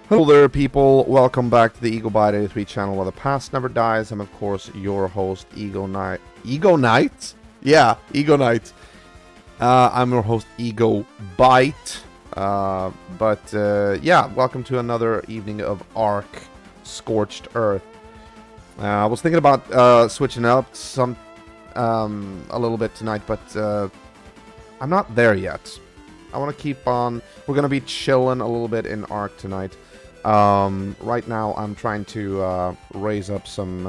Hello there, people. Welcome back to the Ego Byte 83 channel where the past never dies. I'm, of course, your host, Ego Knight. Ego Knight? Yeah, Ego Knight. I'm your host, Ego Byte. Yeah, welcome to another evening of ARK, Scorched Earth. I was thinking about switching up a little bit tonight, but I'm not there yet. I want to keep on. We're going to be chilling a little bit in ARK tonight. Right now I'm trying to raise up some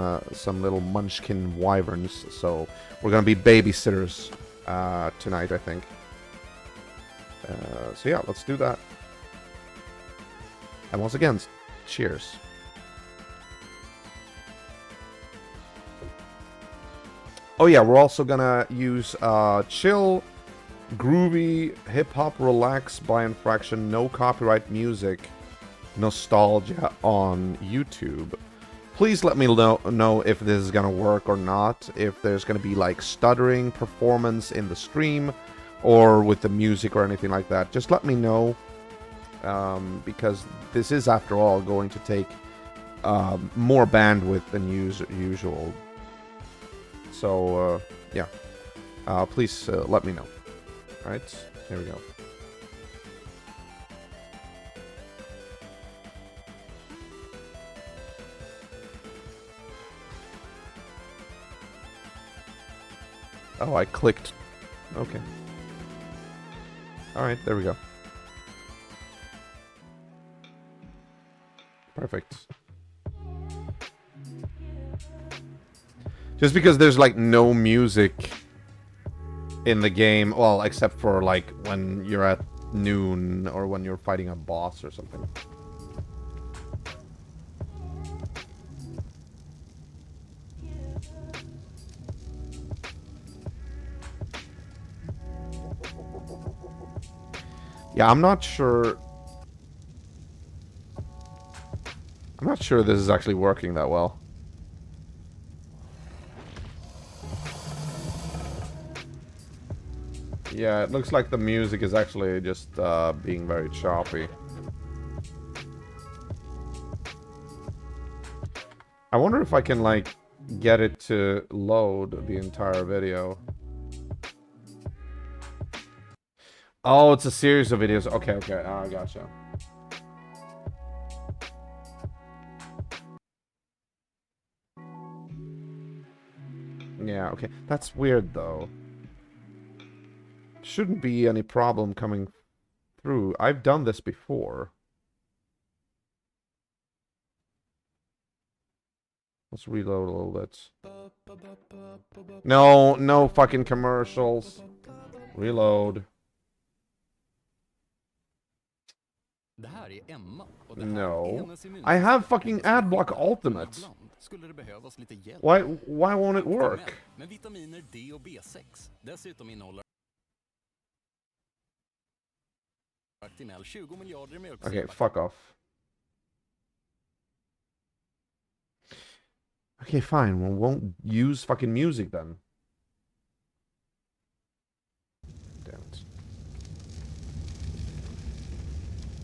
little munchkin wyverns, so we're gonna be babysitters tonight, I think. So yeah, let's do that. And once again, cheers. Oh yeah, we're also gonna use chill, groovy, hip-hop, relax by infraction, no copyright music nostalgia on YouTube. Please let me know if this is gonna work or not, if there's gonna be like stuttering performance in the stream or with the music or anything like that. Just let me know, because this is, after all, going to take more bandwidth than usual. So yeah, please let me know. Alright, here we go. Oh, I clicked. Okay. Alright, there we go. Perfect. Just because there's like no music in the game, well, except for like when you're at noon or when you're fighting a boss or something. Yeah, I'm not sure this is actually working that well. Yeah, it looks like the music is actually just being very choppy. I wonder if I can, like, get it to load the entire video. Oh, it's a series of videos. Okay, okay, I gotcha. Yeah, okay. That's weird, though. Shouldn't be any problem coming through. I've done this before. Let's reload a little bit. No, no fucking commercials. Reload. No. I have fucking Adblock Ultimate. Why won't it work? Okay, fuck off. Okay, fine. We won't use fucking music then. Damn it.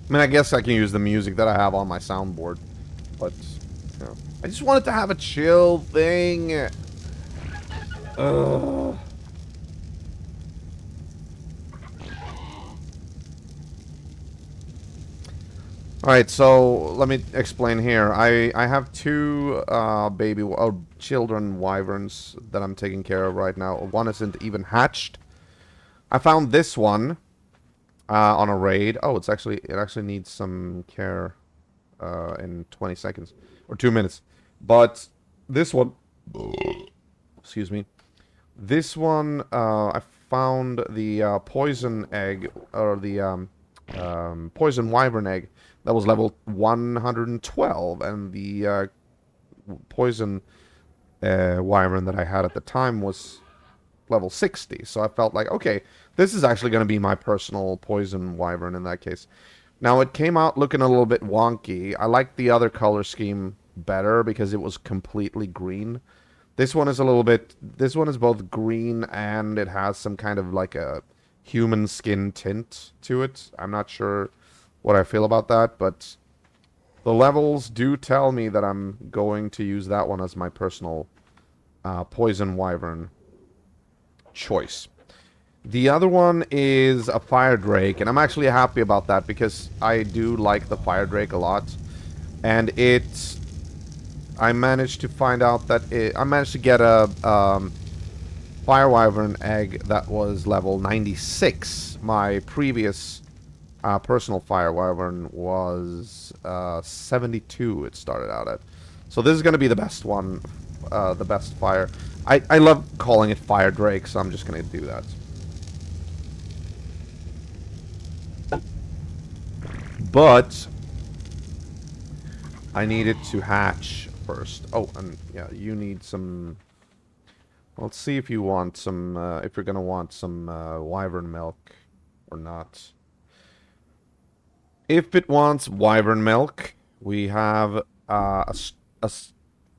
I mean, I guess I can use the music that I have on my soundboard, but you know, I just wanted to have a chill thing. Ugh. Alright, so let me explain here. I have two children wyverns that I'm taking care of right now. One isn't even hatched. I found this one on a raid. Oh, it actually needs some care in 20 seconds or 2 minutes. But this one, excuse me. This one, I found the poison egg, or the poison wyvern egg that was level 112, and the poison wyvern that I had at the time was level 60. So I felt like, okay, this is actually going to be my personal poison wyvern in that case. Now, it came out looking a little bit wonky. I liked the other color scheme better because it was completely green. This one is a little bit... This one is both green and it has some kind of like a human skin tint to it. I'm not sure what I feel about that, but The levels do tell me that I'm going to use that one as my personal poison wyvern choice. The other one is a fire drake, and I'm actually happy about that because I do like the fire drake a lot. And I managed to find out that I managed to get a fire wyvern egg that was level 96. My previous personal fire wyvern was 72. It started out at. So this is going to be the best one, the best fire. I love calling it fire drake, so I'm just going to do that. But I need it to hatch first. Oh, and yeah, you need some. Let's see if you want some. If you're gonna want some wyvern milk or not. If it wants wyvern milk, we have a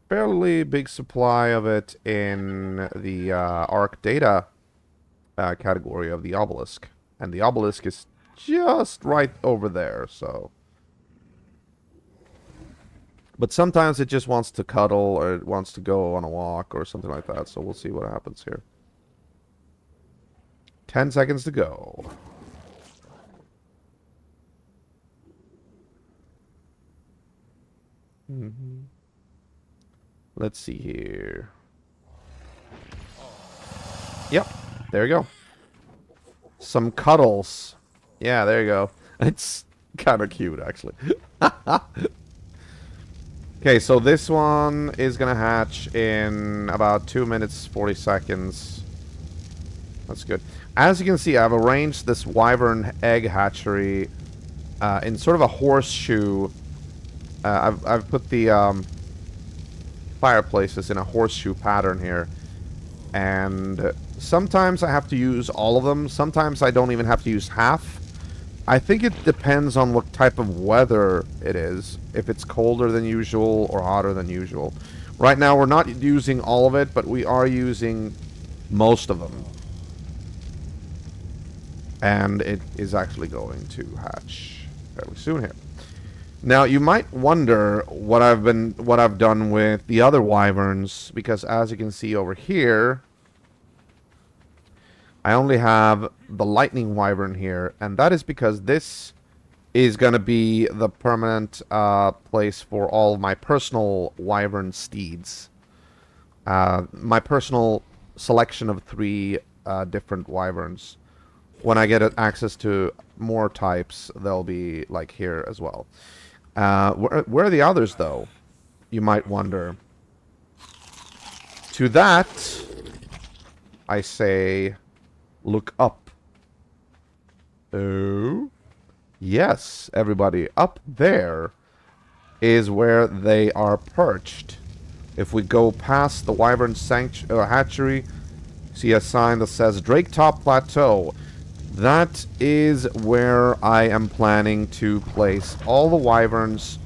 fairly big supply of it in the ARK data category of the obelisk, and the obelisk is just right over there. So. But sometimes it just wants to cuddle, or it wants to go on a walk, or something like that. So we'll see what happens here. 10 seconds to go. Let's see here. Yep, there you go. Some cuddles. Yeah, there you go. It's kind of cute, actually. Okay, so this one is gonna hatch in about 2 minutes, 40 seconds. That's good. As you can see, I've arranged this wyvern egg hatchery in sort of a horseshoe. I've put the fireplaces in a horseshoe pattern here. And sometimes I have to use all of them. Sometimes I don't even have to use half. I think it depends on what type of weather it is. If it's colder than usual or hotter than usual. Right now we're not using all of it, but we are using most of them. And it is actually going to hatch fairly soon here. Now you might wonder what I've done with the other wyverns, because as you can see over here, I only have the lightning wyvern here, and that is because this is going to be the permanent place for all of my personal wyvern steeds. My personal selection of 3 different wyverns. When I get access to more types, they'll be like here as well. Where are the others, though? You might wonder. To that, I say, look up. Oh, yes, everybody. Up there is where they are perched. If we go past the wyvern hatchery, see a sign that says Drake Top Plateau. That is where I am planning to place all the wyverns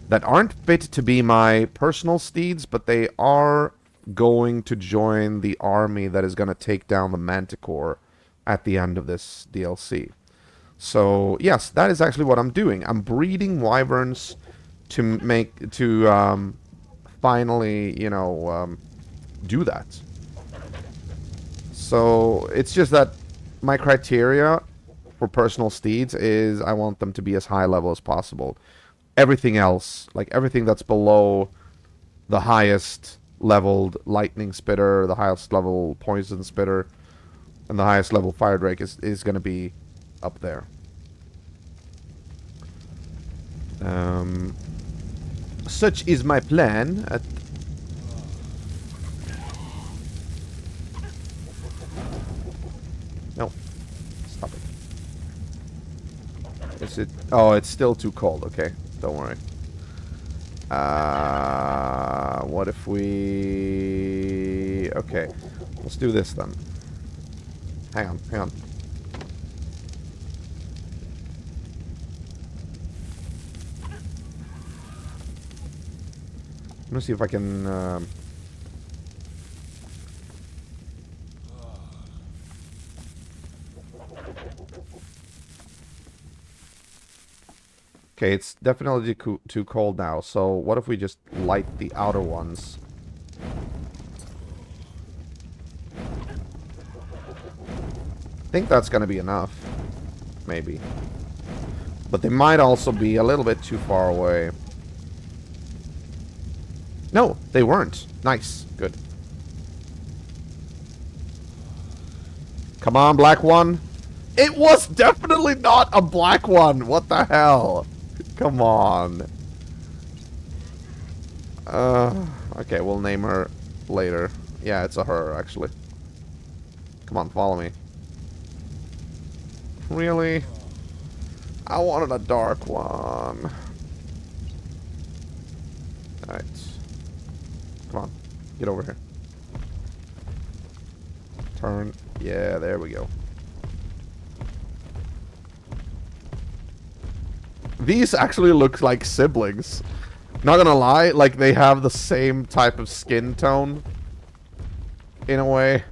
that aren't fit to be my personal steeds, but they are going to join the army that is going to take down the Manticore at the end of this DLC. So, yes, that is actually what I'm doing. I'm breeding wyverns to finally, you know, do that. So, it's just that my criteria for personal steeds is I want them to be as high level as possible. Everything else, like everything that's below the highest leveled lightning spitter, the highest level poison spitter, and the highest level fire drake is going to be up there. Such is my plan. No. Stop it. Is it? Oh, it's still too cold. Okay. Don't worry. What if we... Okay. Let's do this then. Hang on. Hang on. Let me see if I can... Okay, it's definitely too cold now, so what if we just light the outer ones? I think that's gonna be enough. Maybe. But they might also be a little bit too far away. No, they weren't. Nice. Good. Come on, black one. It was definitely not a black one. What the hell? Come on. Okay, we'll name her later. Yeah, it's a her, actually. Come on, follow me. Really? I wanted a dark one. Alright. Come on. Get over here. Turn. Yeah, there we go. These actually look like siblings. Not gonna lie, like they have the same type of skin tone. In a way.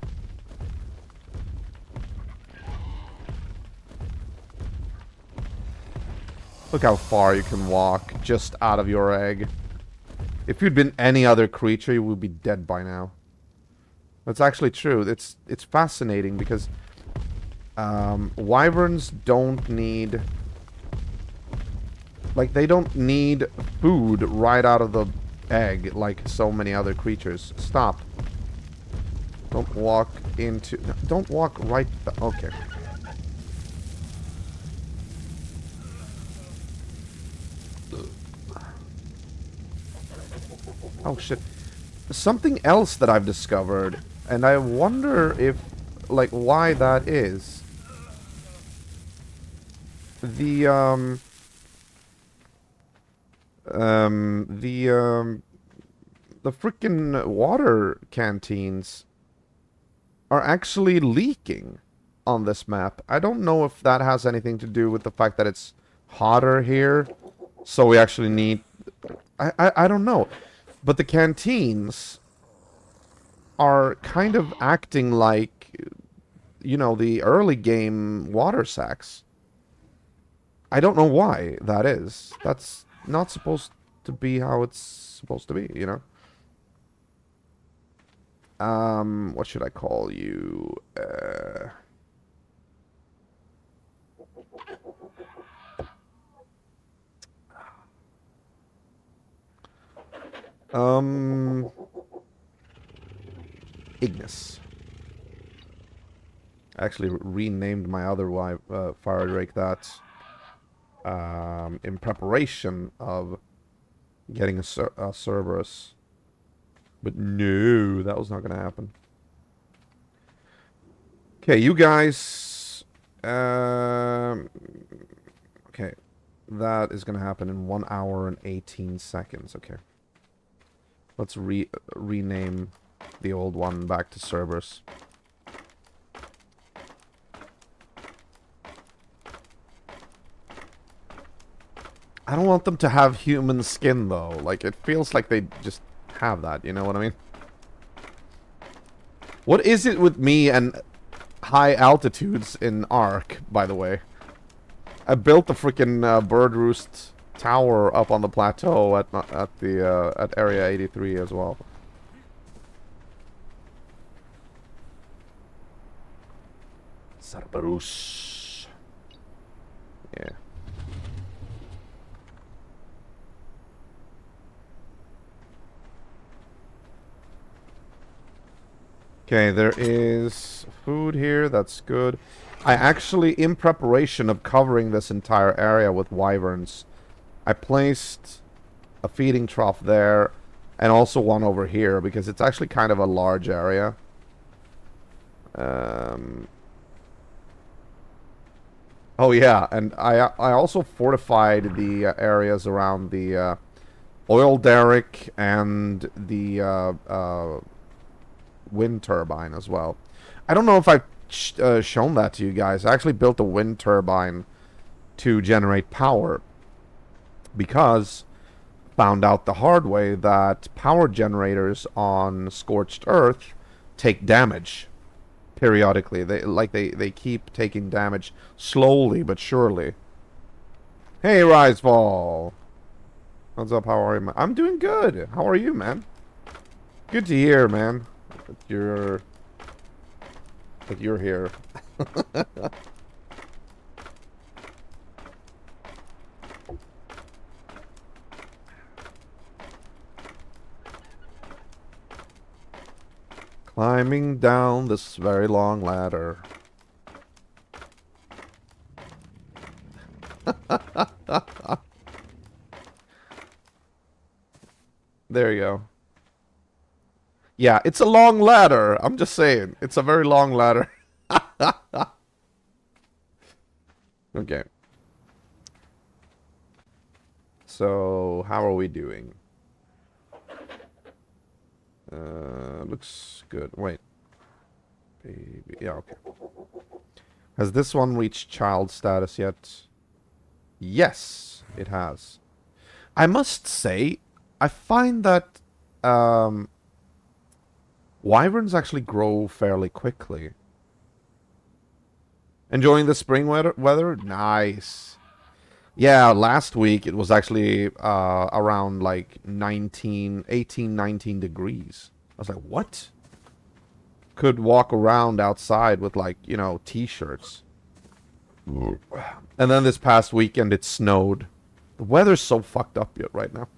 Look how far you can walk just out of your egg. If you'd been any other creature, you would be dead by now. That's actually true. It's fascinating because wyverns don't need... Like, they don't need food right out of the egg like so many other creatures. Stop. Don't walk into... Don't walk right... Okay. Oh, shit. Something else that I've discovered, and I wonder if... Like, why that is. The freaking water canteens are actually leaking on this map. I don't know if that has anything to do with the fact that it's hotter here, so we actually need... I don't know. But the canteens are kind of acting like, you know, the early game water sacks. I don't know why that is. That's not supposed to be how it's supposed to be, you know? What should I call you? Ignis. I actually renamed my other fire drake that in preparation of getting a Cerberus. But no, that was not going to happen. Okay, you guys... okay, that is going to happen in 1 hour and 18 seconds. Okay. Let's rename the old one back to Cerberus. I don't want them to have human skin, though. Like, it feels like they just have that, you know what I mean? What is it with me and high altitudes in ARK, by the way? I built the freaking bird roost tower up on the plateau at area 83 as well. Cerberus. Yeah. Okay, there is food here. That's good. I actually, in preparation of covering this entire area with wyverns, I placed a feeding trough there and also one over here because it's actually kind of a large area. Oh yeah, and I also fortified the areas around the oil derrick and the wind turbine as well. I don't know if I've shown that to you guys. I actually built a wind turbine to generate power because found out the hard way that power generators on Scorched Earth take damage periodically. They keep taking damage slowly but surely. Hey, Risefall. What's up? How are you, man? I'm doing good. How are you, man? Good to hear, man. That you're here. Climbing down this very long ladder. There you go. Yeah, it's a long ladder. I'm just saying. It's a very long ladder. Okay. So, how are we doing? Looks good. Wait. Baby. Yeah, okay. Has this one reached child status yet? Yes, it has. I must say, I find that wyverns actually grow fairly quickly. Enjoying the spring weather? Nice. Yeah, last week it was actually around like 18, 19 degrees. I was like, what? Could walk around outside with like, you know, t-shirts. And then this past weekend it snowed. The weather's so fucked up yet right now.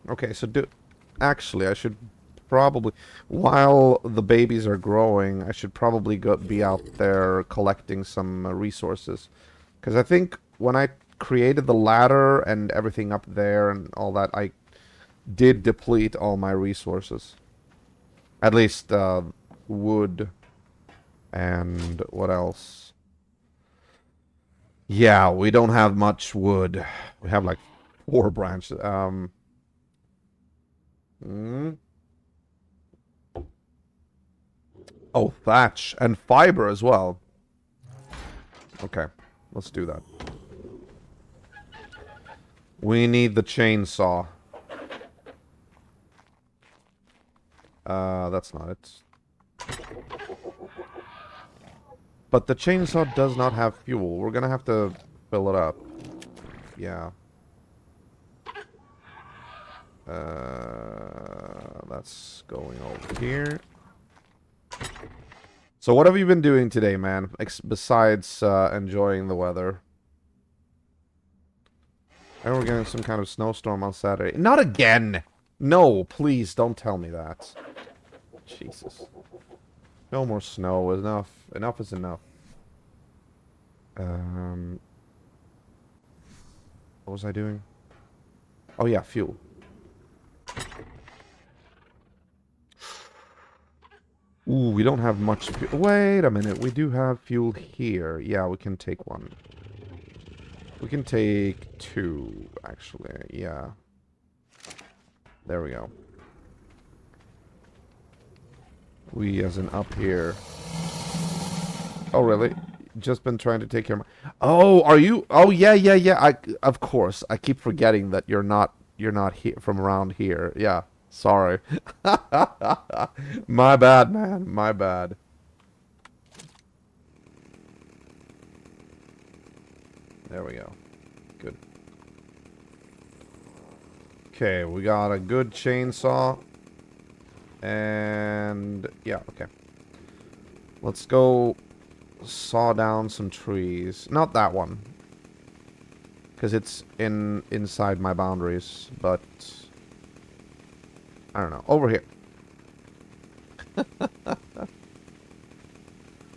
Okay, so actually, I should probably, while the babies are growing, I should probably be out there collecting some resources. Because I think when I created the ladder and everything up there and all that, I did deplete all my resources. At least wood and what else? Yeah, we don't have much wood. We have like 4 branches. Mm. Oh, thatch and fiber as well. Okay, let's do that. We need the chainsaw. That's not it. But the chainsaw does not have fuel. We're gonna have to fill it up. Yeah. That's going over here. So what have you been doing today, man? Besides enjoying the weather. And we're getting some kind of snowstorm on Saturday. Not again! No, please don't tell me that. Jesus. No more snow. Enough. Enough is enough. What was I doing? Oh yeah, fuel. Ooh, we don't have much fuel. Wait a minute. We do have fuel here. Yeah, we can take one. We can take 2, actually. Yeah. There we go. We as in up here. Oh, really? Just been trying to take care of my... Oh, are you... Oh, yeah, yeah, yeah. Of course. I keep forgetting that you're not here from around here. Yeah. Sorry. My bad, man. My bad. There we go. Good. Okay, we got a good chainsaw. And... yeah, okay. Let's go saw down some trees. Not that one. Because it's inside my boundaries, but... I don't know. Over here.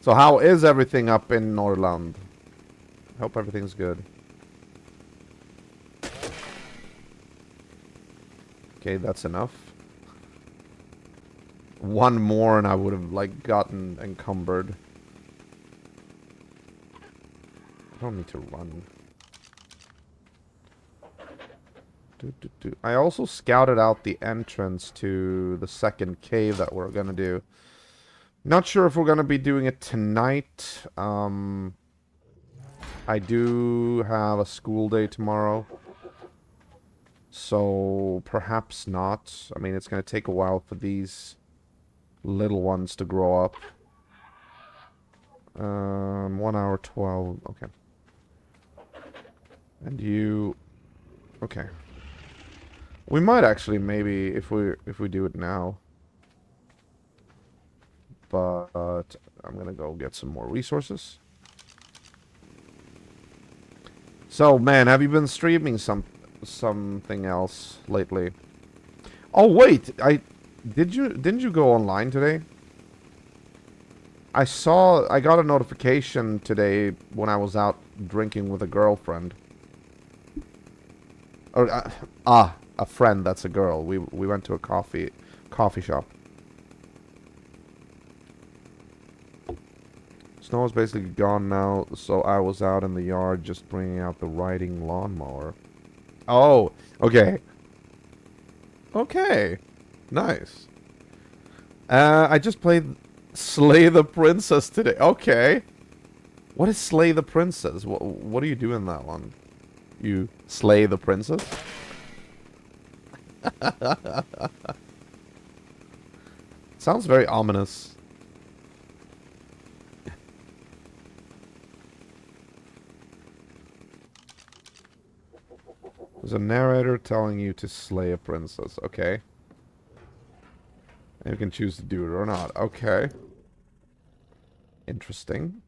So how is everything up in Norrland? Hope everything's good. Okay, that's enough. One more and I would have, like, gotten encumbered. I don't need to run. I also scouted out the entrance to the second cave that we're gonna do. Not sure if we're gonna be doing it tonight. I do have a school day tomorrow. So, perhaps not. I mean, it's gonna take a while for these little ones to grow up. 1 hour 12. Okay. And you... Okay. We might actually maybe if we do it now. But I'm gonna go get some more resources. So man, have you been streaming something else lately? Oh wait, didn't you go online today? I got a notification today when I was out drinking with a girlfriend. Or a friend that's a girl. We went to a coffee shop. Snow is basically gone now, so I was out in the yard just bringing out the riding lawnmower. Oh, okay. Okay. Nice. I just played Slay the Princess today. Okay. What is Slay the Princess? What do you do in that one? You slay the princess? Sounds very ominous. There's a narrator telling you to slay a princess. Okay. And you can choose to do it or not. Okay. Interesting.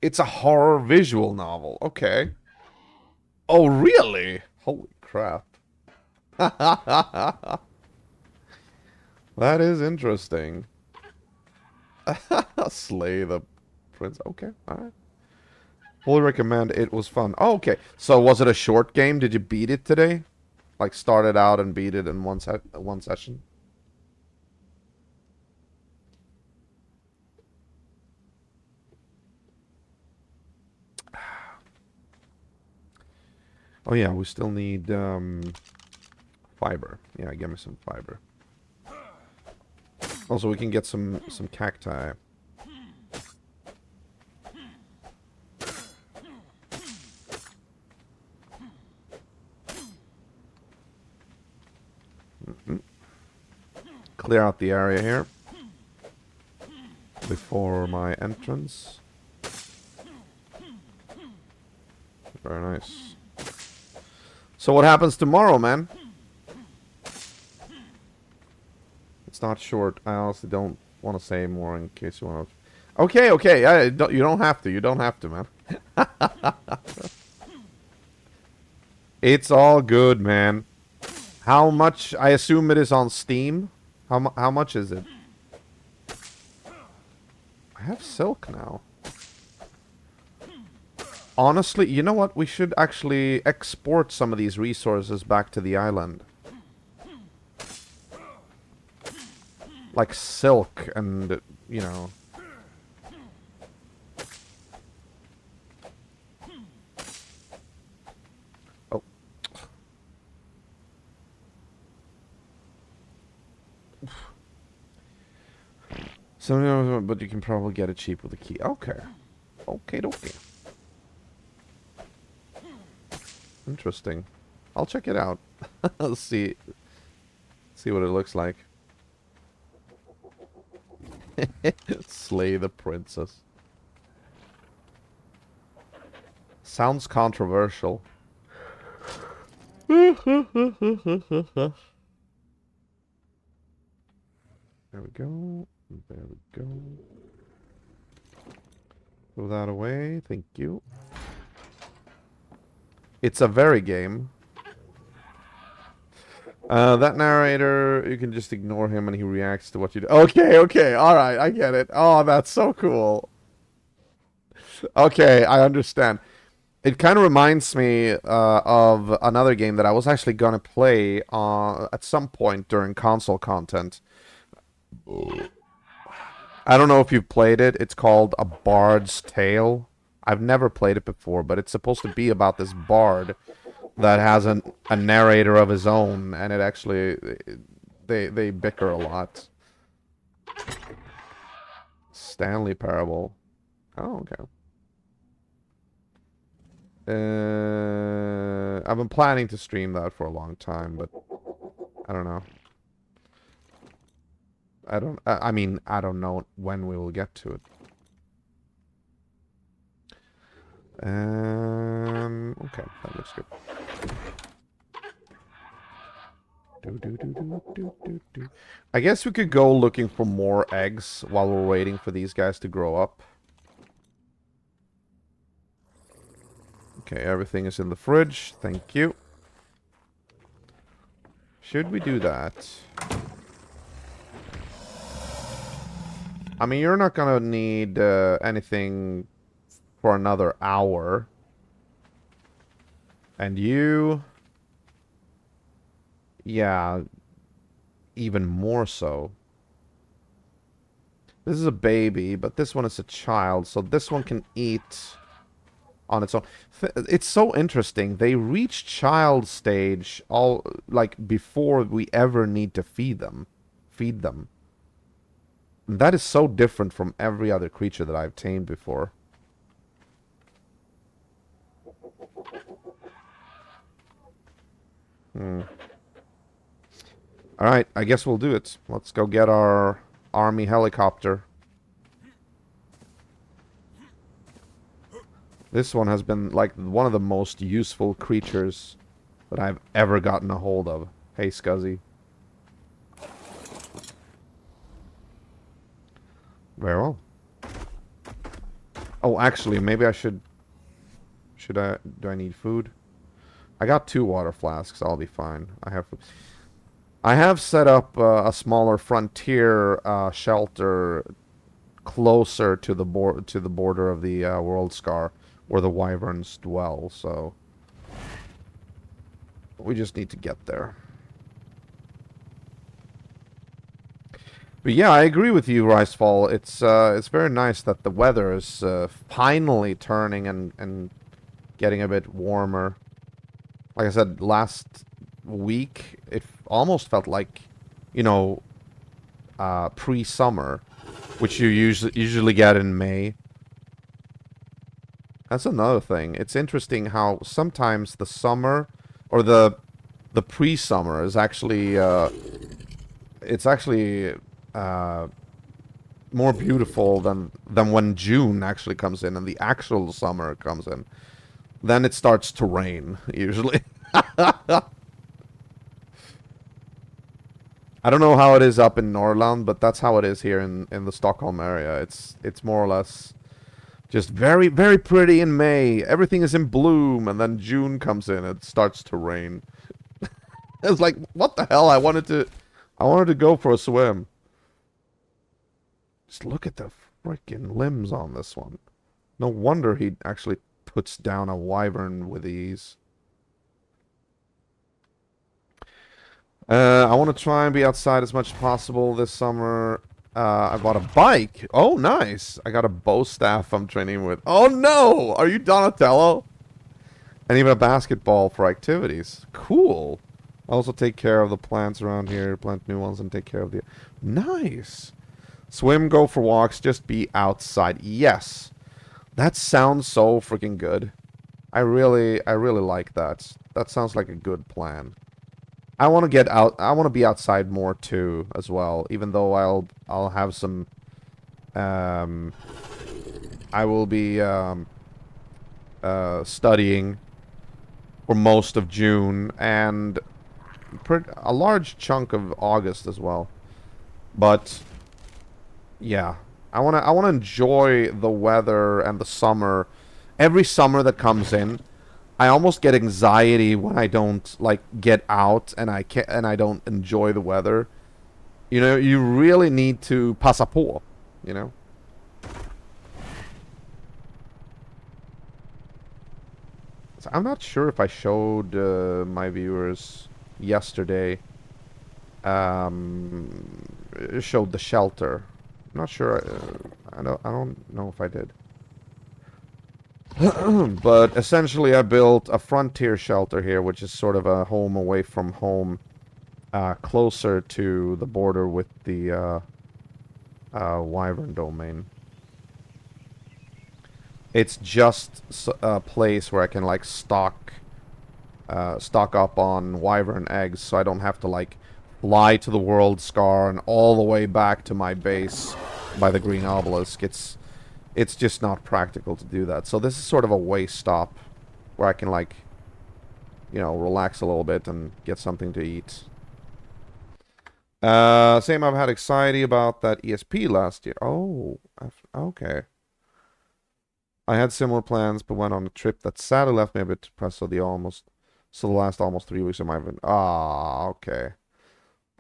It's a horror visual novel. Okay. Oh, really? Holy crap. That is interesting. Slay the prince. Okay, alright. Fully recommend. It was fun. Oh, okay. So was it a short game? Did you beat it today? Like start it out and beat it in one session? Oh yeah, we still need fiber. Yeah, give me some fiber. Also, we can get some cacti. Clear out the area here before my entrance. Very nice. So what happens tomorrow, man? It's not short. I honestly don't want to say more in case you want to... Okay, okay. You don't have to. You don't have to, man. It's all good, man. How much? I assume it is on Steam. How much is it? I have silk now. Honestly, you know what? We should actually export some of these resources back to the island. Like silk and, you know... Oh. So, but you can probably get it cheap with a key. Okay. Okay, okay. Interesting. I'll check it out. I'll see what it looks like. Slay the princess. Sounds controversial. There we go. There we go. Throw that away. Thank you. It's a very game. That narrator, you can just ignore him and he reacts to what you do. Okay, okay, alright, I get it. Oh, that's so cool. Okay, I understand. It kind of reminds me of another game that I was actually gonna play at some point during console content. I don't know if you've played it. It's called A Bard's Tale. I've never played it before, but it's supposed to be about this bard that has a narrator of his own, and it actually they bicker a lot. Stanley Parable. Oh, okay. I've been planning to stream that for a long time, but I don't know. I mean, I don't know when we will get to it. Okay, that looks good. I guess we could go looking for more eggs while we're waiting for these guys to grow up. Okay, everything is in the fridge. Thank you. Should we do that? I mean, you're not gonna need anything for another hour. And you... Yeah, even more so. This is a baby, but this one is a child, so this one can eat on its own. It's so interesting. They reach child stage all like before we ever need to feed them. And that is so different from every other creature that I've tamed before. Alright, I guess we'll do it. Let's go get our army helicopter. This one has been, like, one of the most useful creatures that I've ever gotten a hold of. Hey, Scuzzy. Very well. Oh, actually, maybe I should... Do I need food? I got 2 water flasks. I'll be fine. I have set up a smaller frontier shelter closer to the border of the World Scar, where the wyverns dwell. So we just need to get there. But yeah, I agree with you, Ricefall. It's very nice that the weather is finally turning and getting a bit warmer. Like I said, last week it almost felt like, you know, pre-summer, which you usually get in May. That's another thing. It's interesting how sometimes the summer or the pre-summer is actually it's actually more beautiful than when June actually comes in and the actual summer comes in. Then it starts to rain usually. I don't know how it is up in Norrland, but that's how it is here in the Stockholm area. It's more or less just very, very pretty in May. Everything is in bloom, and then June comes in and it starts to rain. It's like, what the hell? I wanted to go for a swim. Just look at the freaking limbs on this one. No wonder he actually puts down a wyvern with ease. I want to try and be outside as much as possible this summer. I bought a bike. Oh, nice. I got a bow staff I'm training with. Oh, no. Are you Donatello? And even a basketball for activities. Cool. I also take care of the plants around here. Plant new ones and take care of the... Nice. Swim, go for walks, just be outside. Yes. That sounds so freaking good. I really like that. That sounds like a good plan. I want to get out. I want to be outside more too, as well. Even though I'll have some. I will be studying for most of June and a large chunk of August as well. But yeah, I wanna enjoy the weather and the summer. Every summer that comes in, I almost get anxiety when I don't like get out and I don't enjoy the weather. You know, you really need to passa på, you know. So I'm not sure if I showed my viewers yesterday. Showed the shelter. I'm not sure. I don't know if I did. But essentially I built a frontier shelter here, which is sort of a home away from home, closer to the border with the wyvern domain. It's just a place where I can like stock up on wyvern eggs, so I don't have to like fly to the world scar and all the way back to my base by the green obelisk. It's just not practical to do that. So this is sort of a way stop where I can like, you know, relax a little bit and get something to eat. Same, I've had anxiety about that ESP last year. Oh, okay. I had similar plans, but went on a trip that sadly left me a bit depressed. So the last almost 3 weeks of my event. Ah, okay.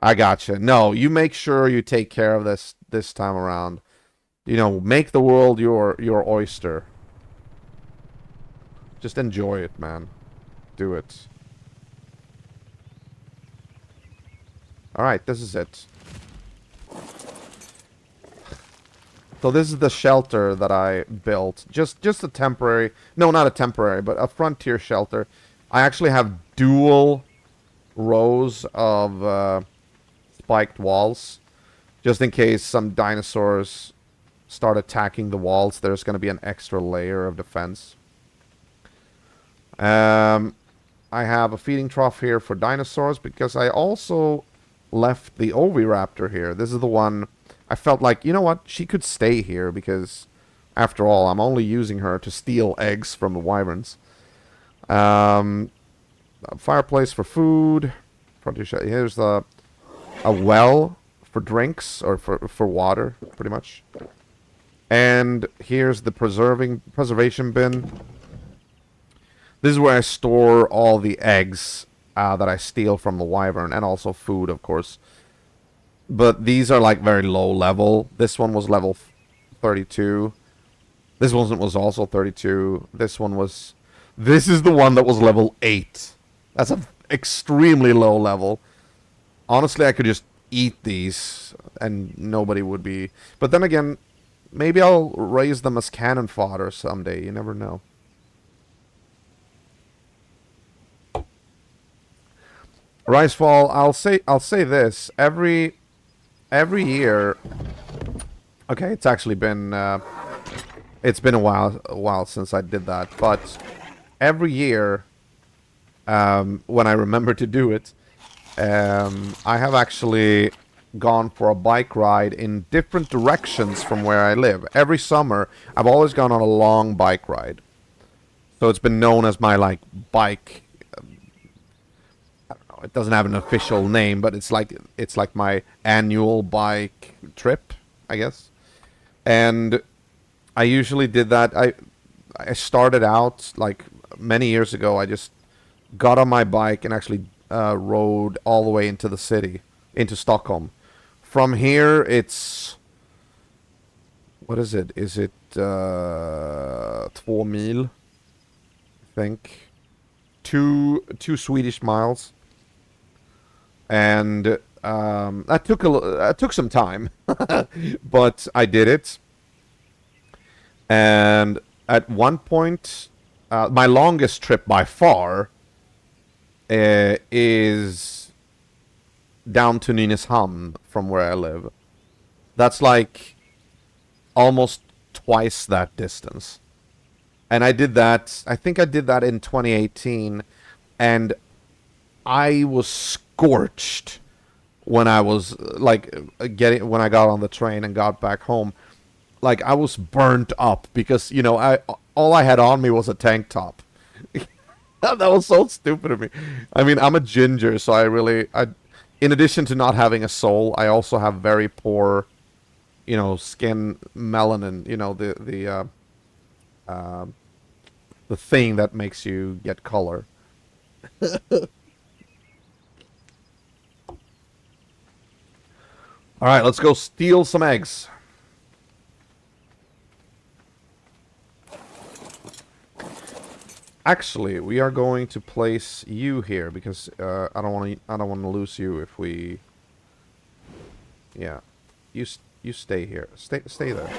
I gotcha. No, you make sure you take care of this time around. You know, make the world your oyster. Just enjoy it, man. Do it. All right, this is it. So this is the shelter that I built. Just a temporary... No, not a temporary, but a frontier shelter. I actually have dual rows of spiked walls. Just in case some dinosaurs start attacking the walls, there's going to be an extra layer of defense. I have a feeding trough here for dinosaurs because I also left the Oviraptor here. This is the one... I felt like, you know what, she could stay here because, after all, I'm only using her to steal eggs from the wyverns. A fireplace for food. Here's a well for drinks, or for water, pretty much. And here's the preservation bin. This is where I store all the eggs that I steal from the wyvern, and also food, of course. But these are like very low level. This one was level 32. This one was also 32. This one was... This is the one that was level 8. That's an extremely low level. Honestly, I could just eat these and nobody would be... But then again, maybe I'll raise them as cannon fodder someday. You never know. Ricefall, I'll say this. Every year, okay, it's actually been a while since I did that, but every year, when I remember to do it, I have actually gone for a bike ride in different directions from where I live. Every summer, I've always gone on a long bike ride. So it's been known as my, like, bike... It doesn't have an official name, but it's like my annual bike trip, I guess. And I usually did that. I started out like many years ago. I just got on my bike and actually rode all the way into the city, into Stockholm. From here, it's... What is it? Is it 2 mil? I think. Two Swedish miles. And that took some time, but I did it. And at one point, my longest trip by far is down to Nynäshamn from where I live. That's like almost twice that distance. And I did that, I think I did that in 2018, and I was scorched when I was like when I got on the train and got back home. Like I was burnt up because, you know, all I had on me was a tank top. That was so stupid of me. I mean, I'm a ginger, so I in addition to not having a soul, I also have very poor, you know, skin melanin, you know, the thing that makes you get color. All right, let's go steal some eggs. Actually, we are going to place you here because I don't want to lose you if we... Yeah, you stay here. Stay there.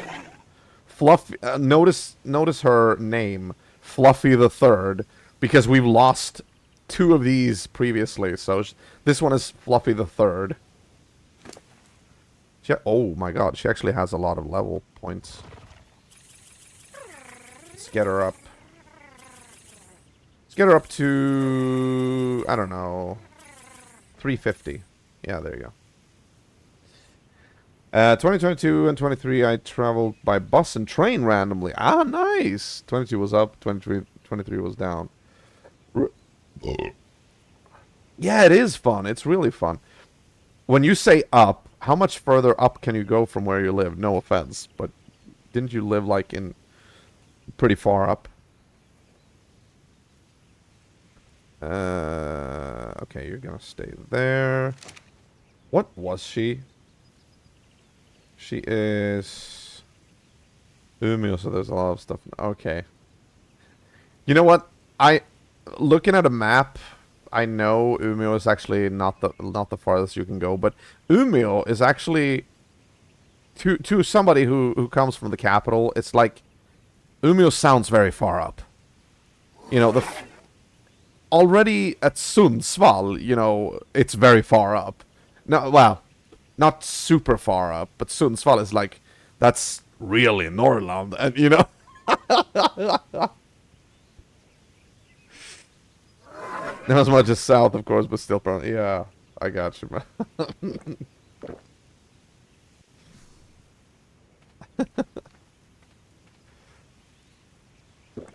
Fluffy. Notice her name, Fluffy the Third, because we've lost 2 of these previously. So this one is Fluffy the Third. Oh my god, she actually has a lot of level points. get her up. Let's get her up to, I don't know, 350. Yeah, there you go. 2022 and 23, I traveled by bus and train randomly. Ah, nice. 22 was up, 23 was down. Yeah, it is fun. It's really fun. When you say up, how much further up can you go from where you live? No offense, but didn't you live like in pretty far up? Okay, you're gonna stay there. What was she? She is Umeå, so there's a lot of stuff. Okay. You know what? Looking at a map, I know Umeå is actually not the farthest you can go, but Umeå is actually to somebody who comes from the capital, it's like Umeå sounds very far up. You know, already at Sundsvall, you know, it's very far up. No, well, not super far up, but Sundsvall is like, that's really Norrland, and you know. Not as much as south, of course, but still, yeah, I got you, man.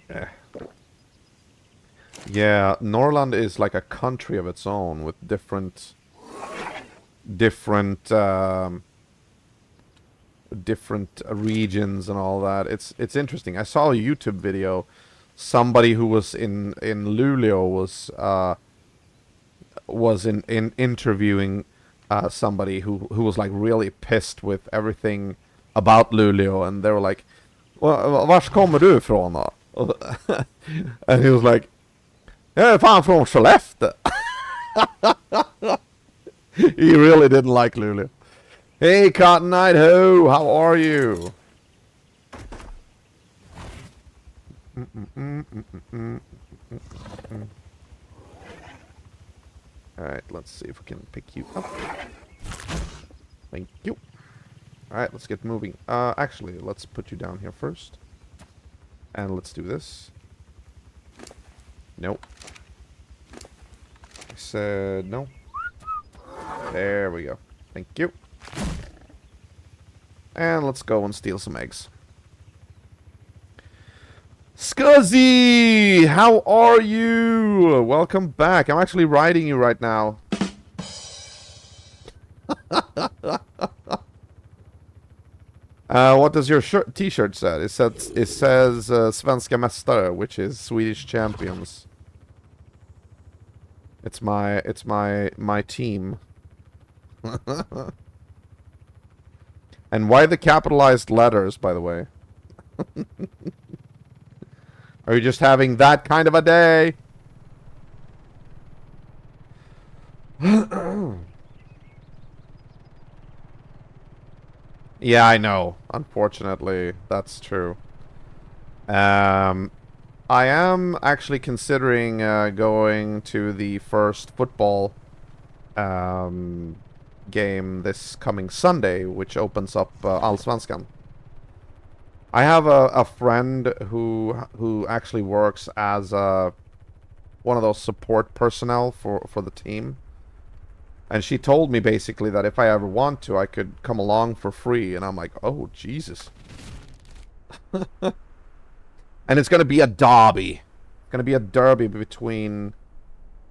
Yeah. Yeah, Norrland is like a country of its own with different regions and all that. It's interesting. I saw a YouTube video. Somebody who was in Luleå was in interviewing somebody who was like really pissed with everything about Luleå, and they were like, "Vars kommer du ifrån då?" And he was like, "Jag är fan från Skellefteå." He really didn't like Luleå. Hey, Cotton Knight Ho, how are you? Alright, let's see if we can pick you up. Thank you. Alright, let's get moving. Actually, let's put you down here first. And let's do this. Nope. I said no. There we go. Thank you. And let's go and steal some eggs. Scuzzy! How are you? Welcome back. I'm actually riding you right now. What does your t-shirt say? It says Svenska Mästare, which is Swedish champions. It's my team. And why the capitalized letters, by the way? Are you just having that kind of a day? Yeah, I know. Unfortunately, that's true. I am actually considering going to the first football game this coming Sunday, which opens up Allsvenskan. I have a friend who actually works as one of those support personnel for the team. And she told me basically that if I ever want to, I could come along for free. And I'm like, oh, Jesus. And it's going to be a derby. It's going to be a derby between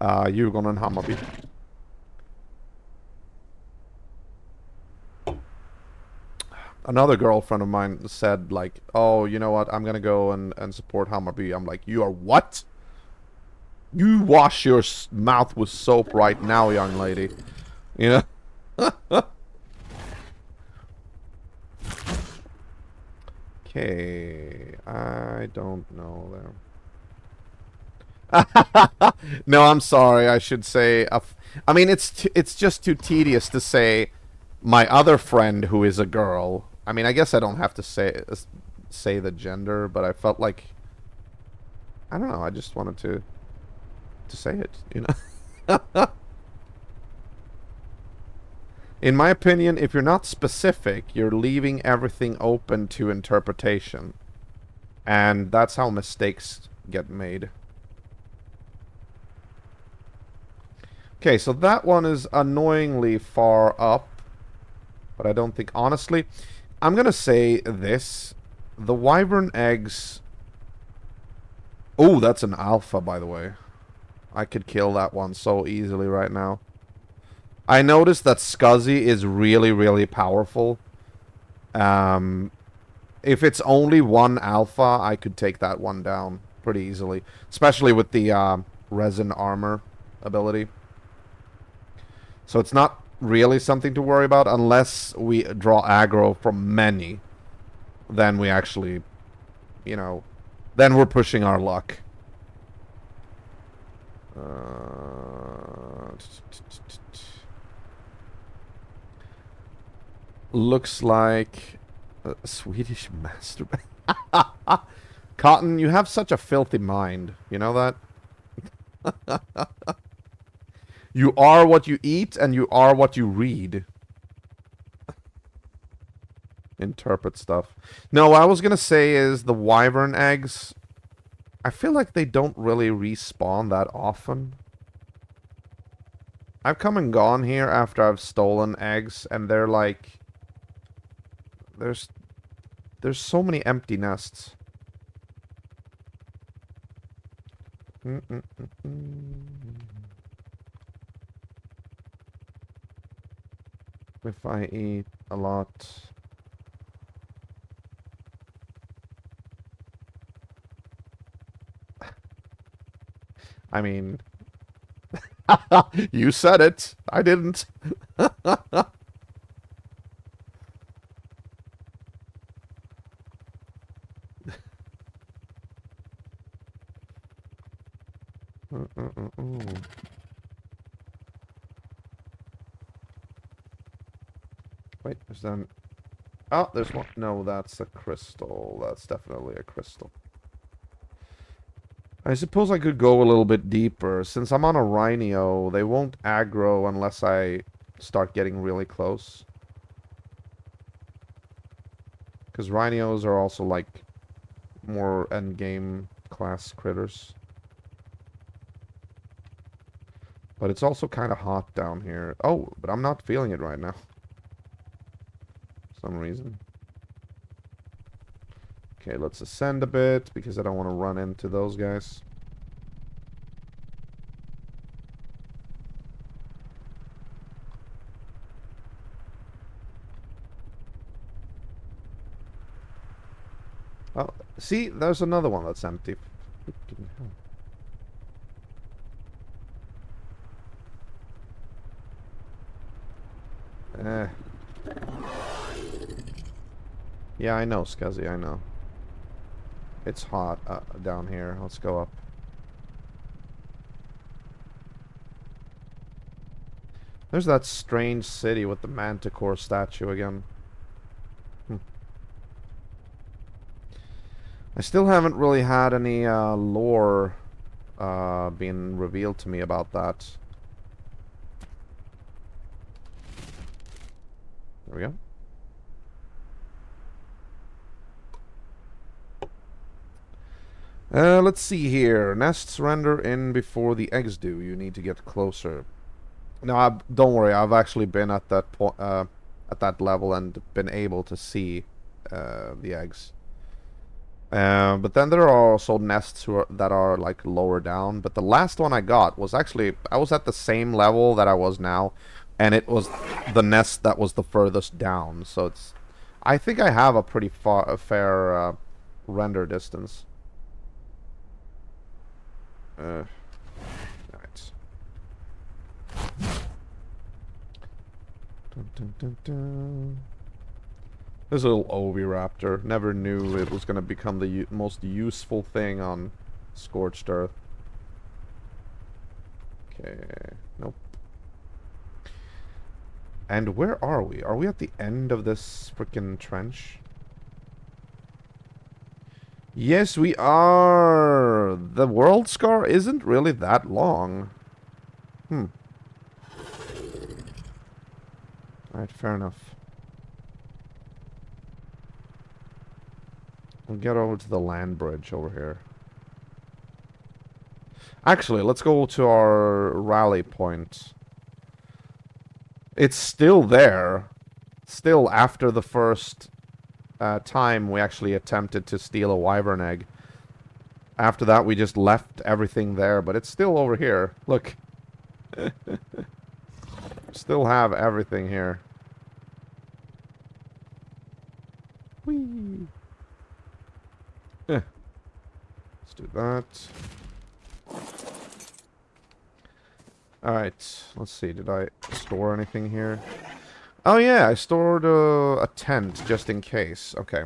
Djurgården and Hammarby. Another girlfriend of mine said, like, oh, you know what? I'm going to go and support Hammarby. I'm like, you are what? You wash your mouth with soap right now, young lady. You know? Okay. I don't know there. No, I'm sorry. I should say... I mean, it's just too tedious to say my other friend who is a girl. I mean, I guess I don't have to say the gender, but I felt like... I don't know. I just wanted to say it, you know. In my opinion, if you're not specific, you're leaving everything open to interpretation. And that's how mistakes get made. Okay, so that one is annoyingly far up. But I don't think... Honestly, I'm gonna say this. The wyvern eggs... Oh, that's an alpha, by the way. I could kill that one so easily right now. I noticed that Scuzzy is really, really powerful. If it's only one alpha, I could take that one down pretty easily. Especially with the resin armor ability. So it's not really something to worry about unless we draw aggro from many. Then we actually, you know, then we're pushing our luck. Looks like a Swedish master. Cotton, you have such a filthy mind. You know that? You are what you eat, and you are what you read. Interpret stuff. No, what I was gonna say is the wyvern eggs. I feel like they don't really respawn that often. I've come and gone here after I've stolen eggs, and they're like... There's so many empty nests. If I eat a lot... I mean... You said it. I didn't. Wait, there's then... Oh, there's one. No, that's a crystal. That's definitely a crystal. I suppose I could go a little bit deeper. Since I'm on a Rhino, they won't aggro unless I start getting really close. Because Rhinos are also, like, more endgame class critters. But it's also kind of hot down here. Oh, but I'm not feeling it right now. For some reason. Okay, let's ascend a bit, because I don't want to run into those guys. Oh, see, there's another one that's empty. Eh. Yeah, I know, Scuzzy, I know. It's hot down here. Let's go up. There's that strange city with the Manticore statue again. I still haven't really had any lore being revealed to me about that. There we go. Let's see here. Nests render in before the eggs do. You need to get closer. No, don't worry. I've actually been at that at that level and been able to see the eggs. But then there are also nests that are like lower down. But the last one I got was actually, I was at the same level that I was now, and it was the nest that was the furthest down. So it's, I think I have a pretty fair render distance. Right. Dun, dun, dun, dun. This little Oviraptor. Never knew it was going to become the most useful thing on Scorched Earth. Okay. Nope. And where are we? Are we at the end of this freaking trench? Yes, we are. The world scar isn't really that long. Alright, fair enough. We'll get over to the land bridge over here. Actually, let's go to our rally point. It's still there. Still after the first time we actually attempted to steal a wyvern egg. After that, we just left everything there, but it's still over here. Look. Still have everything here. Whee! Let's do that. Alright, let's see. Did I store anything here? Oh yeah, I stored a tent just in case. Okay.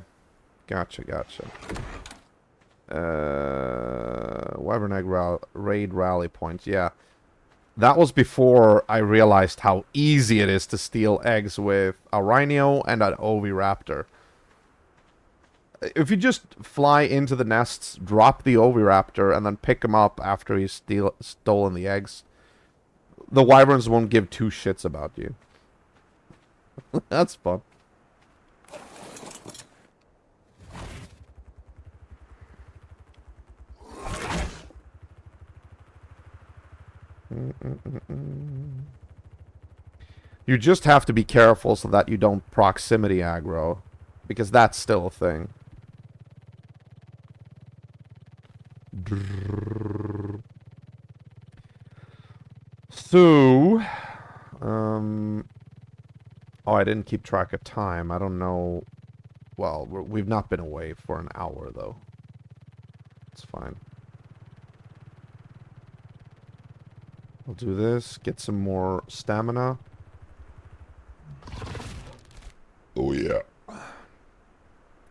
Gotcha, gotcha. Wyvern Egg Raid Rally Point. Yeah. That was before I realized how easy it is to steal eggs with a Rhino and an Oviraptor. If you just fly into the nests, drop the Oviraptor, and then pick him up after he's stolen the eggs, the Wyverns won't give two shits about you. That's fun. You just have to be careful so that you don't proximity aggro, because that's still a thing. So, oh, I didn't keep track of time. I don't know. Well, we've not been away for an hour, though. It's fine. I'll do this. Get some more stamina. Oh, yeah.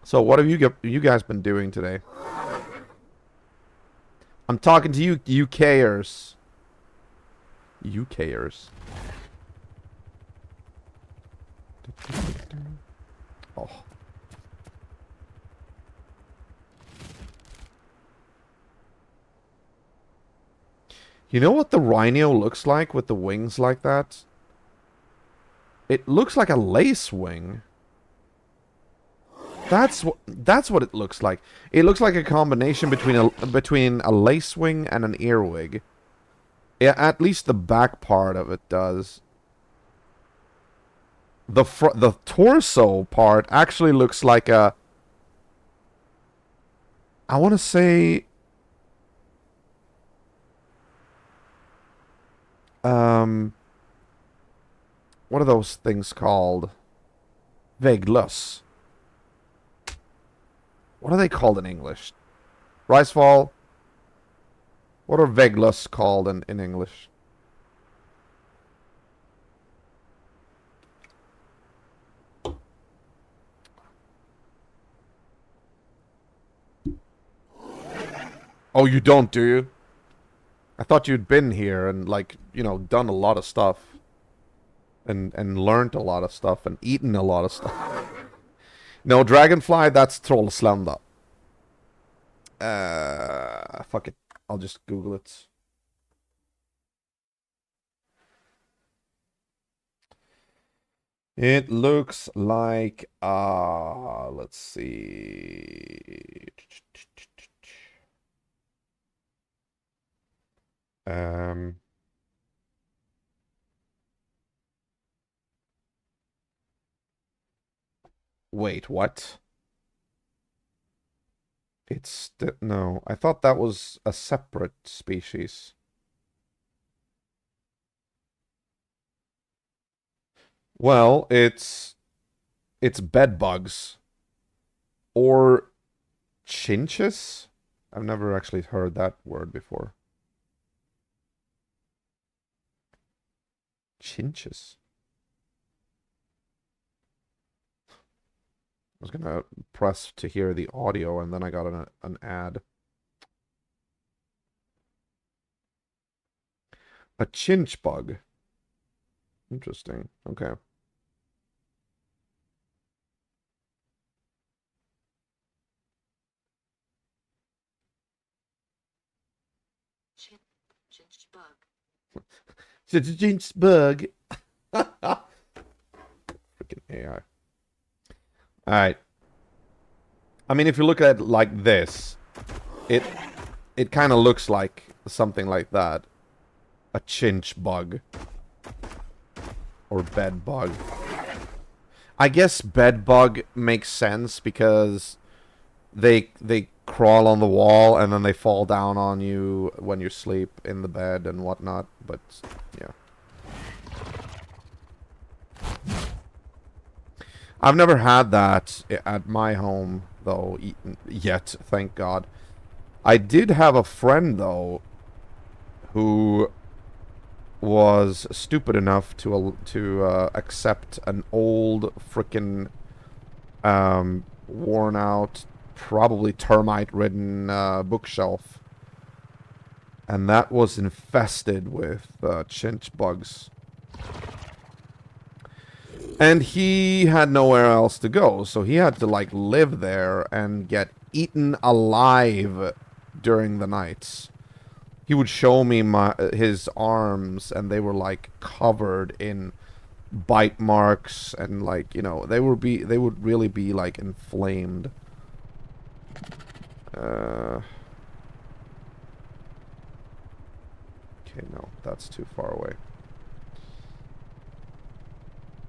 So, what have you guys been doing today? I'm talking to you, UKers. UKers. Oh. You know what the Rhino looks like with the wings like that? It looks like a lace wing. That's what it looks like. It looks like a combination between a lace wing and an earwig. Yeah, at least the back part of it does. The torso part actually looks like a, I want to say, what are those things called? Vägglöss. What are they called in English? Ricefall. What are vägglöss called in English? Oh, you don't, do you? I thought you'd been here and, like, you know, done a lot of stuff. And learned a lot of stuff and eaten a lot of stuff. No, Dragonfly, that's Trollslända. Fuck it. I'll just Google it. It looks like, let's see. Wait, what? It's, no, I thought that was a separate species. Well, it's bed bugs. Or chinches? I've never actually heard that word before. Chinches. I was gonna press to hear the audio and then I got an ad. A chinch bug. Interesting. Okay. Chinch bug. Chinch bug. Freaking AI. Alright. I mean, if you look at it like this, it it kind of looks like something like that. A chinch bug. Or bed bug. I guess bed bug makes sense because they crawl on the wall and then they fall down on you when you sleep in the bed and whatnot, but yeah. I've never had that at my home, though, yet, thank God. I did have a friend, though, who was stupid enough to accept an old frickin' worn out, probably termite-ridden bookshelf, and that was infested with chinch bugs. And he had nowhere else to go, so he had to, like, live there and get eaten alive during the nights. He would show me his arms, and they were, like, covered in bite marks, and, like, you know, they would really be, like, inflamed. Okay, no, that's too far away.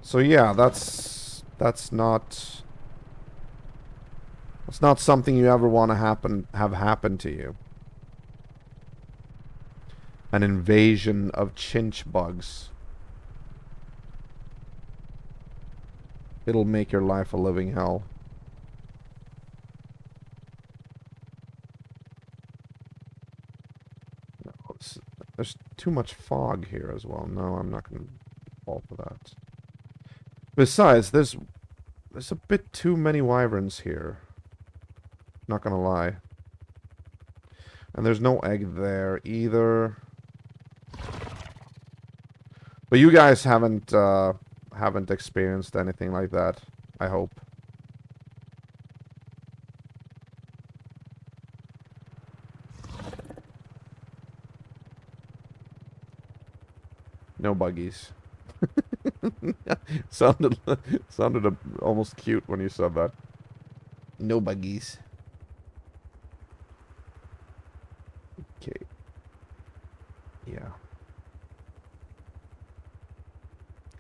So yeah, that's not something you ever want to have happen to you. An invasion of chinch bugs. It'll make your life a living hell. No, there's too much fog here as well. No, I'm not going to fall for that. Besides, there's a bit too many wyverns here. Not gonna lie. And there's no egg there either. But you guys haven't experienced anything like that, I hope. No buggies. sounded almost cute when you said that. No buggies. Okay. Yeah.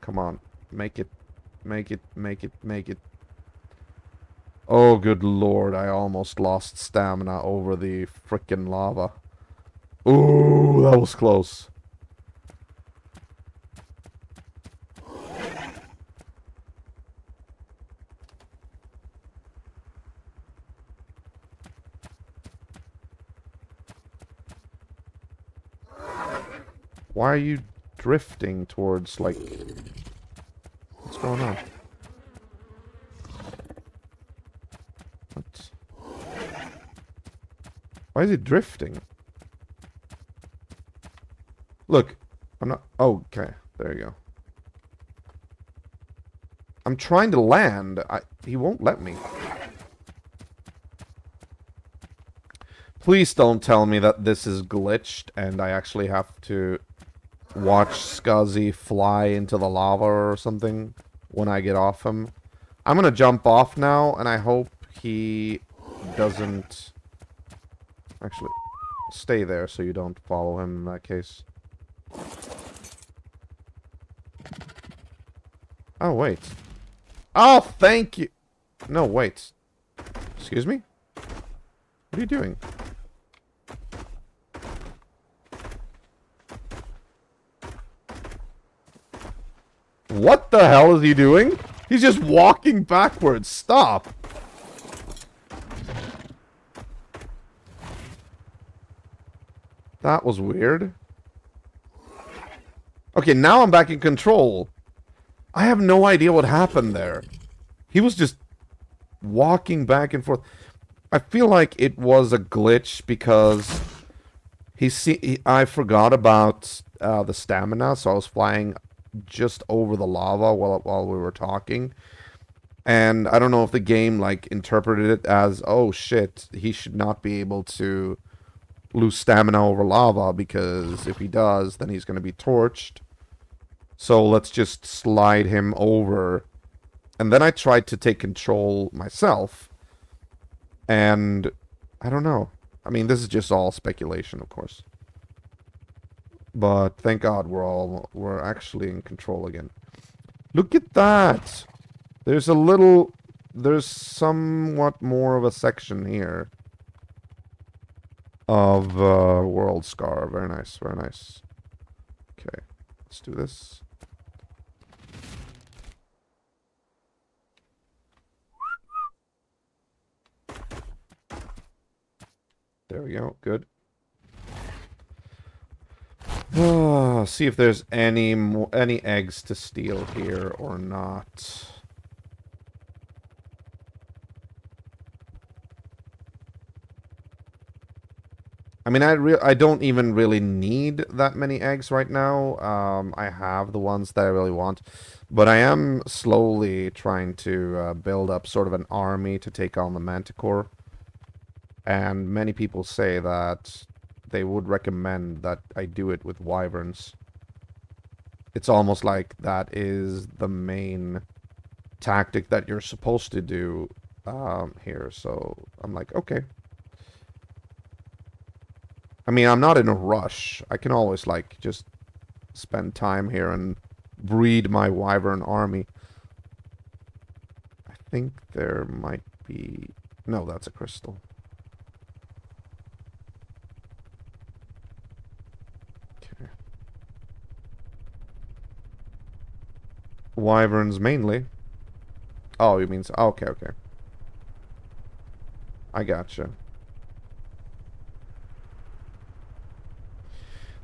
Come on. Make it. Make it. Make it. Make it. Oh, good lord. I almost lost stamina over the frickin' lava. Ooh, that was close. Why are you drifting towards, like... What's going on? What? Why is he drifting? Look, I'm not... Oh, okay. There you go. I'm trying to land. He won't let me. Please don't tell me that this is glitched and I actually have to watch Scuzzy fly into the lava or something when I get off him. I'm gonna jump off now, and I hope he doesn't... Actually, stay there so you don't follow him in that case. Oh, wait. Oh, thank you! No, wait. Excuse me? What are you doing? What the hell is he doing? He's just walking backwards. Stop. That was weird. Okay, now I'm back in control. I have no idea what happened there. He was just walking back and forth. I feel like it was a glitch because I forgot about the stamina, so I was flying just over the lava while we were talking. And I don't know if the game, like, interpreted it as, oh shit, he should not be able to lose stamina over lava, because if he does, then he's going to be torched. So let's just slide him over. And then I tried to take control myself. And I don't know. I mean, this is just all speculation, of course. But thank God we're actually in control again. Look at that! There's somewhat more of a section here of World Scar. Very nice, very nice. Okay, let's do this. There we go, good. See if there's any eggs to steal here or not. I mean, I don't even really need that many eggs right now. I have the ones that I really want, but I am slowly trying to build up sort of an army to take on the Manticore. And many people say that they would recommend that I do it with wyverns. It's almost like that is the main tactic that you're supposed to do here. So I'm like, okay. I mean, I'm not in a rush. I can always, like, just spend time here and breed my wyvern army. I think there might be... No, that's a crystal. Okay. Wyverns mainly. Oh, you mean... Okay, okay. I gotcha.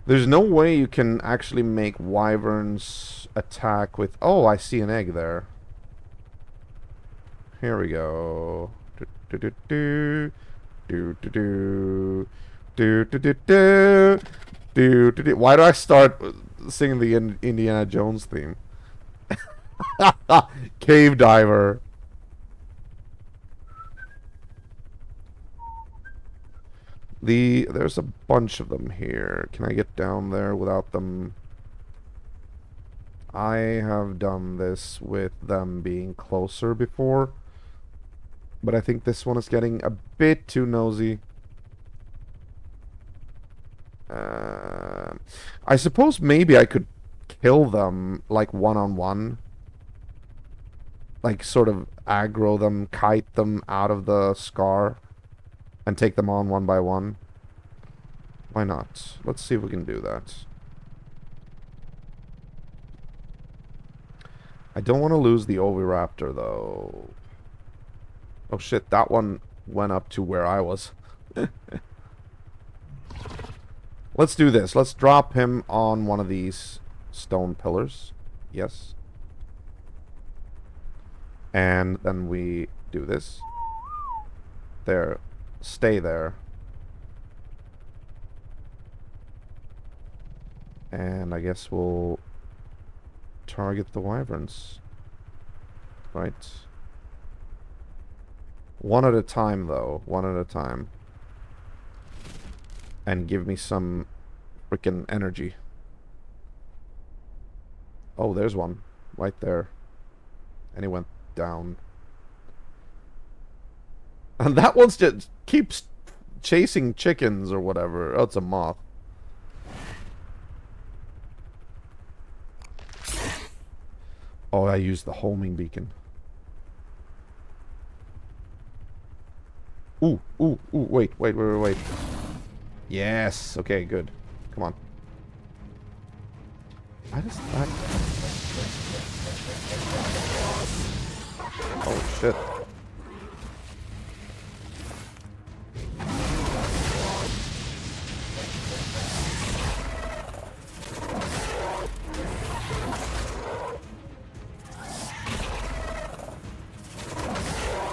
There's no way you can actually make wyverns attack with... Oh, I see an egg there. Here we go. Do do do do do do do do do do do do do. Why do I start singing the Indiana Jones theme? Cave diver. There's a bunch of them here. Can I get down there without them? I have done this with them being closer before, but I think this one is getting a bit too nosy. I suppose maybe I could kill them, like, one-on-one. Like, sort of aggro them, kite them out of the scar, and take them on one by one. Why not? Let's see if we can do that. I don't want to lose the Oviraptor, though. Oh shit, that one went up to where I was. Let's do this. Let's drop him on one of these stone pillars. Yes. And then we do this. There. Stay there. And I guess we'll target the wyverns. Right. One at a time, though. One at a time. And give me some freaking energy. Oh, there's one. Right there. And he went down. And that one's just keeps chasing chickens or whatever. Oh, it's a moth. Oh, I used the homing beacon. Ooh, ooh, ooh, wait. Yes, okay, good. Come on. I just... Oh, shit.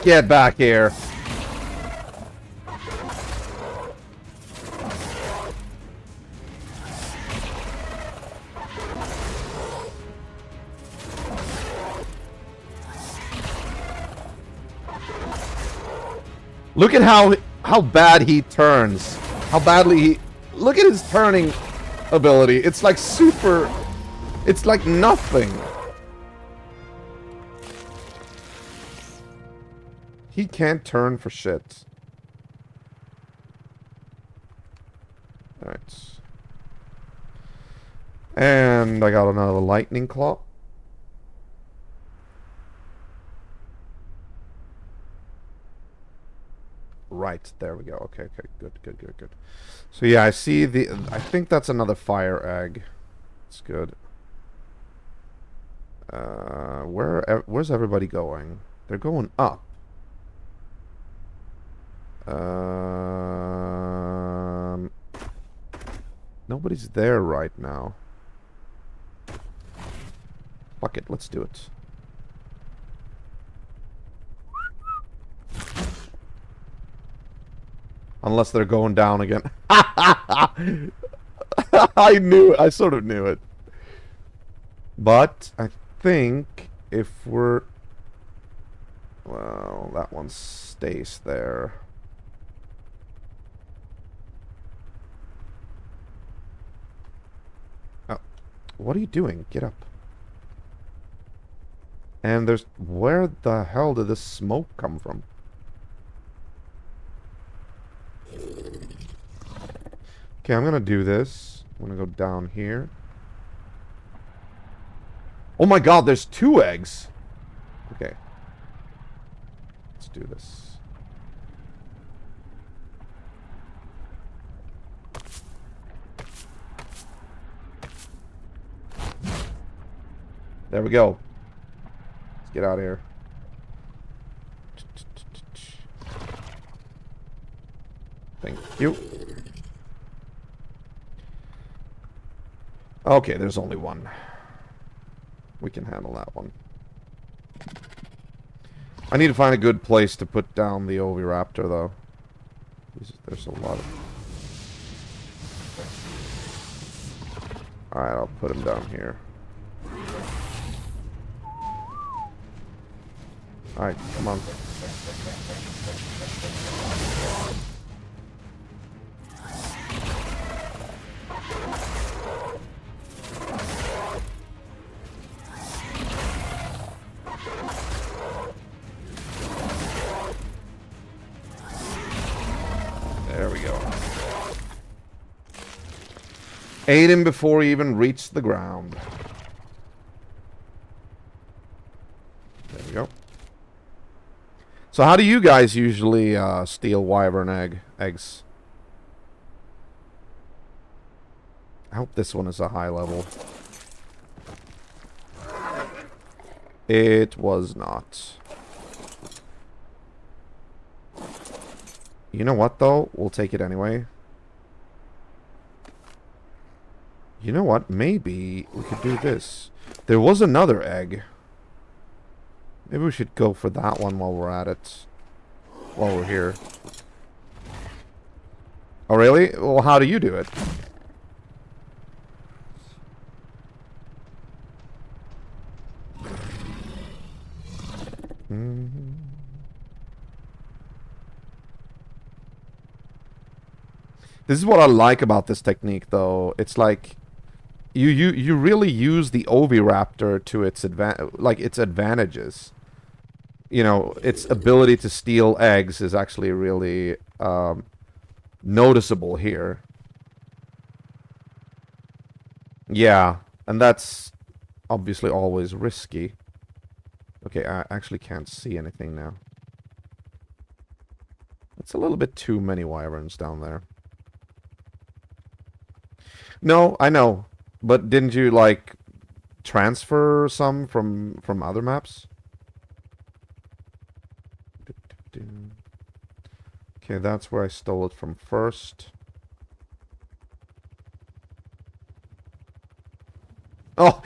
Get back here. Look at how bad he turns. How badly he... Look at his turning ability. It's like super... It's like nothing. He can't turn for shit. Alright. And I got another lightning claw. Right, there we go. Okay, okay, good, good, good, good. So yeah, I see the... I think that's another fire egg. It's good. Where's everybody going? They're going up. Nobody's there right now. Fuck it, let's do it. Unless they're going down again. I knew it. I sort of knew it. But I think if we're... Well, that one stays there. Oh, what are you doing? Get up. And there's... Where the hell did this smoke come from? Okay, I'm gonna do this. I'm gonna go down here. Oh my god, there's 2 eggs! Okay. Let's do this. There we go. Let's get out of here. Thank you. Okay, there's only one. We can handle that one. I need to find a good place to put down the Oviraptor, though. There's a lot of... Alright, I'll put him down here. Alright, come on. There we go. Ate him before he even reached the ground. There we go. So how do you guys usually steal wyvern eggs? I hope this one is a high level. It was not. You know what, though? We'll take it anyway. You know what? Maybe we could do this. There was another egg. Maybe we should go for that one while we're at it. While we're here. Oh, really? Well, how do you do it? This is what I like about this technique, though. It's like you really use the Oviraptor to its advantages. You know, its ability to steal eggs is actually really noticeable here. Yeah, and that's obviously always risky. Okay, I actually can't see anything now. It's a little bit too many wyverns down there. No, I know. But didn't you, like, transfer some from other maps? Okay, that's where I stole it from first. Oh,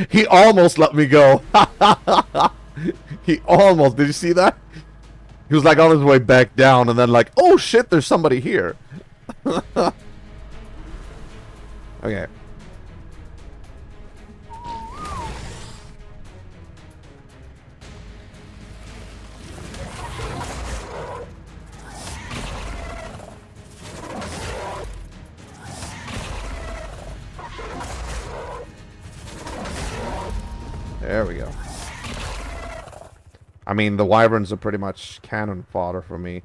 he almost let me go. He almost, did you see that? He was like on his way back down and then like, oh shit, there's somebody here. Okay. There we go. I mean, the wyverns are pretty much cannon fodder for me.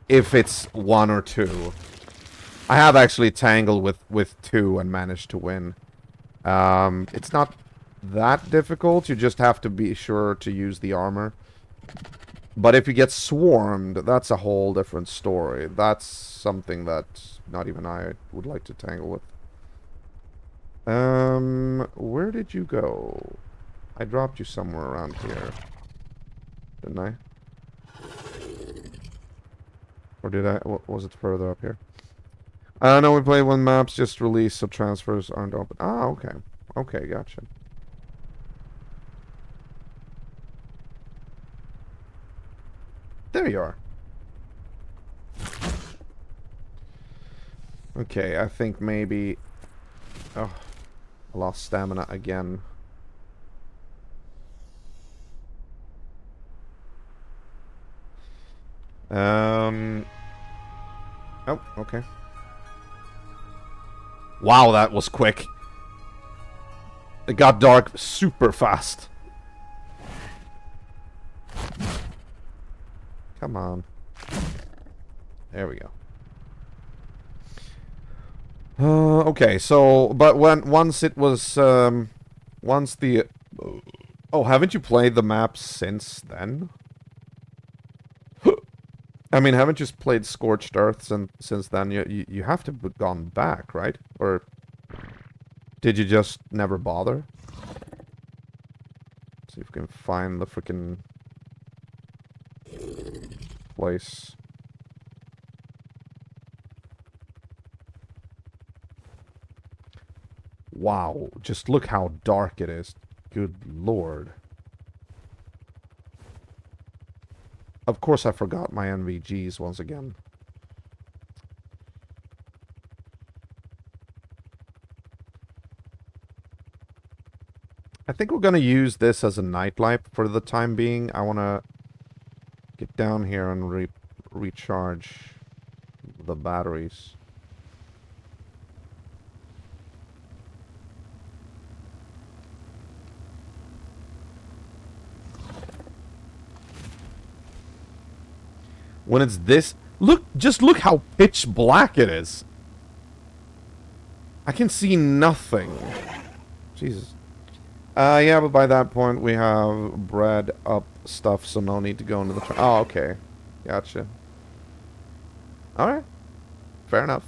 If it's one or two. I have actually tangled with 2 and managed to win. It's not that difficult. You just have to be sure to use the armor. But if you get swarmed, that's a whole different story. That's something that not even I would like to tangle with. Where did you go? I dropped you somewhere around here. Didn't I? Or did I? Was it further up here? No, we played when maps just released, so transfers aren't open. Ah, okay. Okay, gotcha. There you are. Okay, I think maybe... Oh, I lost stamina again. Oh, okay. Wow, that was quick. It got dark super fast. Come on. There we go. Okay, so, but once it was, once the... Oh, haven't you played the map since then? I mean, haven't you just played Scorched Earth since then? You have to have gone back, right? Or did you just never bother? See if we can find the freaking place. Wow, just look how dark it is. Good lord. Of course I forgot my NVGs once again. I think we're gonna use this as a nightlight for the time being. I wanna get down here and recharge the batteries. When it's this... Look, just look how pitch black it is. I can see nothing. Jesus. Yeah, but by that point we have bred up stuff, so no need to go into the... Oh, okay. Gotcha. Alright. Fair enough.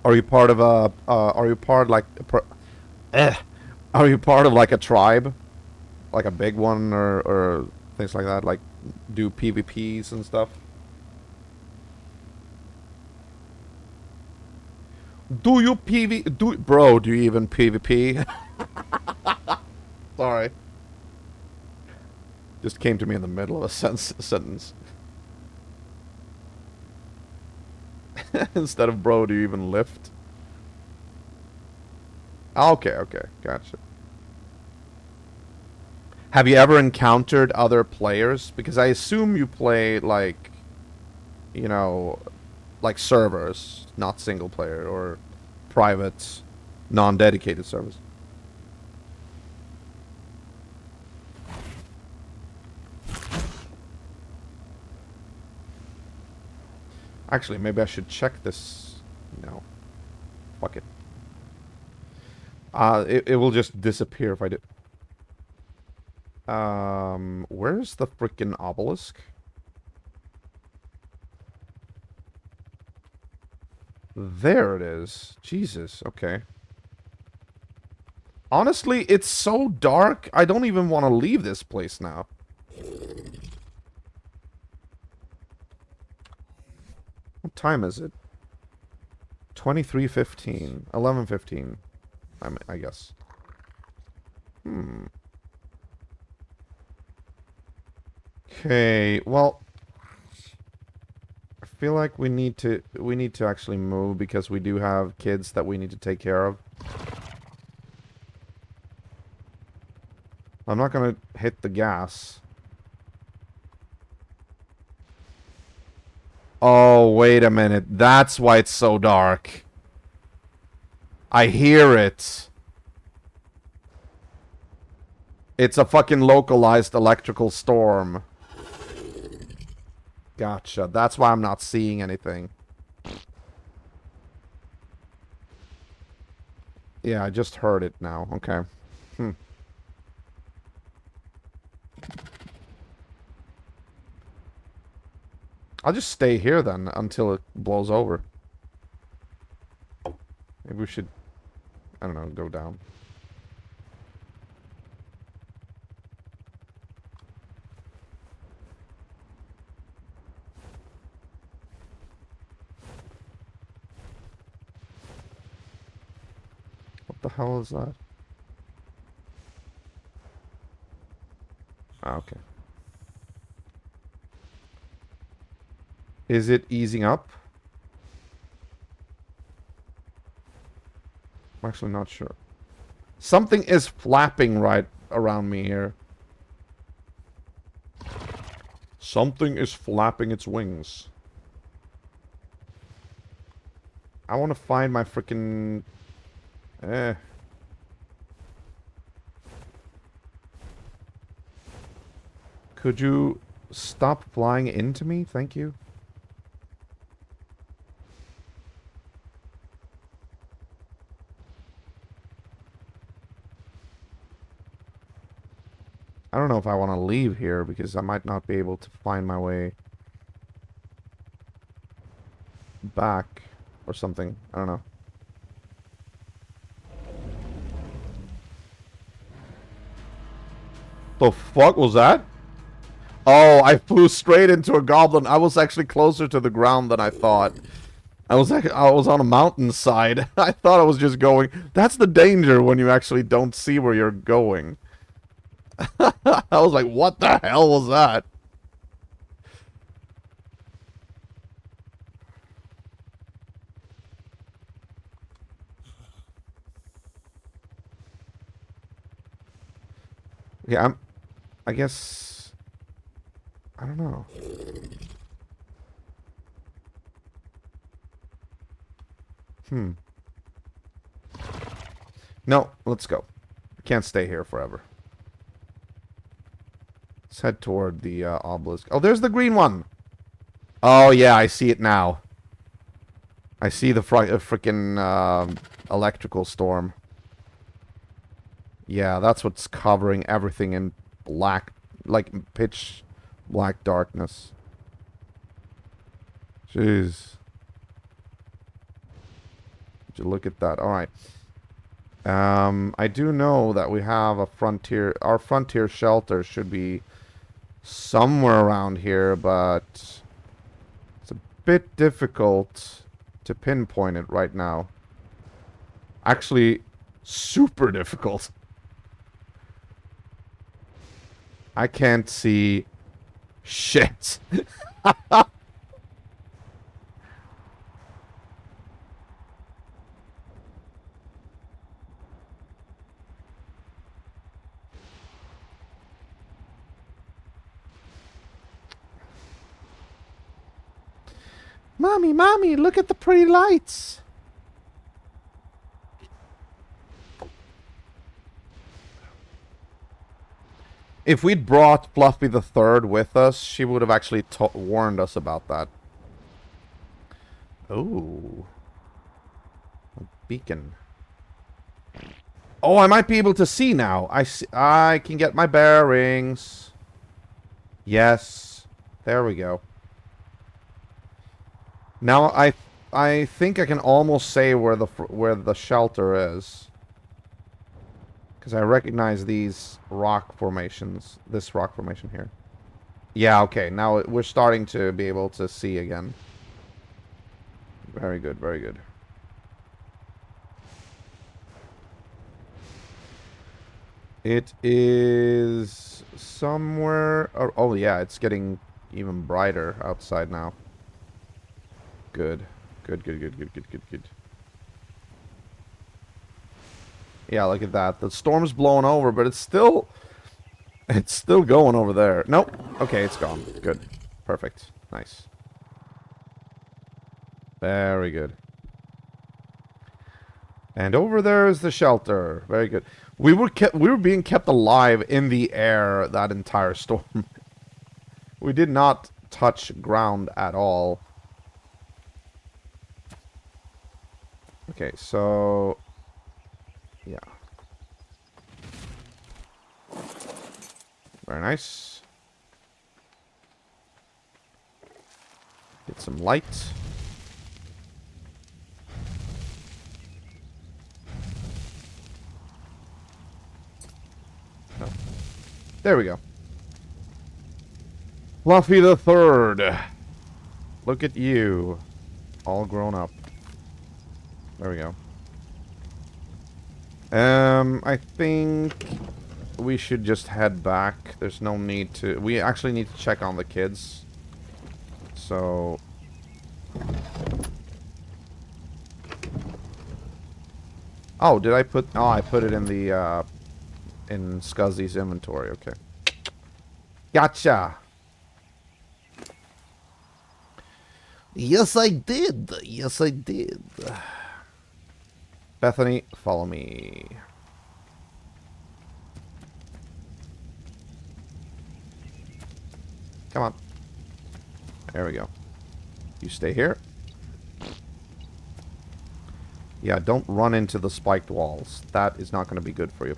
Are you part of a... are you part, like... Are you part of, like, a tribe? Like a big one, or things like that? Like, do PvPs and stuff? Do you Bro, do you even PvP? Sorry. Just came to me in the middle of a sentence. Instead of bro, do you even lift? Okay, okay, gotcha. Have you ever encountered other players? Because I assume you play, like, you know, like servers, not single player, or private, non-dedicated servers. Actually, maybe I should check this. No. Fuck it. It will just disappear if I do. Where's the freaking obelisk? There it is. Jesus, okay. Honestly, it's so dark, I don't even want to leave this place now. What time is it? 23:15. 11:15. I guess. Okay, well, I feel like we need to actually move because we do have kids that we need to take care of. I'm not gonna hit the gas. Oh, wait a minute. That's why it's so dark. I hear it. It's a fucking localized electrical storm. Gotcha. That's why I'm not seeing anything. Yeah, I just heard it now. Okay. Hmm. I'll just stay here then until it blows over. Maybe we should, I don't know, go down. What the hell is that? Ah, okay. Is it easing up? I'm actually not sure. Something is flapping right around me here. Something is flapping its wings. I want to find my freaking... Could you stop flying into me? Thank you. I don't know if I want to leave here because I might not be able to find my way back or something. I don't know. The fuck was that? Oh, I flew straight into a goblin. I was actually closer to the ground than I thought. I was on a mountainside. I thought I was just going. That's the danger when you actually don't see where you're going. I was like, what the hell was that? Yeah, I guess... I don't know. No, let's go. Can't stay here forever. Let's head toward the obelisk. Oh, there's the green one! Oh, yeah, I see it now. I see the frickin' electrical storm. Yeah, that's what's covering everything in black, like pitch black darkness. Jeez. Would you look at that? Alright. I do know that we have a frontier... Our frontier shelter should be somewhere around here, but... It's a bit difficult to pinpoint it right now. Actually, super difficult. I can't see shit. Mommy, Mommy, look at the pretty lights. If we'd brought Fluffy the Third with us, she would have actually warned us about that. Oh. A beacon. Oh, I might be able to see now. I can get my bearings. Yes. There we go. Now I think I can almost say where the shelter is. Because I recognize these rock formations. This rock formation here. Yeah, okay. Now we're starting to be able to see again. Very good, very good. It is somewhere... Oh, yeah, it's getting even brighter outside now. Good. Good, good, good, good, good, good, good. Yeah, look at that. The storm's blowing over, but it's still going over there. Nope. Okay, it's gone. Good. Perfect. Nice. Very good. And over there is the shelter. Very good. We were being kept alive in the air that entire storm. We did not touch ground at all. Okay, so... yeah. Very nice. Get some light. No. There we go. Fluffy the Third. Look at you. All grown up. There we go. I think we should just head back. There's no need to... we actually need to check on the kids. So... oh, did I put... oh, I put it in the, in Scuzzy's inventory. Okay. Gotcha! Yes, I did. Yes, I did. Bethany, follow me. Come on. There we go. You stay here. Yeah, don't run into the spiked walls. That is not going to be good for you.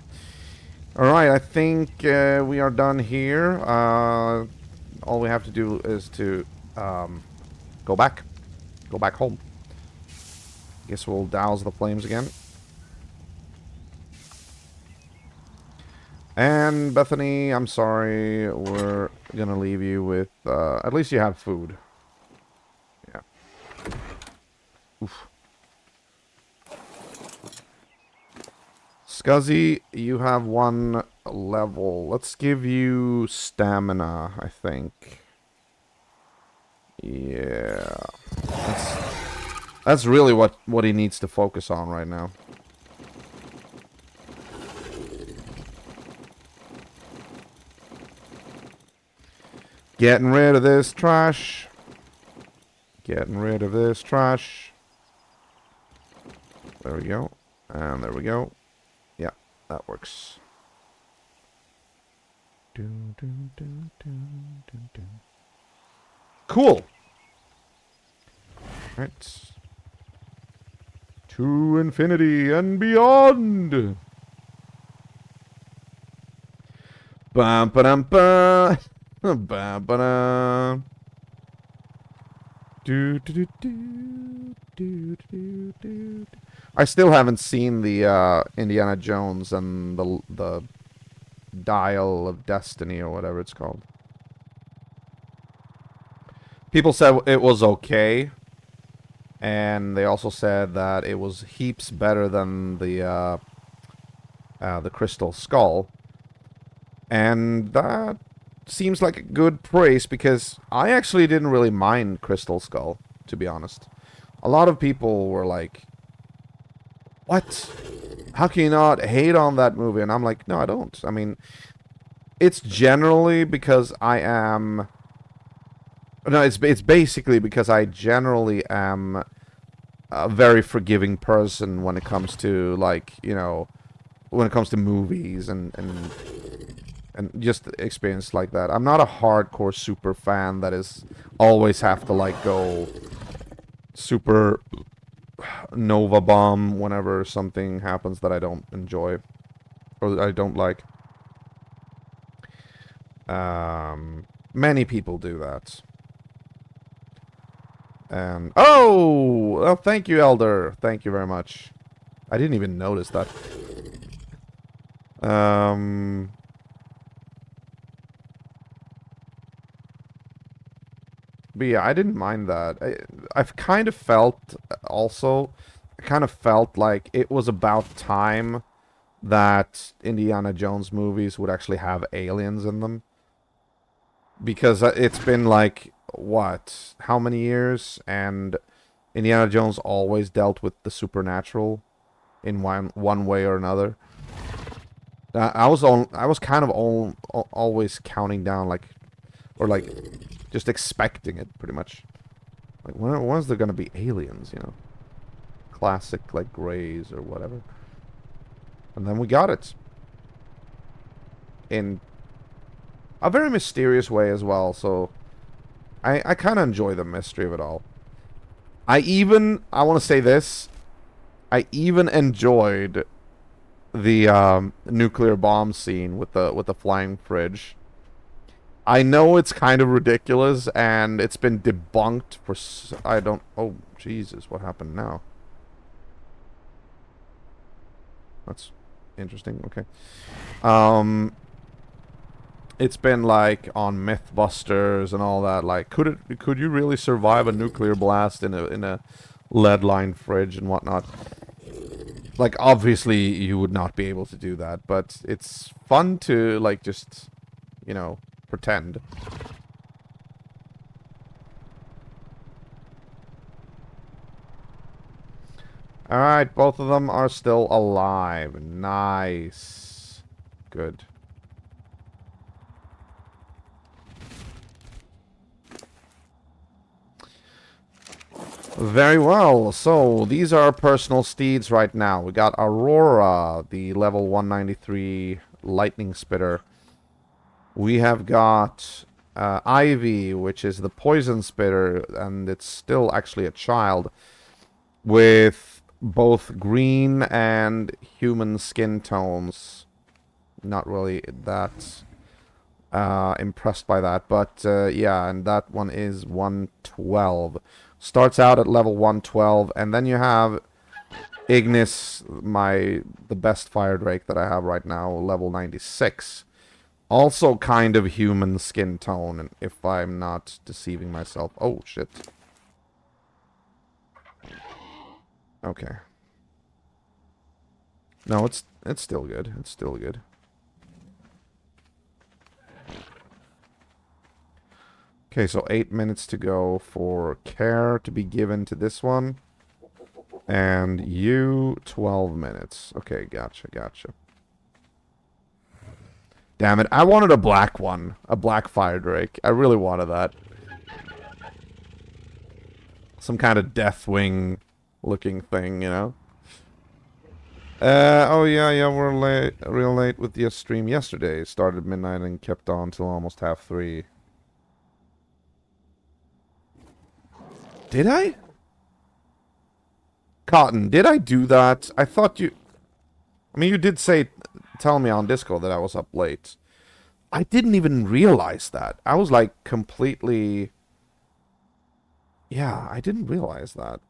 Alright, I think we are done here. All we have to do is to go back. Go back home. Guess we'll douse the flames again. And Bethany, I'm sorry. We're going to leave you with... at least you have food. Yeah. Oof. Scuzzy, you have 1 level. Let's give you stamina, I think. Yeah. That's really what he needs to focus on right now. Getting rid of this trash. Getting rid of this trash. There we go. And there we go. Yeah, that works. Cool. Right. To infinity and beyond. Bum ba dum ba. Bum ba dum. Do do do do do do. I still haven't seen the Indiana Jones and the Dial of Destiny or whatever it's called. People said it was okay, and they also said that it was heaps better than the Crystal Skull, and that seems like a good praise because I actually didn't really mind Crystal Skull, to be honest. A lot of people were like, "What? How can you not hate on that movie?" And I'm like, "No, I don't. I mean, it's generally because I am." No, it's basically because I generally am a very forgiving person when it comes to, like, you know, when it comes to movies and just experience like that. I'm not a hardcore super fan that is always have to, like, go super Nova bomb whenever something happens that I don't enjoy or I don't like. Many people do that. And oh, thank you, Elder. Thank you very much. I didn't even notice that. But yeah, I didn't mind that. I've kind of felt also, I kind of felt like it was about time that Indiana Jones movies would actually have aliens in them. Because it's been like, what, how many years? And Indiana Jones always dealt with the supernatural in one way or another. I was kind of always counting down, like, or like, just expecting it, pretty much. Like, when is there gonna be aliens, you know? Classic, like, Greys or whatever. And then we got it. In a very mysterious way as well, so I kind of enjoy the mystery of it all. I want to say this, I even enjoyed the nuclear bomb scene with the flying fridge. I know it's kind of ridiculous, and it's been debunked for... I don't... Oh, Jesus, what happened now? That's interesting, okay. It's been, like, on Mythbusters and all that, like, could you really survive a nuclear blast in a lead-lined fridge and whatnot? Like, obviously, you would not be able to do that, but it's fun to, like, just, you know, pretend. Alright, both of them are still alive. Nice. Good. Very well. So, these are our personal steeds right now. We got Aurora, the level 193 lightning spitter. We have got Ivy, which is the poison spitter, and it's still actually a child, with both green and human skin tones. Not really that impressed by that, but yeah, and that one is 112. Starts out at level 112, and then you have Ignis, the best fire drake that I have right now, level 96. Also kind of human skin tone, if I'm not deceiving myself. Oh, shit. Okay. No, it's still good. It's still good. Okay, so 8 minutes to go for care to be given to this one. And you, 12 minutes. Okay, gotcha, gotcha. Damn it, I wanted a black one. A black fire drake. I really wanted that. Some kind of Deathwing looking thing, you know? Oh yeah, we're late, real late with the stream yesterday. Started at midnight and kept on till almost 3:30. Did I? Cotton, did I do that? I thought you... I mean, you did tell me on Discord that I was up late. I didn't even realize that. I was like completely... Yeah, I didn't realize that.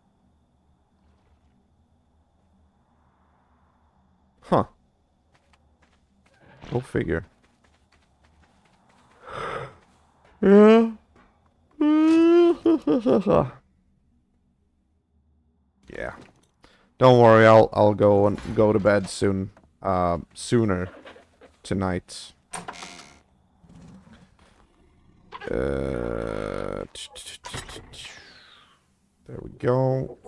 Huh. Go figure. Yeah. Yeah. Don't worry, I'll go to bed soon. Sooner tonight. There we go.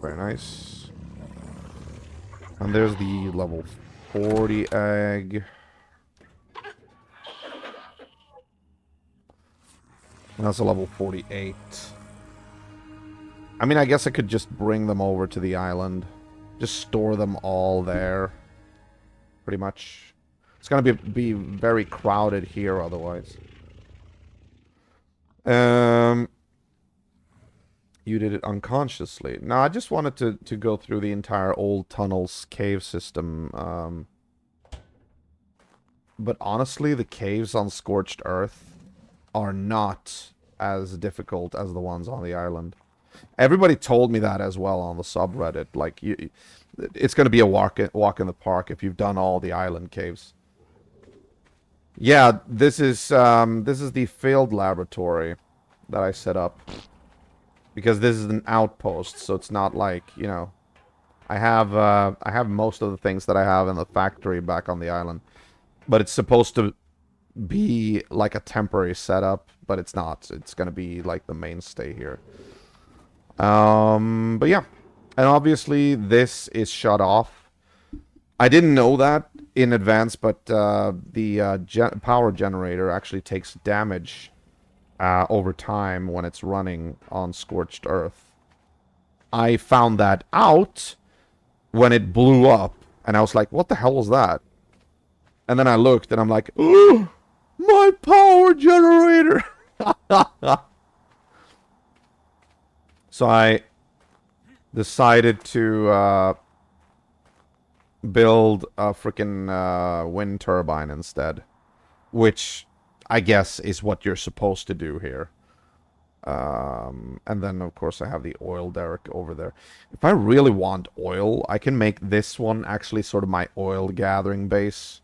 Very nice. And there's the level 40 egg. And that's a level 48. I mean, I guess I could just bring them over to the island. Just store them all there. Pretty much. It's gonna be very crowded here otherwise. You did it unconsciously. No, I just wanted to go through the entire old tunnels cave system. But honestly, the caves on Scorched Earth are not as difficult as the ones on the island. Everybody told me that as well on the subreddit. Like, it's going to be a walk in the park if you've done all the island caves. Yeah, this is the field laboratory that I set up. Because this is an outpost, so it's not like, you know, I have most of the things that I have in the factory back on the island. But it's supposed to be like a temporary setup, but it's not. It's going to be like the mainstay here. But yeah. And obviously this is shut off. I didn't know that in advance, but the power generator actually takes damage over time when it's running on Scorched Earth. I found that out when it blew up, and I was like, what the hell was that? And then I looked, and I'm like, oh, my power generator! So I decided to build a freaking wind turbine instead, which I guess is what you're supposed to do here. And then, of course, I have the oil derrick over there. If I really want oil, I can make this one actually sort of my oil gathering base.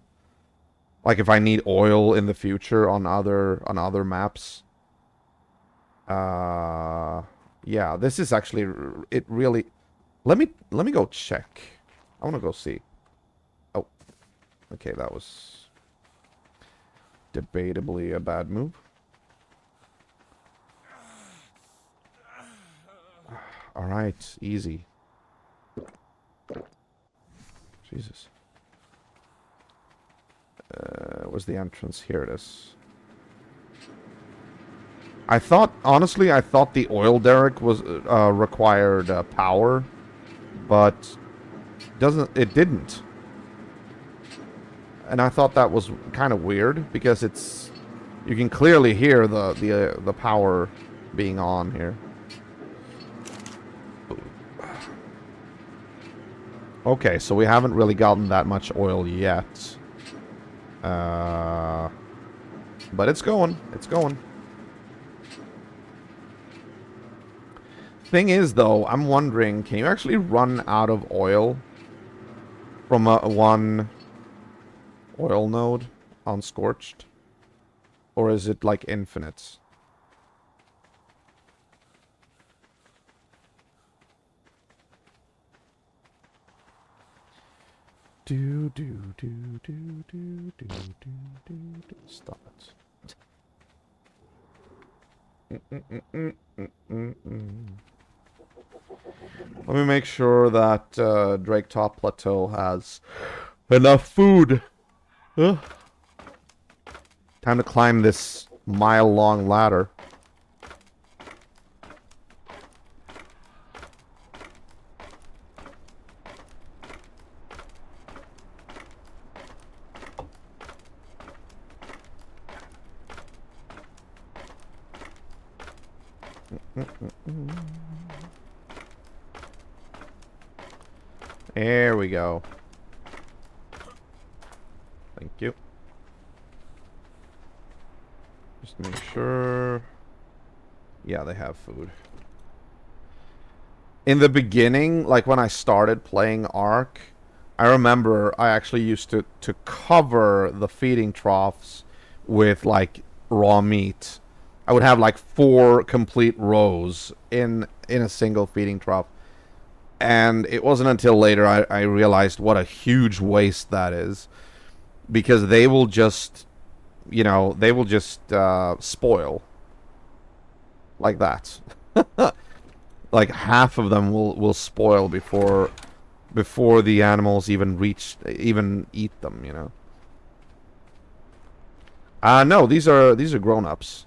Like if I need oil in the future on other maps. Yeah, this is actually it really. Let me go check. I want to go see. Oh, okay, that was debatably a bad move. All right, easy. Jesus. Where's the entrance? Here it is. I thought, honestly, I thought the oil derrick was required power, but it didn't. And I thought that was kind of weird because you can clearly hear the power being on here. Okay, so we haven't really gotten that much oil yet. But it's going. It's going. Thing is, though, I'm wondering, can you actually run out of oil from one oil node on Scorched? Or is it, like, infinite? Stop it. Let me make sure that Drake Top Plateau has enough food. Time to climb this mile-long ladder. There we go. Thank you. Just make sure. Yeah, they have food. In the beginning, like when I started playing ARK, I remember I actually used to cover the feeding troughs with like raw meat. I would have like 4 complete rows in a single feeding trough. And it wasn't until later I realized what a huge waste that is. Because they will just, spoil. Like that. Like half of them will spoil before the animals even eat them, you know. No, these are grown-ups.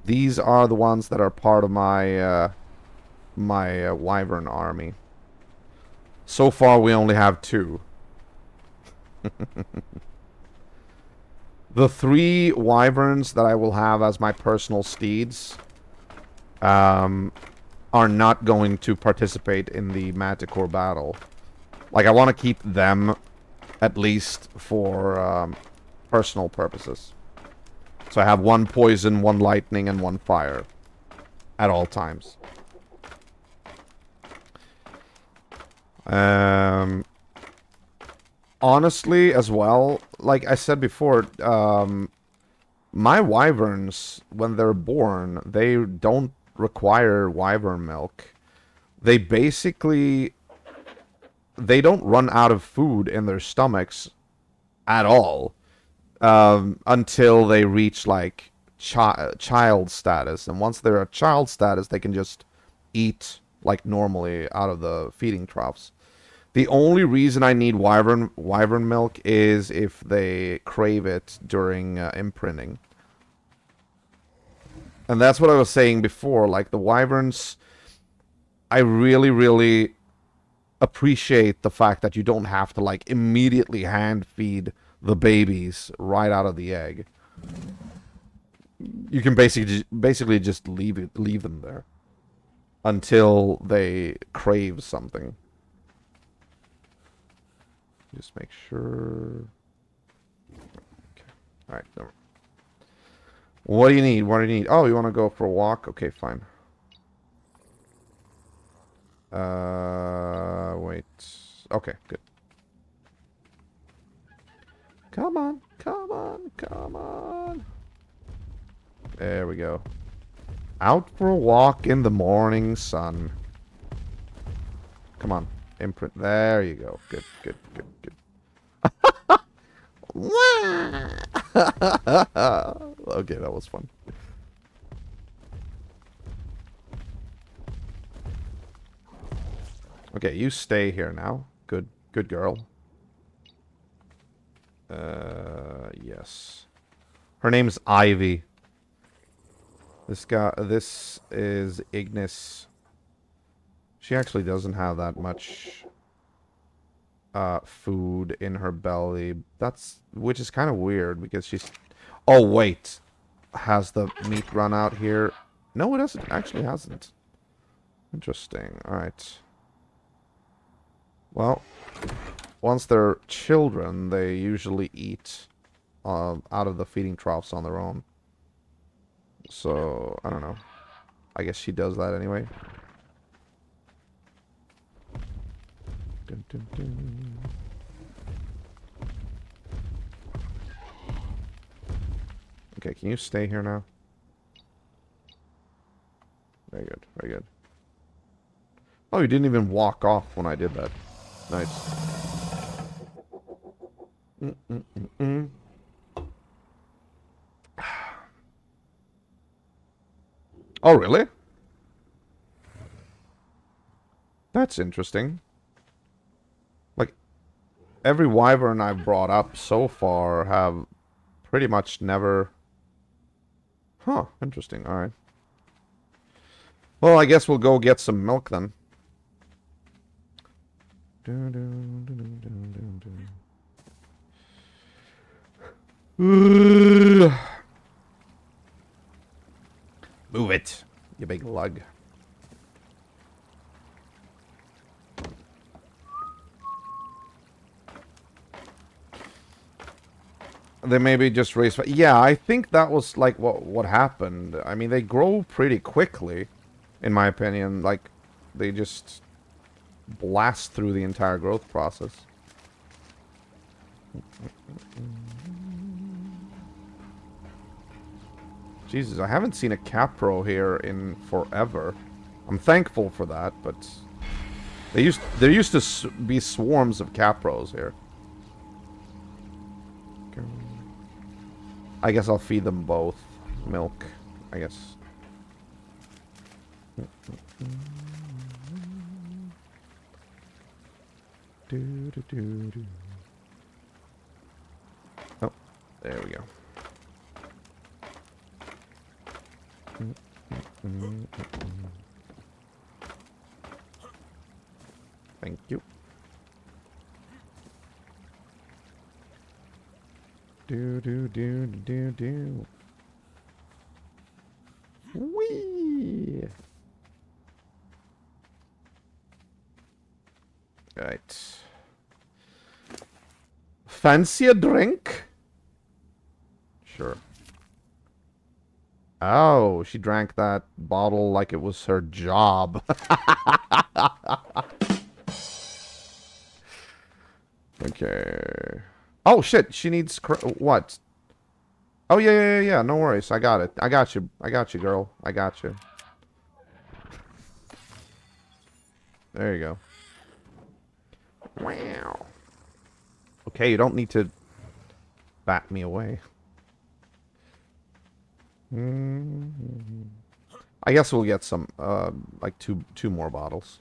These are the ones that are part of my wyvern army. So far, we only have 2. The 3 wyverns that I will have as my personal steeds are not going to participate in the Manticore battle. Like, I want to keep them at least for personal purposes. So I have 1 poison, 1 lightning, and 1 fire at all times. Honestly, as well, like I said before, my wyverns, when they're born, they don't require wyvern milk. They basically, they don't run out of food in their stomachs at all until they reach, like, child status. And once they're at child status, they can just eat, like, normally out of the feeding troughs. The only reason I need wyvern milk is if they crave it during imprinting. And that's what I was saying before. Like, the wyverns, I really, really appreciate the fact that you don't have to, like, immediately hand feed the babies right out of the egg. You can basically just leave them there. until they crave something. Just make sure. Okay. All right. No. What do you need? What do you need? Oh, you want to go for a walk? Okay, fine. Wait. Okay, good. Come on, come on, come on. There we go. Out for a walk in the morning sun. Come on. Imprint. There you go. Good, good, good, good. Okay, that was fun. Okay, you stay here now. Good, good girl. Yes. Her name's Ivy. This is Ignis. She actually doesn't have that much food in her belly. Which is kind of weird because she's... Oh, wait. Has the meat run out here? No, it doesn't. Actually hasn't. Interesting. Alright. Well, once they're children, they usually eat out of the feeding troughs on their own. So, I don't know. I guess she does that anyway. Dun, dun, dun. Okay, can you stay here now? Very good, very good. Oh, you didn't even walk off when I did that. Nice. Oh, really? That's interesting. Like, every wyvern I've brought up so far have pretty much never... Huh, interesting, alright. Well, I guess we'll go get some milk then. Move it, you big lug. They maybe just raise... Yeah, I think that was like what happened. I mean, they grow pretty quickly, in my opinion. Like, they just blast through the entire growth process. Jesus, I haven't seen a capro here in forever. I'm thankful for that, but there used to be swarms of capros here. I guess I'll feed them both milk, I guess. Oh, there we go. Thank you. Do. Whee! Right. Fancy a drink? Sure. Oh, she drank that bottle like it was her job. Okay. Oh, shit. She needs... What? Oh, yeah. No worries. I got it. I got you. I got you, girl. I got you. There you go. Wow. Okay, you don't need to bat me away. I guess we'll get some, like two more bottles.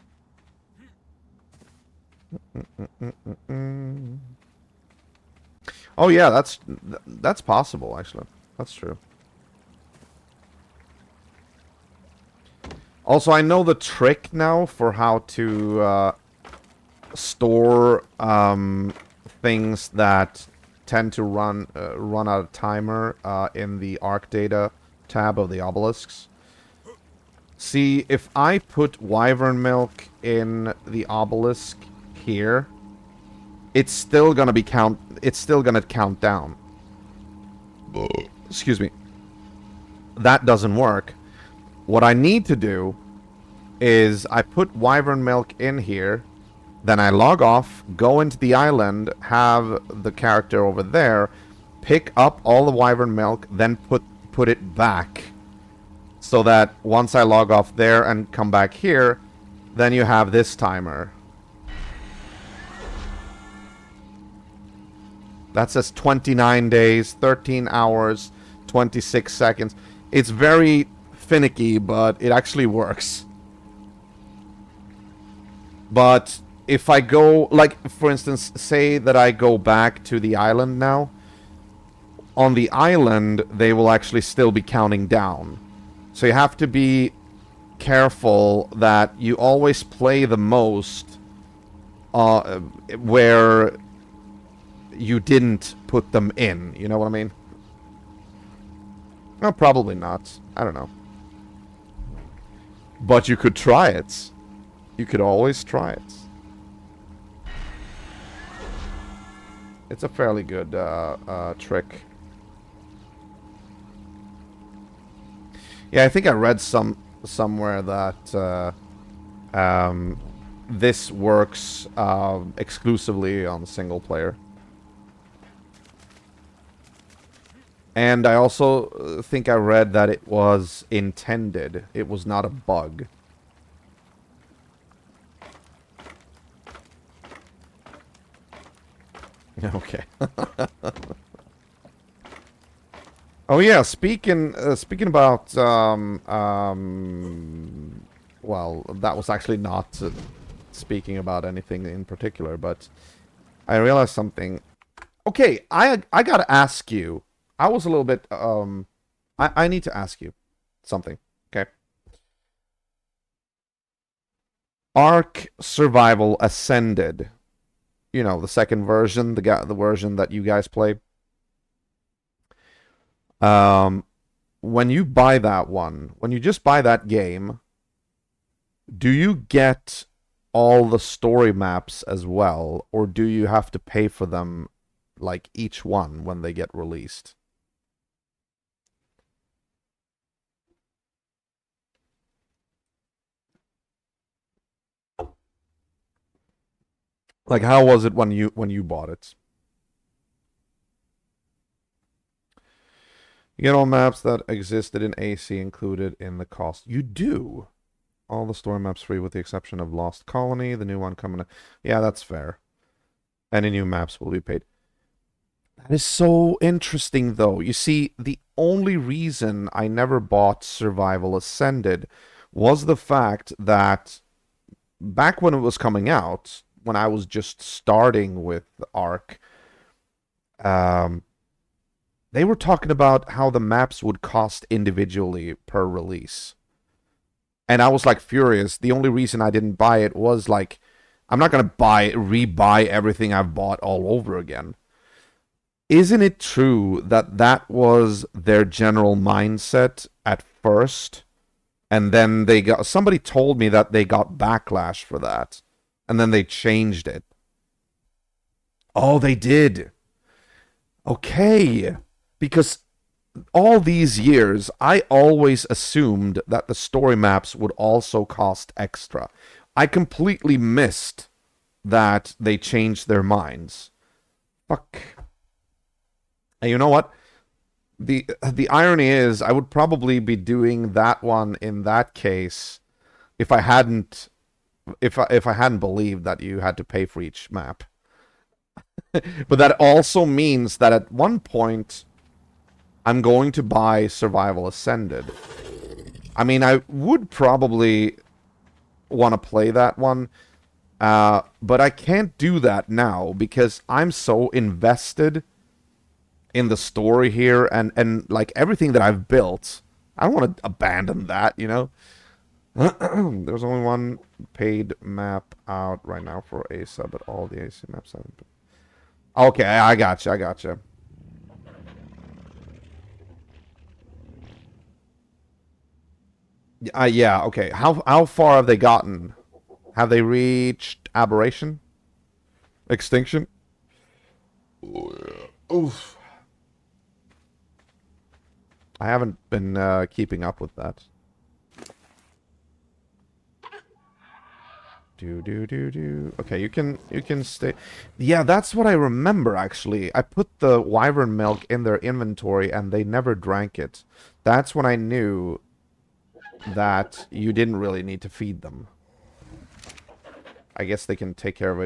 Oh yeah, that's possible actually. That's true. Also, I know the trick now for how to store things that tend to run out of timer in the ARK data tab of the obelisks. See, if I put wyvern milk in the obelisk here, it's still gonna be it's still gonna count down. Excuse me. That doesn't work. What I need to do is I put wyvern milk in here, then I log off, go into the island, have the character over there, pick up all the wyvern milk, then put it back. So that once I log off there and come back here, then you have this timer. That says 29 days, 13 hours, 26 seconds. It's very finicky, but it actually works. But if I go, like, for instance, say that I go back to the island now, on the island, they will actually still be counting down. So you have to be careful that you always play the most where you didn't put them in. You know what I mean? No, probably not. I don't know. But you could try it. You could always try it. It's a fairly good trick. Yeah, I think I read somewhere that this works exclusively on single player. And I also think I read that it was intended. It was not a bug. Okay. Oh yeah, speaking about well, that was actually not speaking about anything in particular, but I realized something. Okay, I gotta ask you. I was a little bit I need to ask you something. Okay. ARK Survival Ascended. You know, the second version, the version that you guys play. When you buy that one, when you just buy that game, do you get all the story maps as well, or do you have to pay for them, like, each one when they get released? Like, how was it when you bought it? You get all maps that existed in AC included in the cost. You do. All the story maps free with the exception of Lost Colony, the new one coming. Yeah, that's fair. Any new maps will be paid. That is so interesting, though. You see, the only reason I never bought Survival Ascended was the fact that back when it was coming out, when I was just starting with ARK, um, they were talking about how the maps would cost individually per release. And I was like furious. The only reason I didn't buy it was like, I'm not gonna rebuy everything I've bought all over again. Isn't it true that that was their general mindset at first? And then somebody told me that they got backlash for that. And then they changed it. Oh, they did. Okay. Because all these years, I always assumed that the story maps would also cost extra. I completely missed that they changed their minds. Fuck. And you know what? The irony is, I would probably be doing that one in that case if I hadn't believed that you had to pay for each map. But that also means that at one point I'm going to buy Survival Ascended. I mean, I would probably want to play that one, but I can't do that now because I'm so invested in the story here and like everything that I've built. I don't want to abandon that, you know? There's only one paid map out right now for ASA, but all the AC maps haven't been... Okay, I gotcha. Yeah, okay. How far have they gotten? Have they reached aberration? Extinction? Oof. I haven't been keeping up with that. Do. Okay, you can stay. Yeah, that's what I remember actually. I put the wyvern milk in their inventory and they never drank it. That's when I knew that you didn't really need to feed them. I guess they can take care of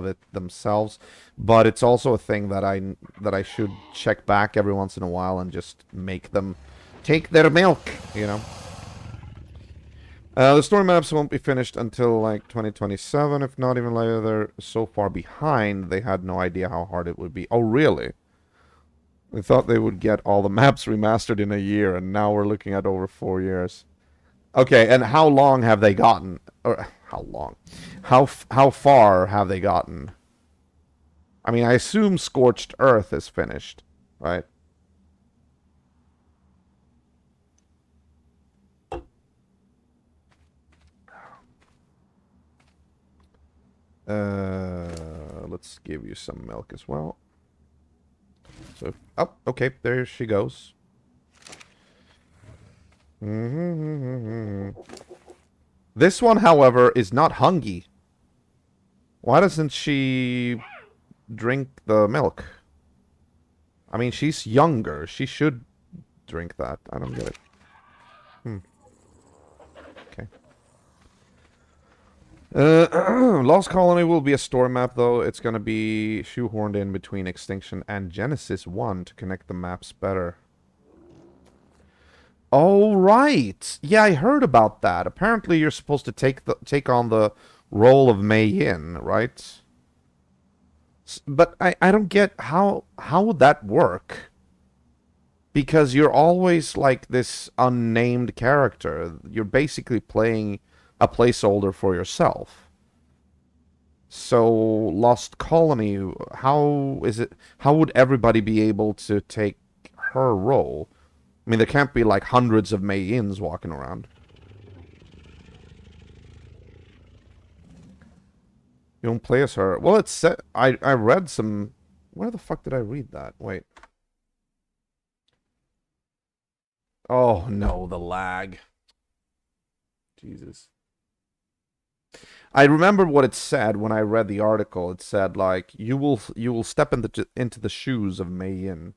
it themselves, but it's also a thing that I should check back every once in a while and just make them take their milk, you know. The story maps won't be finished until like 2027, if not even later. They're so far behind, they had no idea how hard it would be. Oh, really? They thought they would get all the maps remastered in a year, and now we're looking at over 4 years. Okay, and how long have they gotten? Or how long? How far have they gotten? I mean, I assume Scorched Earth is finished, right? Let's give you some milk as well. So, oh, okay, there she goes. This one, however, is not hungry. Why doesn't she drink the milk? I mean, she's younger. She should drink that. I don't get it. Okay. Lost Colony will be a story map, though. It's gonna be shoehorned in between Extinction and Genesis 1 to connect the maps better. Oh, right. Yeah, I heard about that. Apparently, you're supposed to take on the role of Mei Yin, right? But I don't get how would that work? Because you're always like this unnamed character. You're basically playing a placeholder for yourself. So Lost Colony, how is it? How would everybody be able to take her role? I mean, there can't be like hundreds of Mei Yins walking around. You don't play as her. Well, it's set. I read some. Where the fuck did I read that? Wait. Oh no, the lag. Jesus. I remember what it said when I read the article. It said like you will step into the shoes of Mei Yin.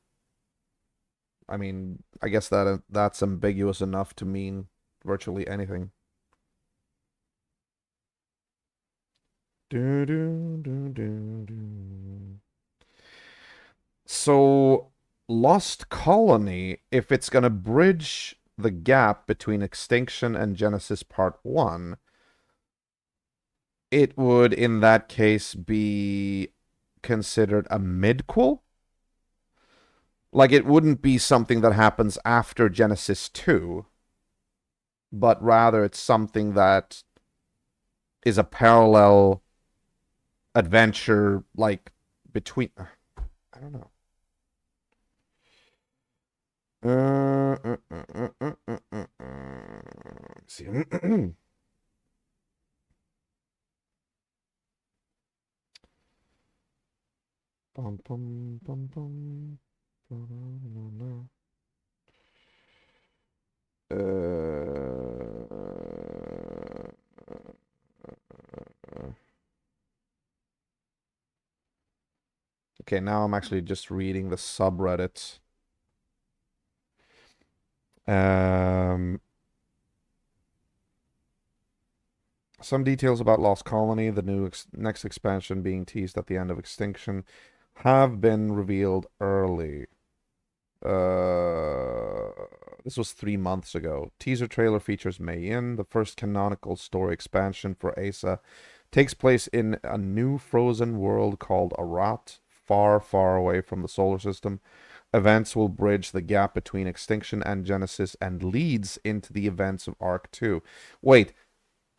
I mean, I guess that's ambiguous enough to mean virtually anything. Do, do, do, do, do. So, Lost Colony, if it's gonna bridge the gap between Extinction and Genesis Part 1, it would in that case be considered a midquel. Like it wouldn't be something that happens after Genesis 2, but rather it's something that is a parallel adventure like between I don't know. See. Bum, bum, bum, bum. Okay, now I'm actually just reading the subreddit. Um, some details about Lost Colony, the new next expansion being teased at the end of Extinction, have been revealed early. This was 3 months ago. Teaser trailer features Mei Yin, the first canonical story expansion for Asa. Takes place in a new frozen world called Arat, far, far away from the solar system. Events will bridge the gap between Extinction and Genesis and leads into the events of ARK 2. Wait,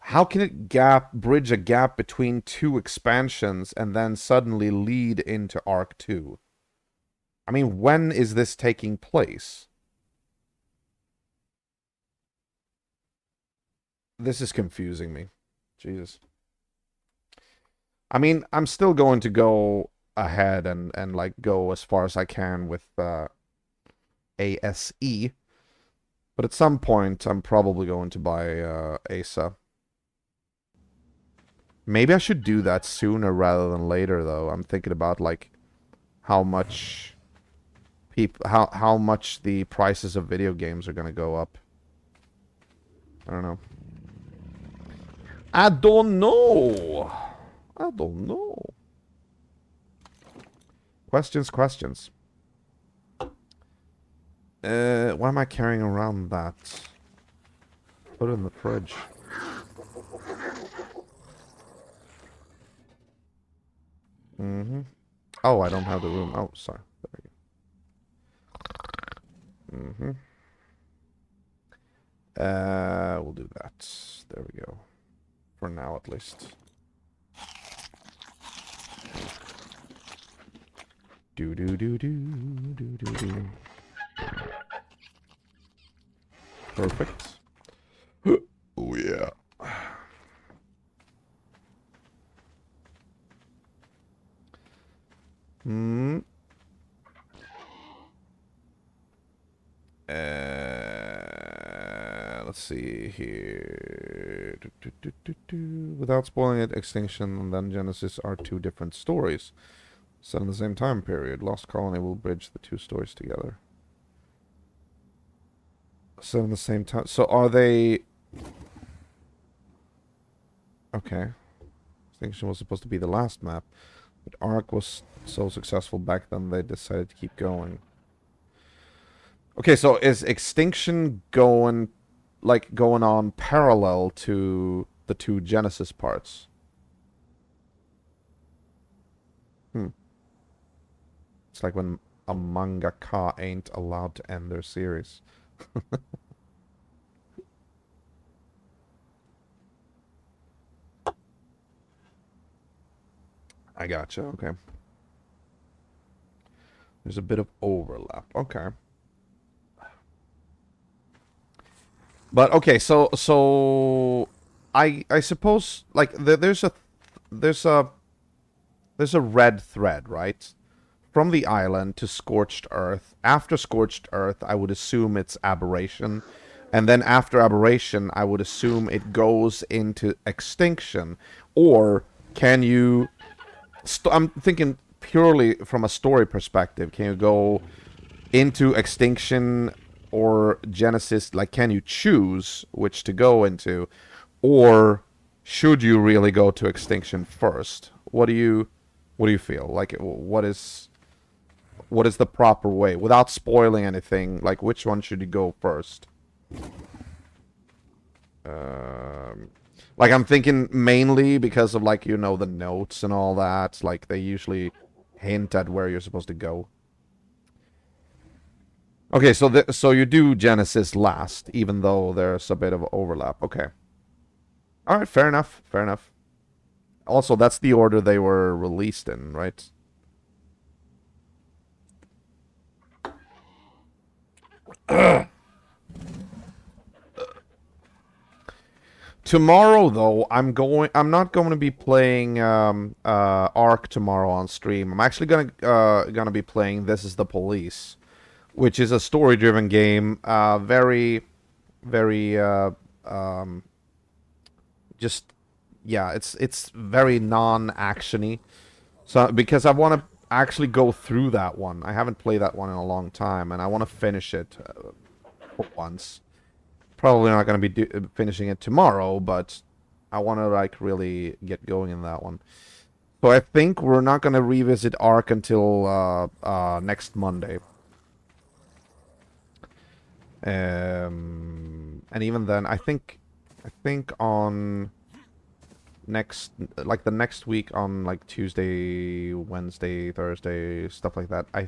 how can it bridge a gap between two expansions and then suddenly lead into ARK 2? I mean, when is this taking place? This is confusing me. Jesus. I mean, I'm still going to go ahead and like go as far as I can with ASE, but at some point I'm probably going to buy ASA. Maybe I should do that sooner rather than later, though. I'm thinking about like how much how much the prices of video games are gonna go up. I don't know. I don't know. I don't know. Questions. Why am I carrying around that? Put it in the fridge. Mm-hmm. Oh, I don't have the room. Oh, sorry. There we go. Mm-hmm. We'll do that. There we go. For now, at least. Do do do do do do do. Perfect. Oh yeah. Hmm. Let's see here. Without spoiling it, Extinction and then Genesis are two different stories. Set in the same time period. Lost Colony will bridge the two stories together. Set in the same time. So are they... Okay. Extinction was supposed to be the last map. But ARK was so successful back then they decided to keep going. Okay, so is Extinction going on parallel to the two Genesis parts? It's like when a mangaka ain't allowed to end their series. I gotcha, okay. There's a bit of overlap. Okay. But okay, so I suppose like there's a there's a red thread, right? From the island to Scorched Earth. After Scorched Earth, I would assume it's Aberration. And then after Aberration, I would assume it goes into Extinction. Or can you... I'm thinking purely from a story perspective. Can you go into Extinction or Genesis? Like, can you choose which to go into? Or should you really go to Extinction first? What do you feel? Like, what is the proper way without spoiling anything? Like, which one should you go first? Like, I'm thinking mainly because of, like, you know, the notes and all that. Like, they usually hint at where you're supposed to go. Okay, so you do Genesis last, even though there's a bit of overlap. Okay. All right, fair enough. Fair enough. Also, that's the order they were released in, right? Tomorrow, though, I'm not going to be playing ARK tomorrow on stream. I'm actually gonna be playing This Is the Police, which is a story-driven game. Very just yeah, it's very non-actiony. So because I want to actually go through that one. I haven't played that one in a long time, and I want to finish it for once. Probably not going to be finishing it tomorrow, but I want to like really get going in that one. So I think we're not going to revisit ARK until next Monday. And even then, I think on next like the next week on like Tuesday, Wednesday, Thursday, stuff like that. I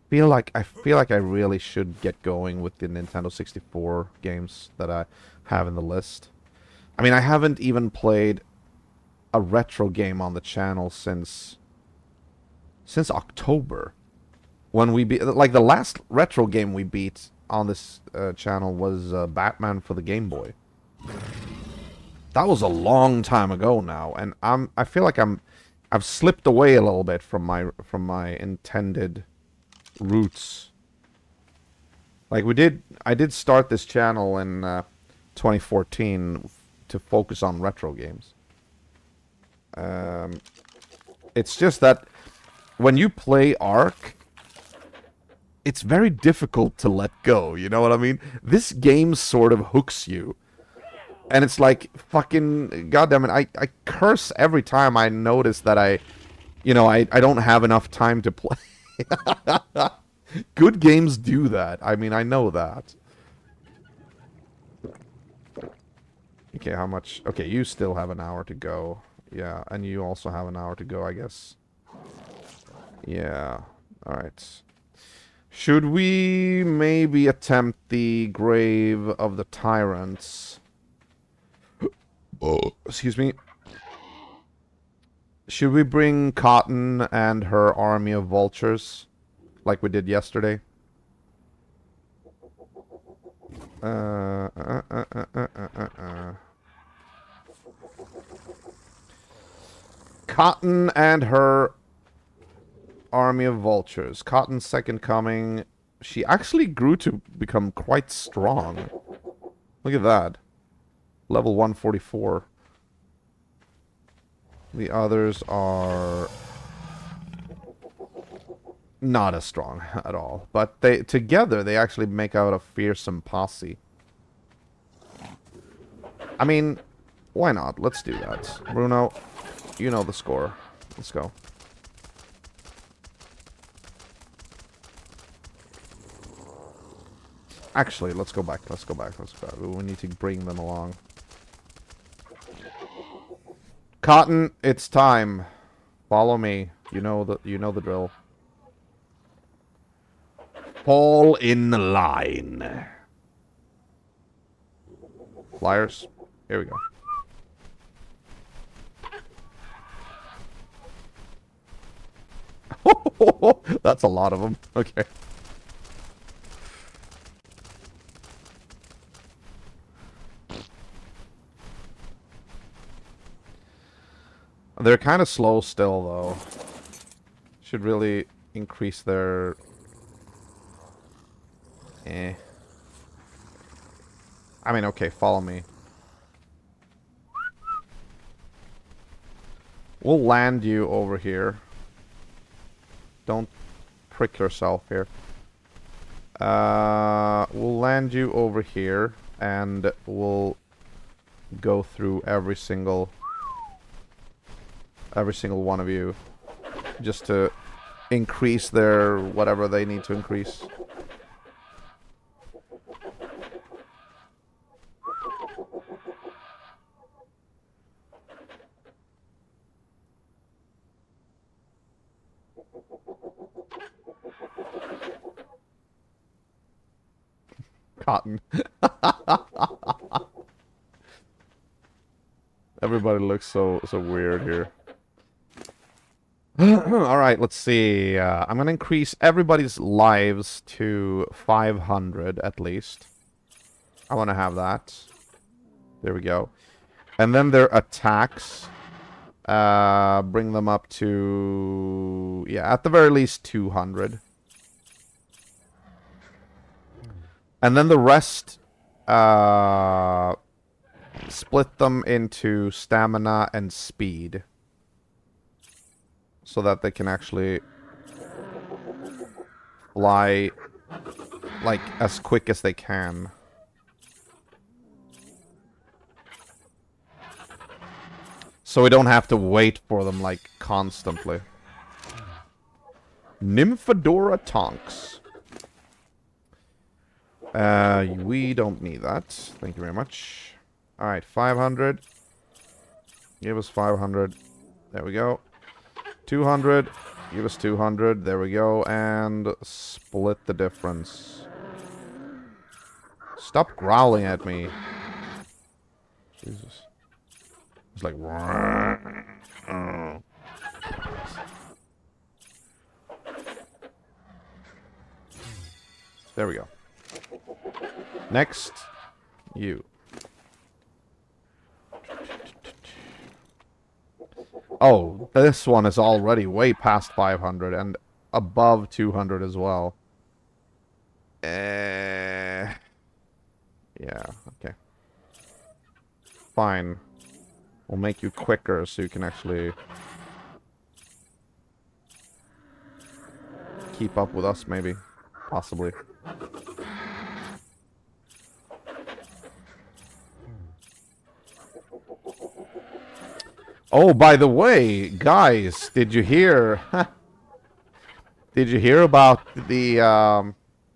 feel like I really should get going with the Nintendo 64 games that I have in the list. I mean, I haven't even played a retro game on the channel since October, when we beat, like, the last retro game we beat on this channel was Batman for the Game Boy. That was a long time ago now, and I feel like I've slipped away a little bit from my intended roots. Like I did start this channel in 2014 to focus on retro games. It's just that when you play ARK, it's very difficult to let go, you know what I mean? This game sort of hooks you. And it's like, fucking, goddammit, I curse every time I notice that I don't have enough time to play. Good games do that. I mean, I know that. Okay, how much? Okay, you still have an hour to go. Yeah, and you also have an hour to go, I guess. Yeah, alright. Should we maybe attempt the Grave of the Tyrants? Oh, excuse me. Should we bring Cotton and her army of vultures, like we did yesterday? Cotton and her army of vultures. Cotton's second coming. She actually grew to become quite strong. Look at that. Level 144. The others are not as strong at all. But they together, they actually make out a fearsome posse. I mean, why not? Let's do that. Bruno, you know the score. Let's go. Actually, let's go back. Let's go back. Let's go back. We need to bring them along. Cotton, it's time. Follow me. You know the drill. Fall in the line. Flyers. Here we go. That's a lot of them. Okay. They're kind of slow still, though. Should really increase their... I mean, okay, follow me. We'll land you over here. Don't prick yourself here. We'll land you over here, and we'll go through every single one of you, just to increase their whatever they need to increase. Cotton. Everybody looks so weird here. Alright, let's see. I'm gonna increase everybody's lives to 500 at least. I want to have that. There we go. And then their attacks. Bring them up to... yeah, at the very least 200. And then the rest... split them into stamina and speed. So that they can actually fly, like, as quick as they can. So we don't have to wait for them, like, constantly. Nymphadora Tonks. We don't need that. Thank you very much. Alright, 500. Give us 500. There we go. 200. Give us 200. There we go. And split the difference. Stop growling at me. Jesus. It's like... There we go. Next. You. Oh, this one is already way past 500 and above 200 as well. Yeah, okay. Fine. We'll make you quicker so you can actually keep up with us, maybe. Possibly. Oh, by the way, guys, did you hear? Did you hear about the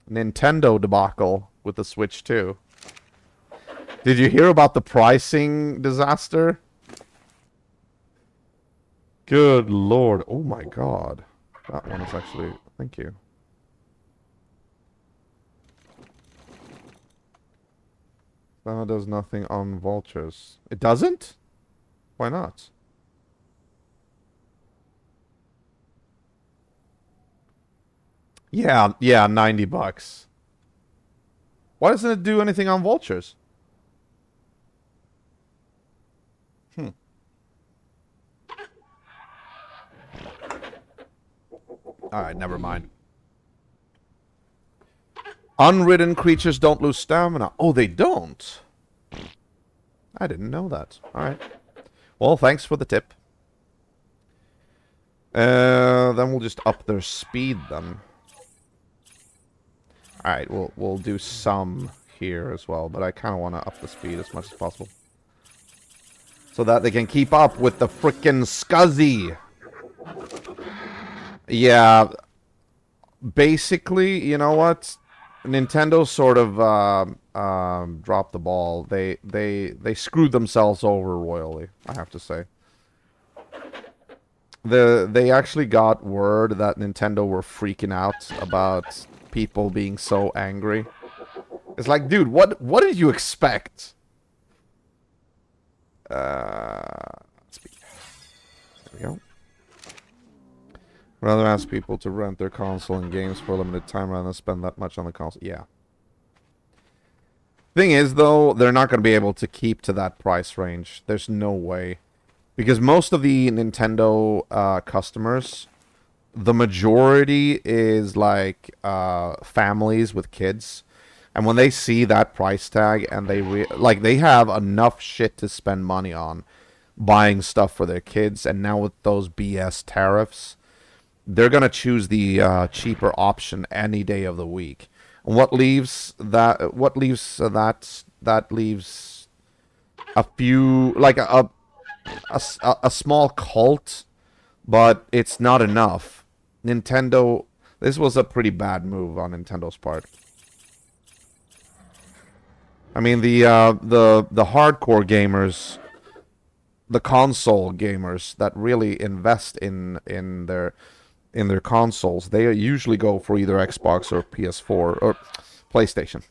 Nintendo debacle with the Switch 2? Did you hear about the pricing disaster? Good lord. Oh my god. That one is actually... Thank you. That does nothing on vultures. It doesn't? Why not? Yeah, 90 bucks. Why doesn't it do anything on vultures? Hmm. Alright, never mind. Unridden creatures don't lose stamina. Oh, they don't? I didn't know that. Alright. Well, thanks for the tip. Then we'll just up their speed then. Alright, we'll do some here as well, but I kind of want to up the speed as much as possible. So that they can keep up with the frickin' Scuzzy. Yeah. Basically, you know what? Nintendo sort of dropped the ball. They screwed themselves over royally, I have to say. They actually got word that Nintendo were freaking out about people being so angry. It's like, dude, what did you expect? Speed. There we go. Rather ask people to rent their console and games for a limited time rather than spend that much on the console. Yeah. Thing is, though, they're not going to be able to keep to that price range. There's no way. Because most of the Nintendo customers, the majority is like families with kids. And when they see that price tag and they have enough shit to spend money on buying stuff for their kids, and now with those BS tariffs, they're gonna choose the cheaper option any day of the week. And what leaves that? That leaves a few, like a small cult, but it's not enough. Nintendo. This was a pretty bad move on Nintendo's part. I mean, the hardcore gamers, the console gamers that really invest in their consoles, they usually go for either Xbox or PS4 or PlayStation.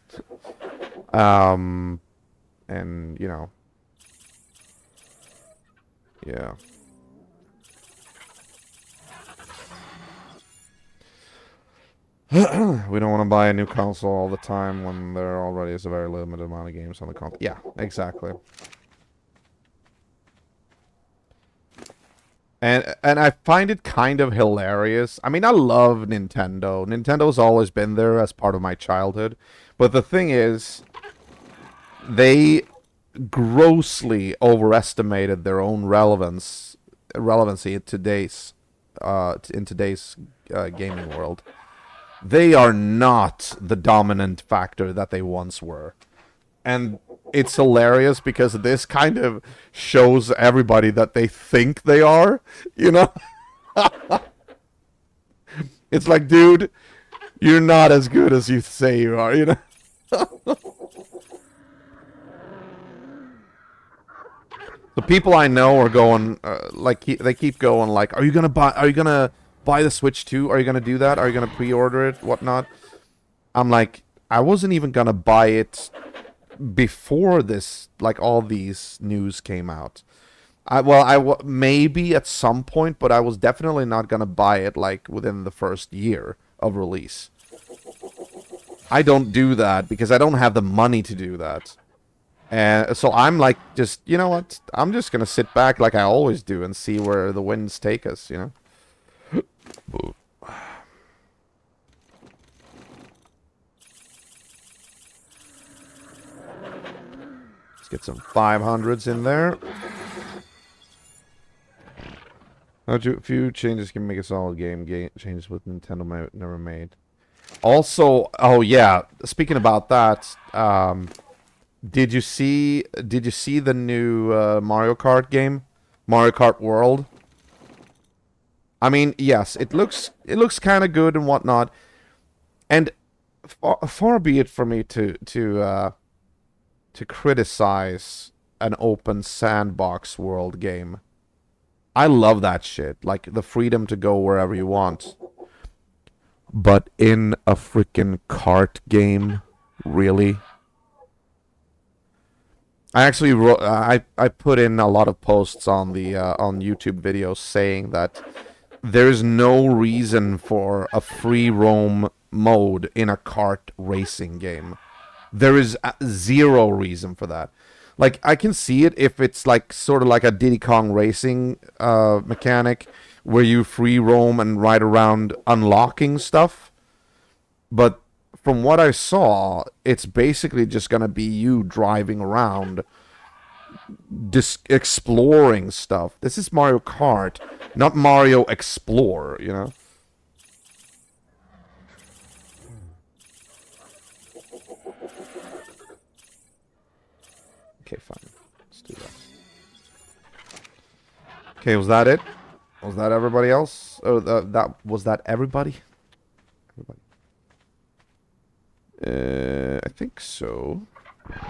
And you know, yeah. We don't want to buy a new console all the time when there already is a very limited amount of games on the console. Yeah, exactly. And I find it kind of hilarious. I mean, I love Nintendo. Nintendo's always been there as part of my childhood. But the thing is, they grossly overestimated their own relevancy in today's gaming world. They are not the dominant factor that they once were. And it's hilarious because this kind of shows everybody that they think they are, you know? It's like, dude, you're not as good as you say you are, you know? The people I know are going, they keep going like, are you gonna buy the Switch 2? Are you gonna do that? Are you gonna pre-order it? Whatnot? I'm like, I wasn't even gonna buy it before this, like all these news came out. Maybe at some point, but I was definitely not gonna buy it like within the first year of release. I don't do that because I don't have the money to do that. And so I'm like, just, you know what? I'm just gonna sit back like I always do and see where the winds take us, you know? Let's get some 500s in there. A few changes can make a solid game. Changes with Nintendo never made. Also, oh yeah, speaking about that, did you see the new Mario Kart game? Mario Kart World? I mean, yes, it looks kind of good and whatnot. And far be it for me to criticize an open sandbox world game. I love that shit. Like the freedom to go wherever you want. But in a freaking kart game, really? I actually wrote. I put in a lot of posts on the on YouTube videos saying that there's no reason for a free roam mode in a kart racing game. There is zero reason for that. Like I can see it if it's like sort of like a Diddy Kong racing mechanic where you free roam and ride around unlocking stuff. But from what I saw, it's basically just gonna be you driving around, exploring stuff. This is Mario Kart, not Mario Explore. You know. Okay, fine. Let's do that. Okay, was that it? Was that everybody else? Oh, that everybody? Everybody. I think so.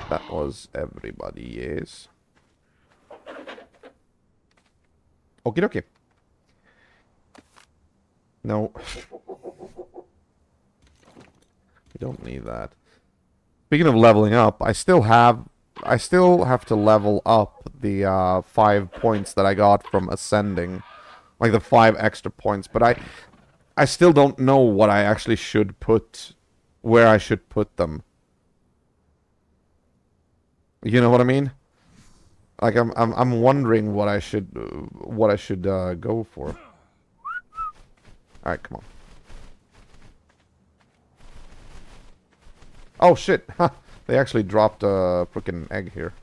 That was everybody, yes. Okie dokie. No. We don't need that. Speaking of leveling up, I still have to level up the 5 points that I got from ascending. Like the 5 extra points, but I still don't know what I actually should put, where I should put them. You know what I mean? Like I'm wondering what I should go for. All right, come on. Oh shit! They actually dropped a freaking egg here.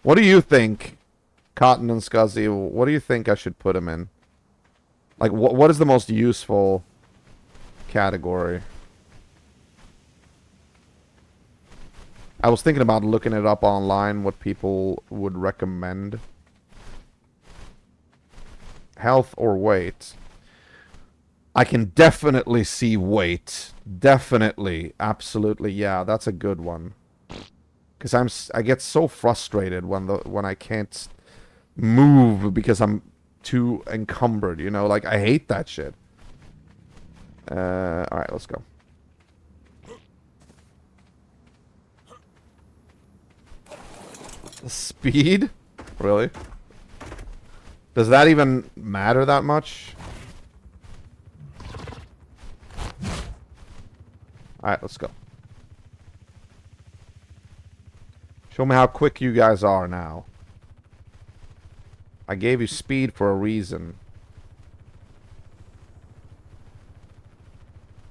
What do you think, Cotton and Scuzzy? What do you think I should put them in? Like, what is the most useful category? I was thinking about looking it up online, what people would recommend. Health or weight? I can definitely see weight. Definitely. Absolutely. Yeah, that's a good one. Because I get so frustrated when I can't move because I'm too encumbered, you know? Like, I hate that shit. Alright, let's go. Speed? Really? Does that even matter that much? Alright, let's go. Show me how quick you guys are now. I gave you speed for a reason.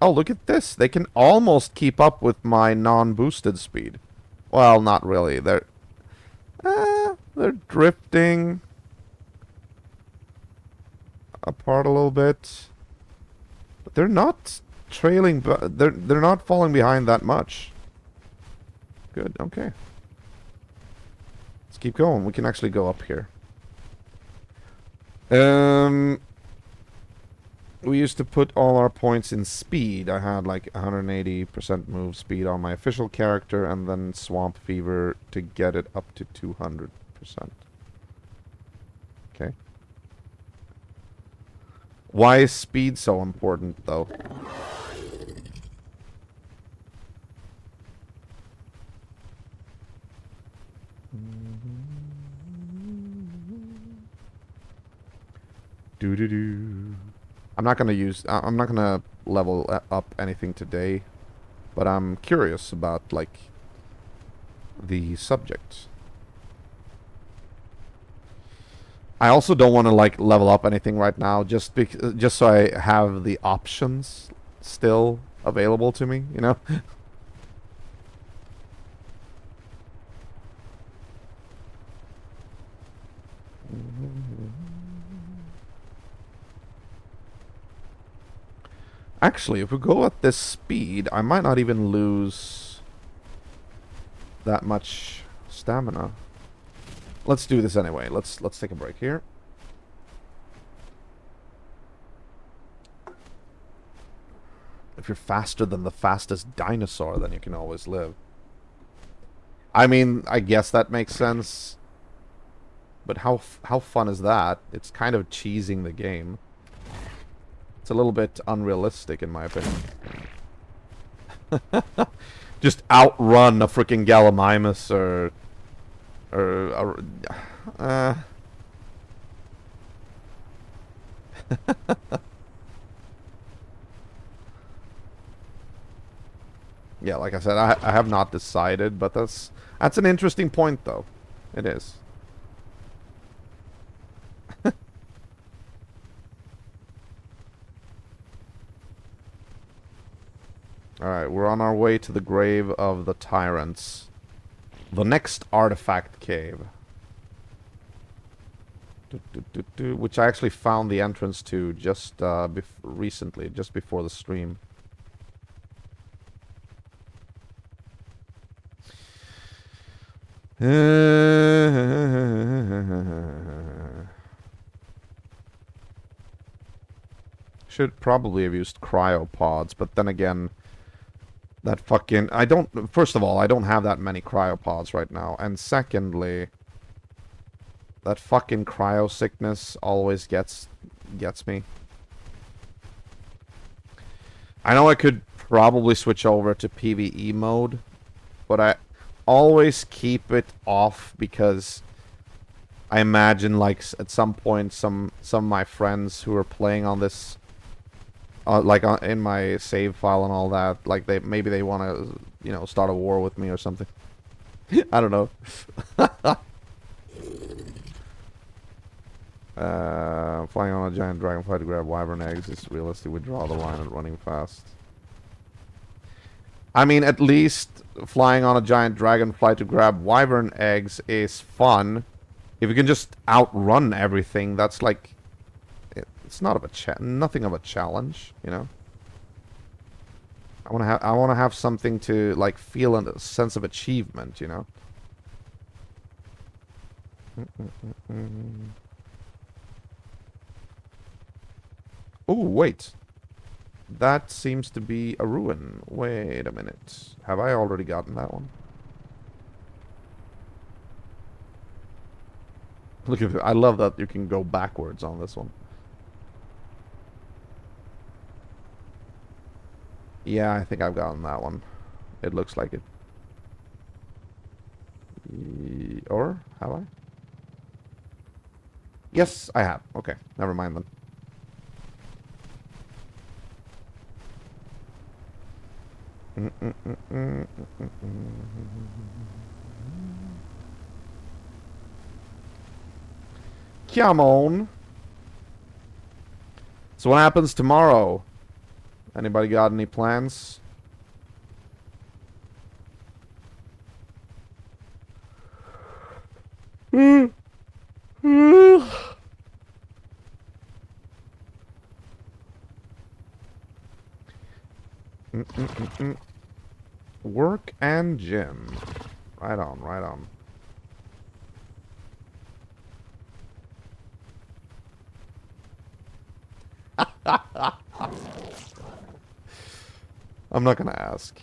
Oh, look at this. They can almost keep up with my non-boosted speed. Well, not really. They're drifting apart a little bit. But they're not trailing, but they're not falling behind that much. Good, okay. Let's keep going. We can actually go up here. We used to put all our points in speed. I had like 180% move speed on my official character and then Swamp Fever to get it up to 200%. Okay. Why is speed so important though? Do. I'm not gonna level up anything today. But I'm curious about, like, the subject. I also don't want to, like, level up anything right now, just so I have the options still available to me, you know? Actually, if we go at this speed, I might not even lose that much stamina. Let's do this anyway. Let's take a break here. If you're faster than the fastest dinosaur, then you can always live. I mean, I guess that makes sense. But how fun is that? It's kind of cheesing the game. It's a little bit unrealistic, in my opinion. Just outrun a freaking Gallimimus or yeah, like I said, I have not decided, but that's an interesting point, though. It is. Alright, we're on our way to the grave of the tyrants. The next artifact cave. Which I actually found the entrance to just recently, just before the stream. Should probably have used cryopods, but then again, that fucking... First of all, I don't have that many cryopods right now. And secondly, that fucking cryo sickness always gets me. I know I could probably switch over to PvE mode, but I always keep it off because I imagine, like, at some point some of my friends who are playing on this, in my save file and all that, like, maybe they want to, you know, start a war with me or something. I don't know. Flying on a giant dragonfly to grab wyvern eggs is realistic. We draw the line at running fast. I mean, at least flying on a giant dragonfly to grab wyvern eggs is fun. If you can just outrun everything, that's like... It's not nothing of a challenge, you know? I want to have something to, like, feel a sense of achievement, you know? Oh, wait. That seems to be a ruin. Wait a minute. Have I already gotten that one? Look at it. I love that you can go backwards on this one. Yeah, I think I've gotten that one. It looks like it. Or have I? Yes, I have. Okay, never mind then. Come on. So what happens tomorrow? Anybody got any plans? Work and gym. Right on, right on. I'm not gonna ask.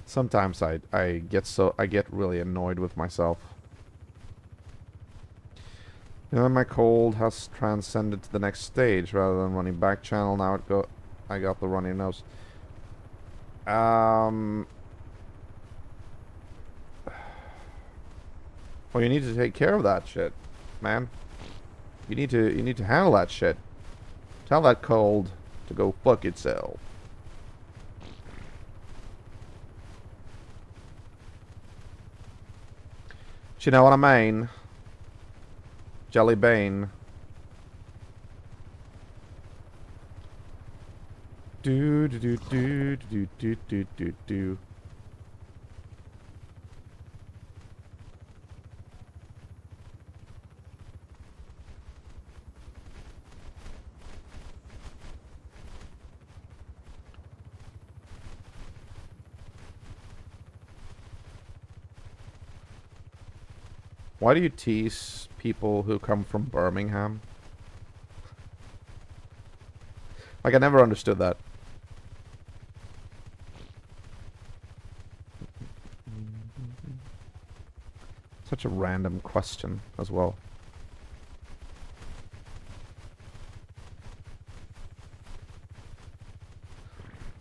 Sometimes I get really annoyed with myself. You know, my cold has transcended to the next stage rather than running back channel. Now I got the runny nose. Well, you need to take care of that shit, man. You need to handle that shit. Tell that cold to go fuck itself. Do you know what I mean? Jelly Bean. Do do do do do do do do do. Why do you tease people who come from Birmingham? Like, I never understood that. Such a random question as well.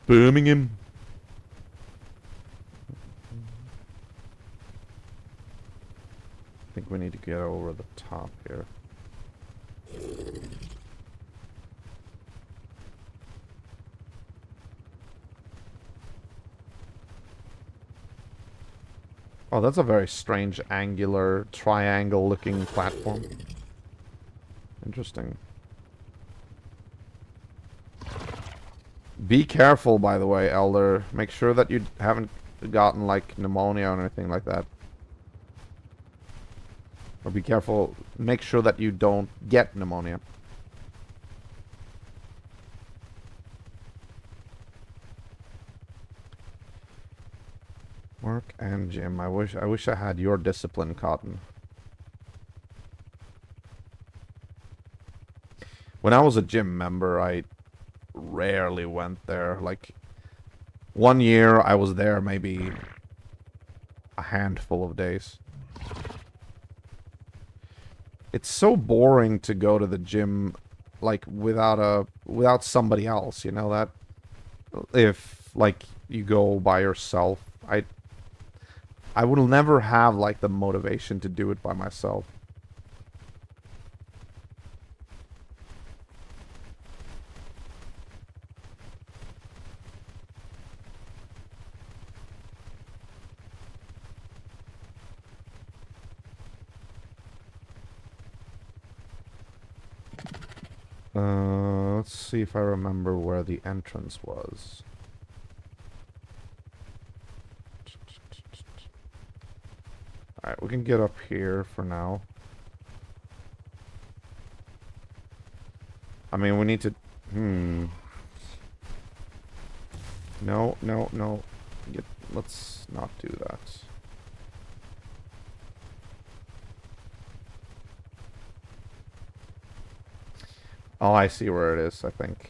Birmingham. I think we need to get over the top here. Oh, that's a very strange angular triangle looking platform. Interesting. Be careful, by the way, Elder. Make sure that you haven't gotten like pneumonia or anything like that. Or be careful. Make sure that you don't get pneumonia. Work and gym. I wish I had your discipline, Cotton. When I was a gym member, I rarely went there. Like, one year I was there maybe a handful of days. It's so boring to go to the gym, like, without somebody else, you know that? If, like, you go by yourself, I will never have, like, the motivation to do it by myself. Let's see if I remember where the entrance was. Alright, we can get up here for now. I mean, we need to... No, no, no. Let's not do that. Oh, I see where it is, I think.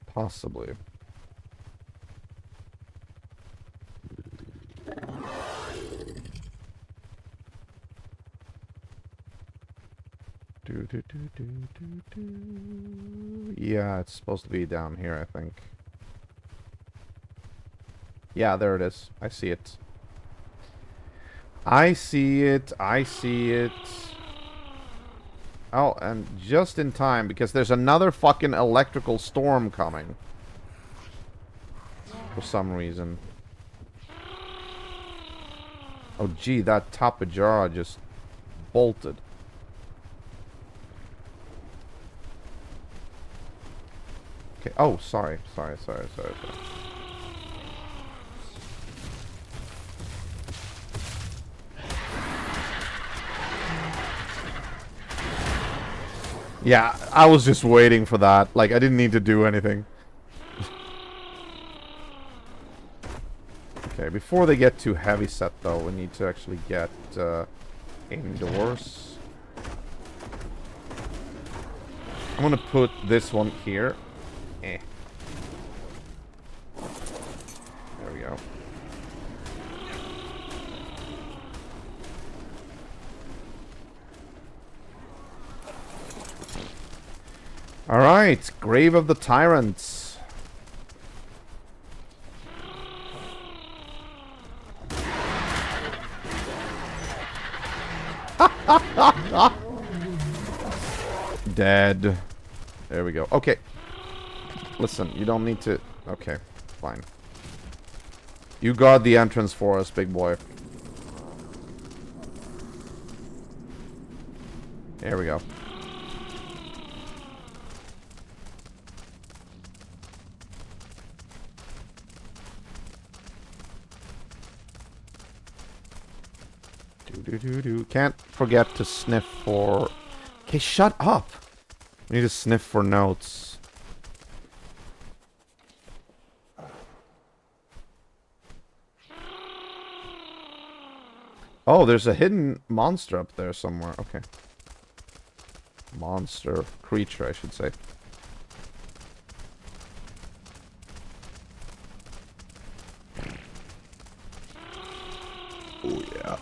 Possibly. Yeah, it's supposed to be down here, I think. Yeah, there it is. I see it. I see it. I see it. Oh, and just in time, because there's another fucking electrical storm coming. For some reason. Oh, gee, that Tapajara just bolted. Okay. Oh, sorry. Sorry. Yeah, I was just waiting for that. Like, I didn't need to do anything. Okay, before they get too heavy set, though, we need to actually get indoors. I'm gonna put this one here. There we go. Alright, Grave of the Tyrants. Dead. There we go. Okay. Listen, you don't need to... Okay, fine. You guard the entrance for us, big boy. There we go. Do. Can't forget to sniff for... Okay, shut up! We need to sniff for notes. Oh, there's a hidden monster up there somewhere. Okay. Monster. Creature, I should say. Oh, yeah.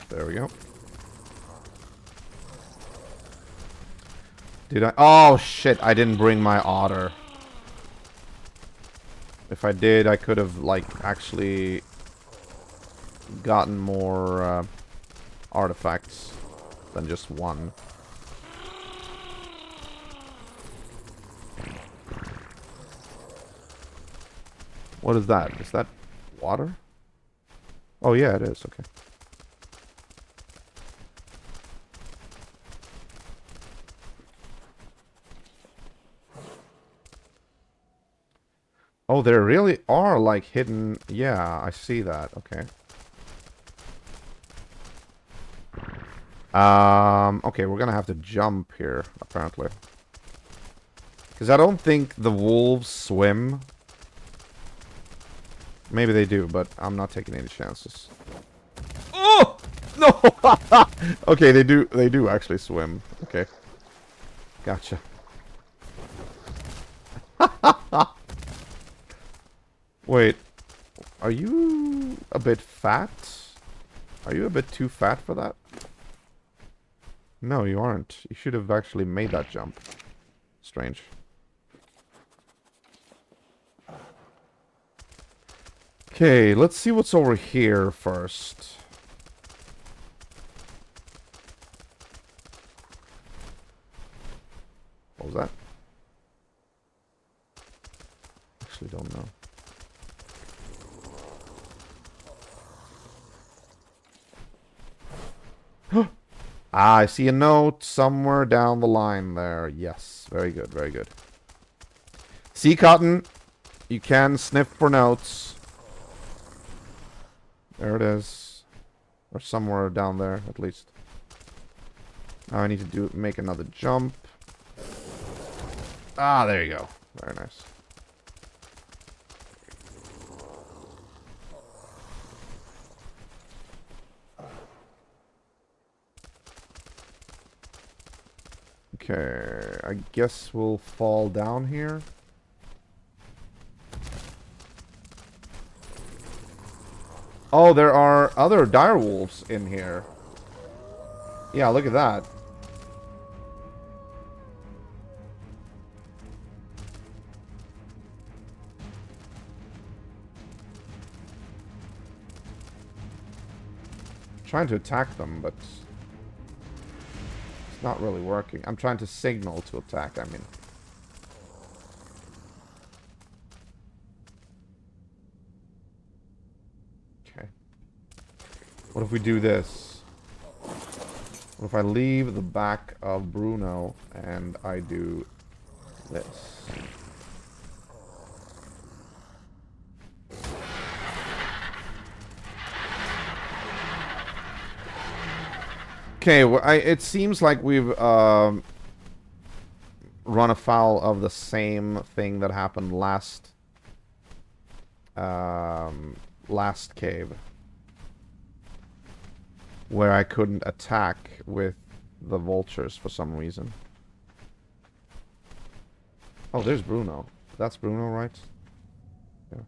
There we go. Did I? Oh, shit. I didn't bring my otter. If I did, I could have, like, actually gotten more artifacts than just one. What is that? Is that water? Oh, yeah, it is. Okay. Oh, there really are, like, hidden... Yeah, I see that. Okay. Okay, we're gonna have to jump here, apparently. Because I don't think the wolves swim. Maybe they do, but I'm not taking any chances. Oh! No! Okay, they do actually swim. Okay. Gotcha. Wait. Are you a bit fat? Are you a bit too fat for that? No, you aren't. You should have actually made that jump. Strange. Okay, let's see what's over here first. What was that? Actually don't know. Ah, I see a note somewhere down the line there. Yes, very good, very good. See, Cotton, you can sniff for notes. There it is. Or somewhere down there, at least. Now I need to make another jump. Ah, there you go. Very nice. Okay, I guess we'll fall down here. Oh, there are other direwolves in here. Yeah, look at that. I'm trying to attack them, but it's not really working. I'm trying to signal to attack, I mean. Okay. What if we do this? What if I leave the back of Bruno and I do this? Okay, well, it seems like we've run afoul of the same thing that happened last cave, where I couldn't attack with the vultures for some reason. Oh, there's Bruno. That's Bruno, right? Yeah.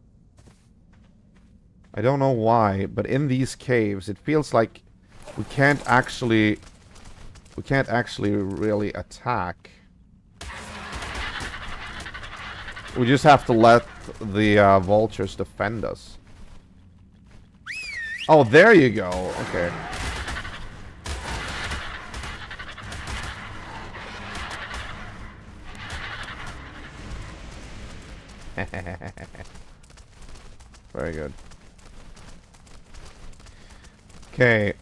I don't know why, but in these caves, it feels like we can't actually really attack. We just have to let the vultures defend us. Oh, there you go. Okay. Very good. Okay.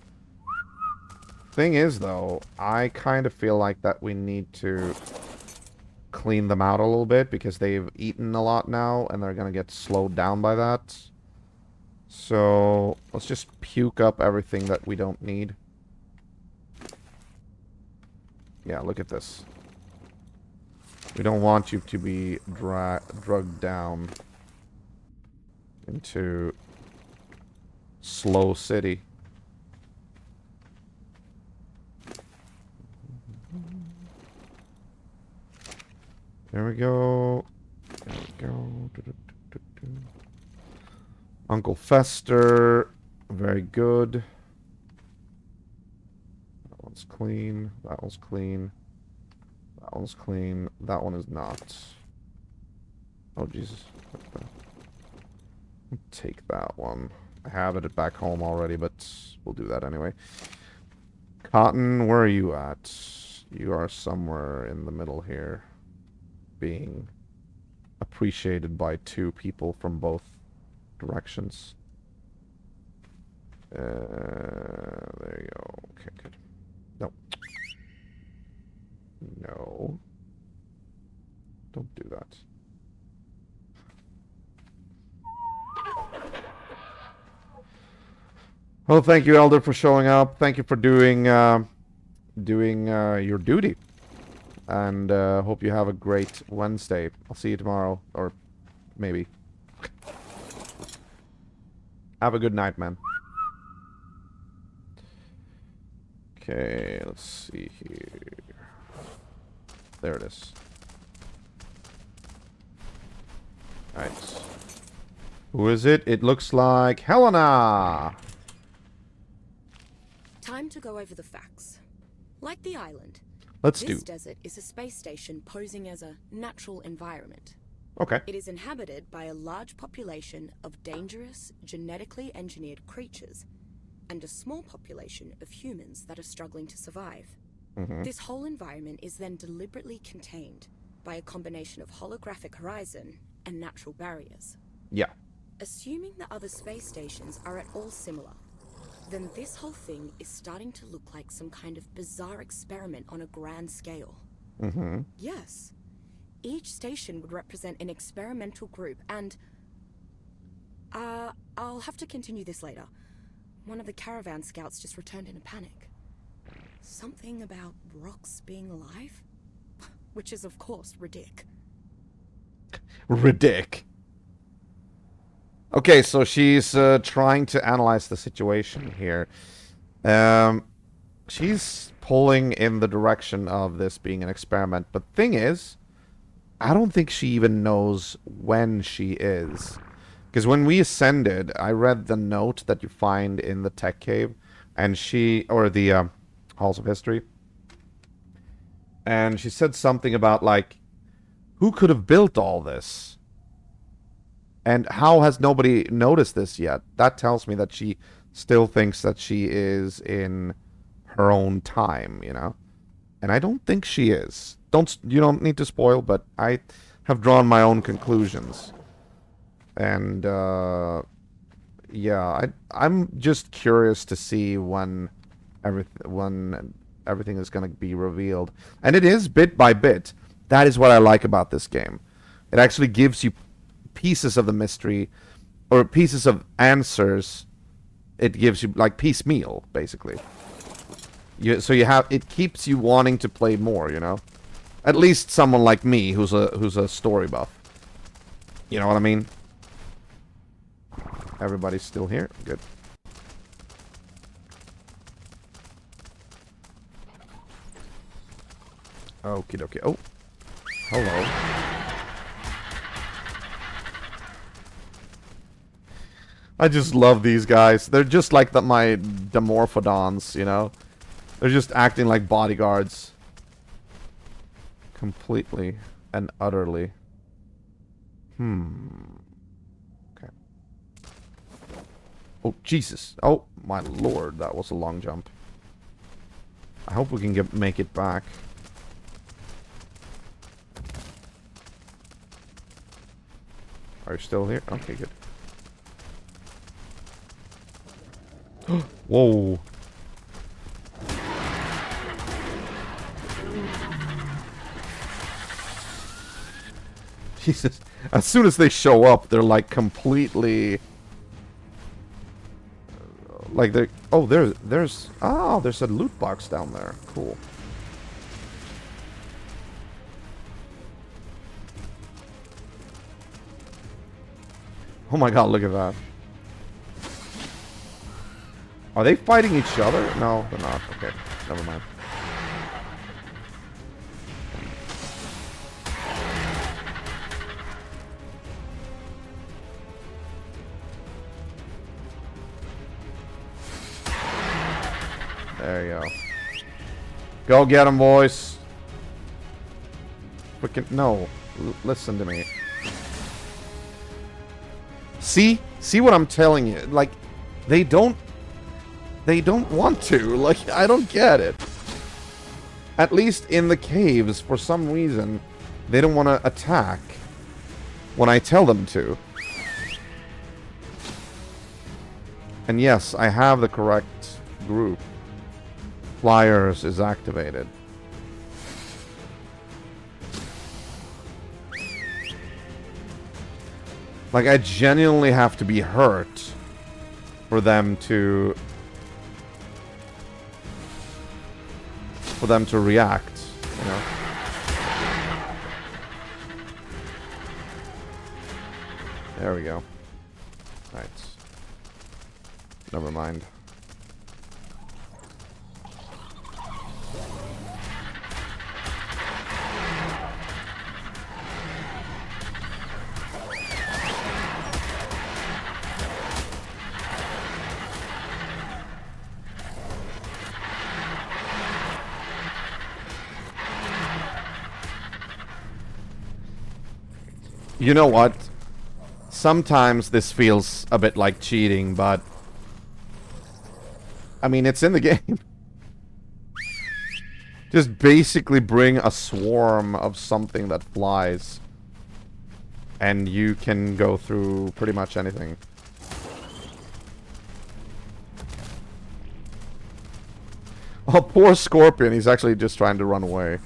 Thing is, though, I kind of feel like that we need to clean them out a little bit because they've eaten a lot now and they're gonna get slowed down by that. So let's just puke up everything that we don't need. Yeah, look at this. We don't want you to be drugged down into Slow City. There we go. There we go. Uncle Fester. Very good. That one's clean. That one's clean. That one's clean. That one is not. Oh, Jesus. Take that one. I have it back home already, but we'll do that anyway. Cotton, where are you at? You are somewhere in the middle here. Being appreciated by two people from both directions. There you go. Okay, good. No. No. Don't do that. Well, thank you, Elder, for showing up. Thank you for doing your duty. And hope you have a great Wednesday. I'll see you tomorrow. Or maybe. Have a good night, man. Okay, let's see here. There it is. Alright. Who is it? It looks like Helena! Time to go over the facts. Like the island, Let's do. this desert is a space station posing as a natural environment. Okay. It is inhabited by a large population of dangerous, genetically engineered creatures, and a small population of humans that are struggling to survive. This whole environment is then deliberately contained by a combination of holographic horizon and natural barriers. Yeah. Assuming the other space stations are at all similar, then this whole thing is starting to look like some kind of bizarre experiment on a grand scale. Yes. Each station would represent an experimental group, and... I'll have to continue this later. One of the caravan scouts just returned in a panic. Something about rocks being alive? Which is, of course, ridic. Ridic. Okay, so she's trying to analyze the situation here. She's pulling in the direction of this being an experiment. But thing is, I don't think she even knows when she is. Because when we ascended, I read the note that you find in the tech cave. And she, or the Halls of History. And she said something about, like, who could have built all this? And how has nobody noticed this yet? That tells me that she still thinks that she is in her own time, you know? And I don't think she is. You don't need to spoil, but I have drawn my own conclusions. And, yeah, I'm just curious to see when everything is going to be revealed. And it is bit by bit. That is what I like about this game. It actually gives you pieces of the mystery, or pieces of answers. It gives you, like, piecemeal, basically. So you have, it keeps you wanting to play more, you know? At least someone like me, who's a story buff. You know what I mean? Everybody's still here? Good. Okie dokie. Oh. Hello. I just love these guys. They're just like my Dimorphodons, you know? They're just acting like bodyguards. Completely and utterly. Okay. Oh, Jesus. Oh, my lord. That was a long jump. I hope we can make it back. Are you still here? Okay, good. Whoa. Jesus. As soon as they show up, they're like completely... Like they're... Oh, there's... Oh, there's a loot box down there. Cool. Oh my god, look at that. Are they fighting each other? No, they're not. Okay, never mind. There you go. Go get him, boys. Freaking no. Listen to me. See? See what I'm telling you? Like, they don't want to. Like, I don't get it. At least in the caves, for some reason, they don't want to attack when I tell them to. And yes, I have the correct group. Flyers is activated. Like, I genuinely have to be hurt for them to react, you know. There we go. Right. Never mind. You know what? Sometimes this feels a bit like cheating, but... I mean, it's in the game. Just basically bring a swarm of something that flies. And you can go through pretty much anything. Oh, poor Scorpion. He's actually just trying to run away.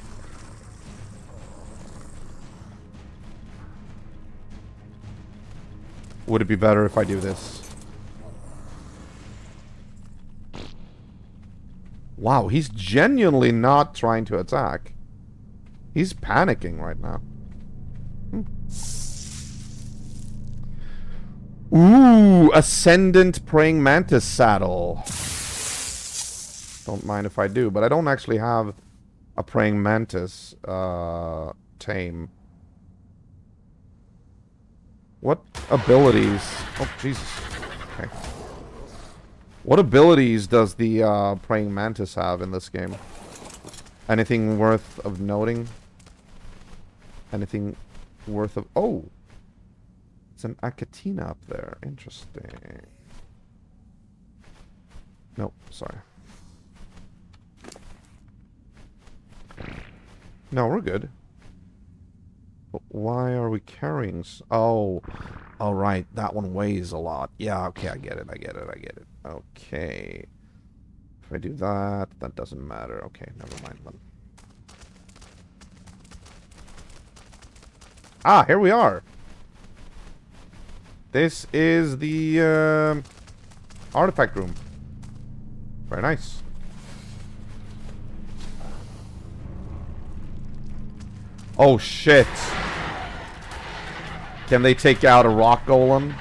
Would it be better if I do this? Wow, he's genuinely not trying to attack. He's panicking right now. Ooh, Ascendant Praying Mantis saddle. Don't mind if I do, but I don't actually have a Praying Mantis tame. What abilities... Oh, Jesus. Okay. What abilities does the Praying Mantis have in this game? Anything worth of noting? Anything worth of... Oh! It's an Achatina up there. Interesting. Nope, sorry. No, we're good. But why are we carrying... Oh. All right. That one weighs a lot. Yeah, okay. I get it. I get it. I get it. Okay. If I do that, that doesn't matter. Okay, never mind then. Ah, here we are. This is the artifact room. Very nice. Oh, shit. Can they take out a rock golem?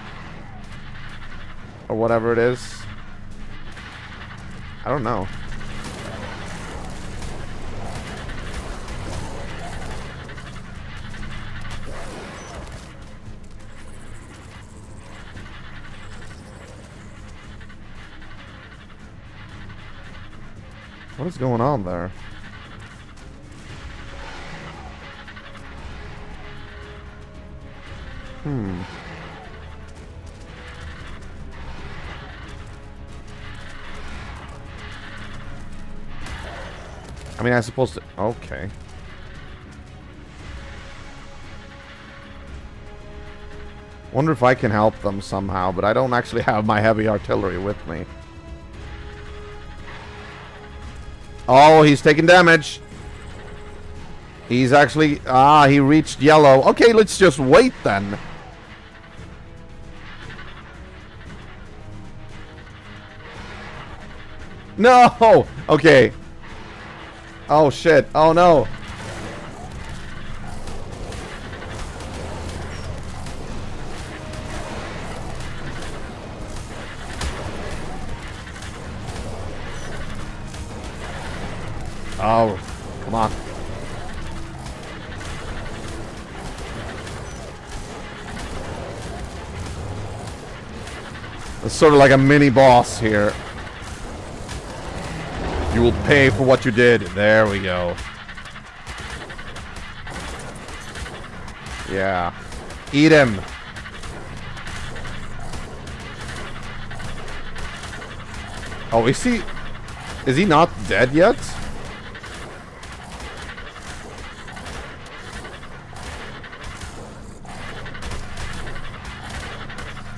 Or whatever it is? I don't know. What is going on there? I mean, I suppose to... Okay. Wonder if I can help them somehow, but I don't actually have my heavy artillery with me. Oh, he's taking damage. He's actually... Ah, he reached yellow. Okay, let's just wait then. No! Okay. Oh, shit. Oh, no. Oh, come on. It's sort of like a mini boss here. You will pay for what you did. There we go. Yeah. Eat him. Oh, is he... Is he not dead yet?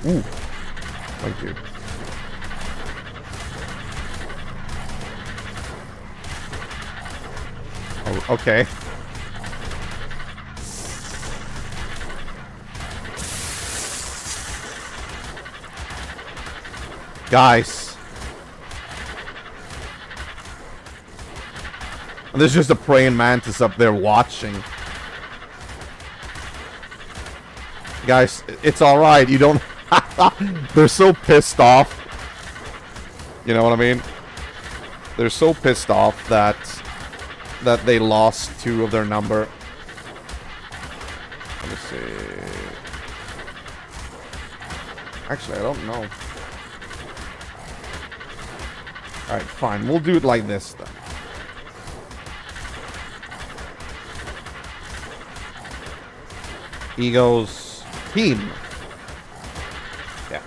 Ooh. Thank you. Oh, okay. Guys. And there's just a praying mantis up there watching. Guys, it's alright. You don't... They're so pissed off. You know what I mean? They're so pissed off that they lost 2 of their number. Let me see. Actually, I don't know. Alright, fine. We'll do it like this then. Egos team. Yeah.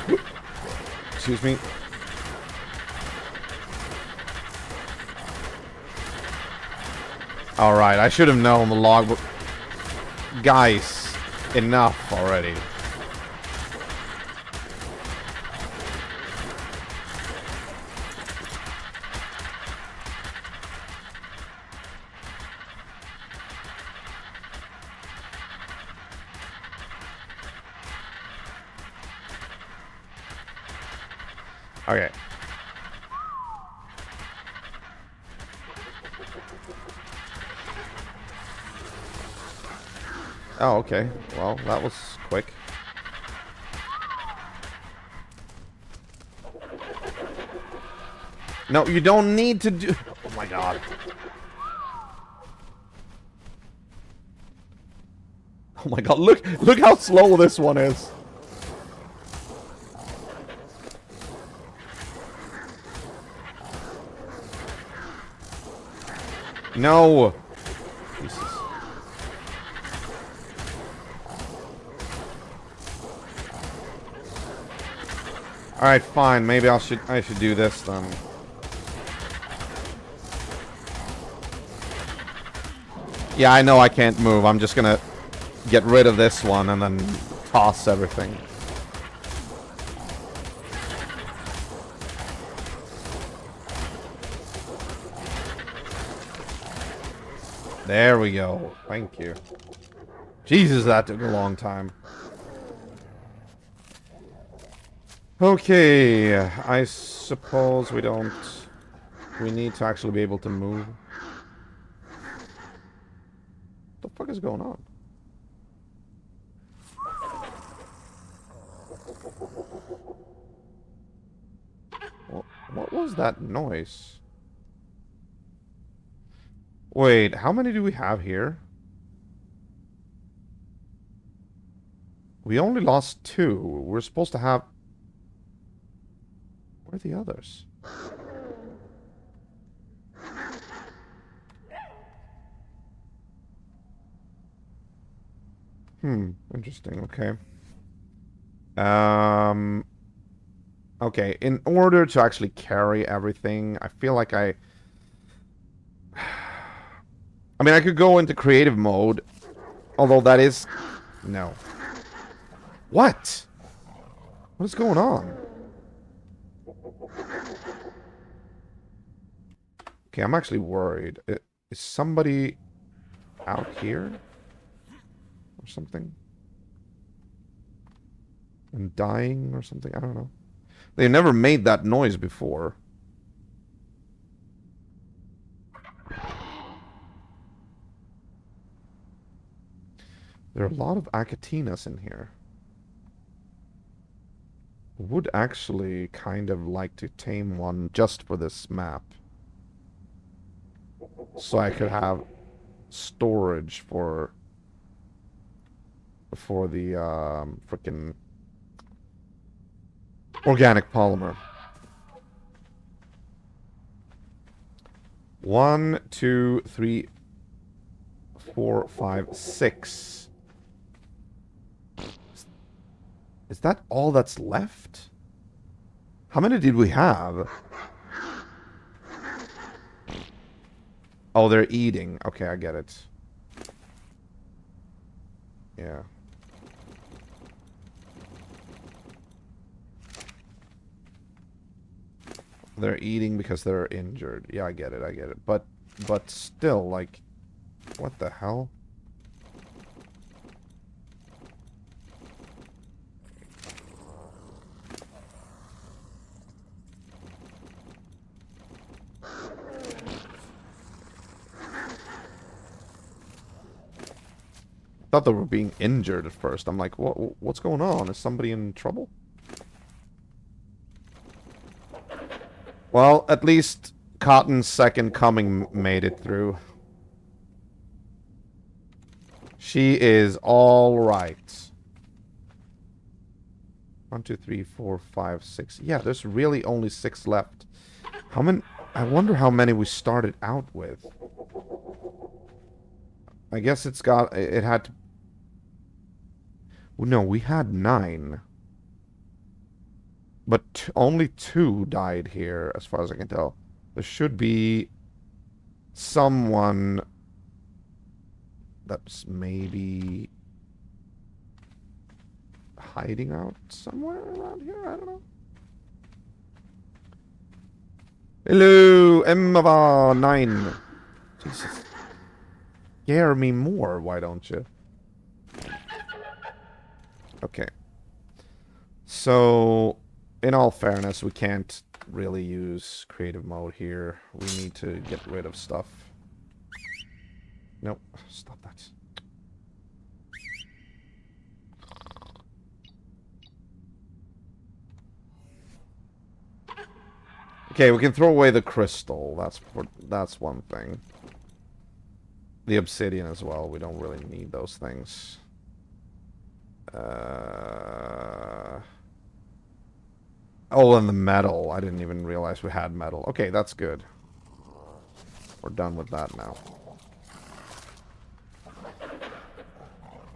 Whoop. Excuse me. Alright, I should have known the logbook. Guys, enough already. Okay. Oh, okay. Well, that was quick. No, you don't need to do... Oh my god. Oh my god, look how slow this one is. No. Jesus. All right, fine. Maybe I should do this then. Yeah, I know I can't move. I'm just gonna get rid of this one and then toss everything. There we go. Thank you. Jesus, that took a long time. Okay, I suppose we don't... We need to actually be able to move. What the fuck is going on? What was that noise? Wait, how many do we have here? We only lost 2. We're supposed to have... Where are the others? Interesting. Okay. Um, okay. In order to actually carry everything, I feel like I mean, I could go into creative mode, although that is... No. What? What is going on? Okay, I'm actually worried. Is somebody out here? Or something? And dying or something? I don't know. They never made that noise before. There are a lot of Acatinas in here. Would actually kind of like to tame one just for this map. So I could have storage for the frickin' organic polymer. 1, 2, 3, 4, 5, 6. Is that all that's left? How many did we have? Oh, they're eating. Okay, I get it. Yeah. They're eating because they're injured. Yeah, I get it, I get it. But still, like, what the hell? Thought they were being injured at first. I'm like, what's going on? Is somebody in trouble? Well, at least Cotton's second coming made it through. She is all right. 1, 2, 3, 4, 5, 6. Yeah, there's really only 6 left. How many? I wonder how many we started out with. I guess it had to... No, we had 9. But only 2 died here, as far as I can tell. There should be someone that's maybe hiding out somewhere around here. I don't know. Hello, Emma 9. Jesus. Scare me more, why don't you? Okay. So, in all fairness, we can't really use creative mode here. We need to get rid of stuff. Nope. Stop that. Okay, we can throw away the crystal. That's one thing. The obsidian as well. We don't really need those things. Oh, and the metal. I didn't even realize we had metal. Okay, that's good. We're done with that now.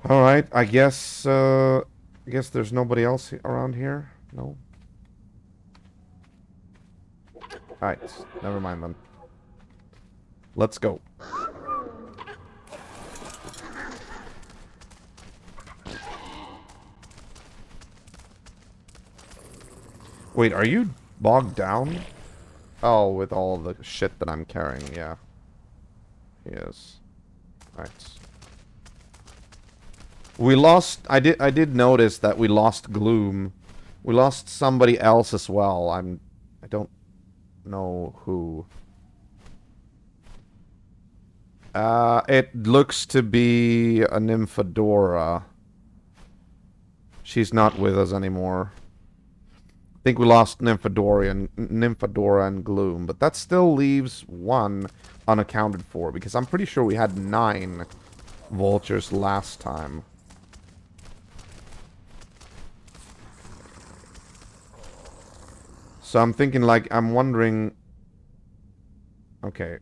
Alright, I guess there's nobody else around here? No? Alright, never mind then. Let's go. Wait, are you bogged down? Oh, with all the shit that I'm carrying, yeah. He is. Alright. We lost... I did notice that we lost Gloom. We lost somebody else as well. I don't know who. It looks to be a Nymphadora. She's not with us anymore. I think we lost Nymphadora and Gloom, but that still leaves 1 unaccounted for, because I'm pretty sure we had 9 vultures last time. So I'm thinking, like, I'm wondering... Okay.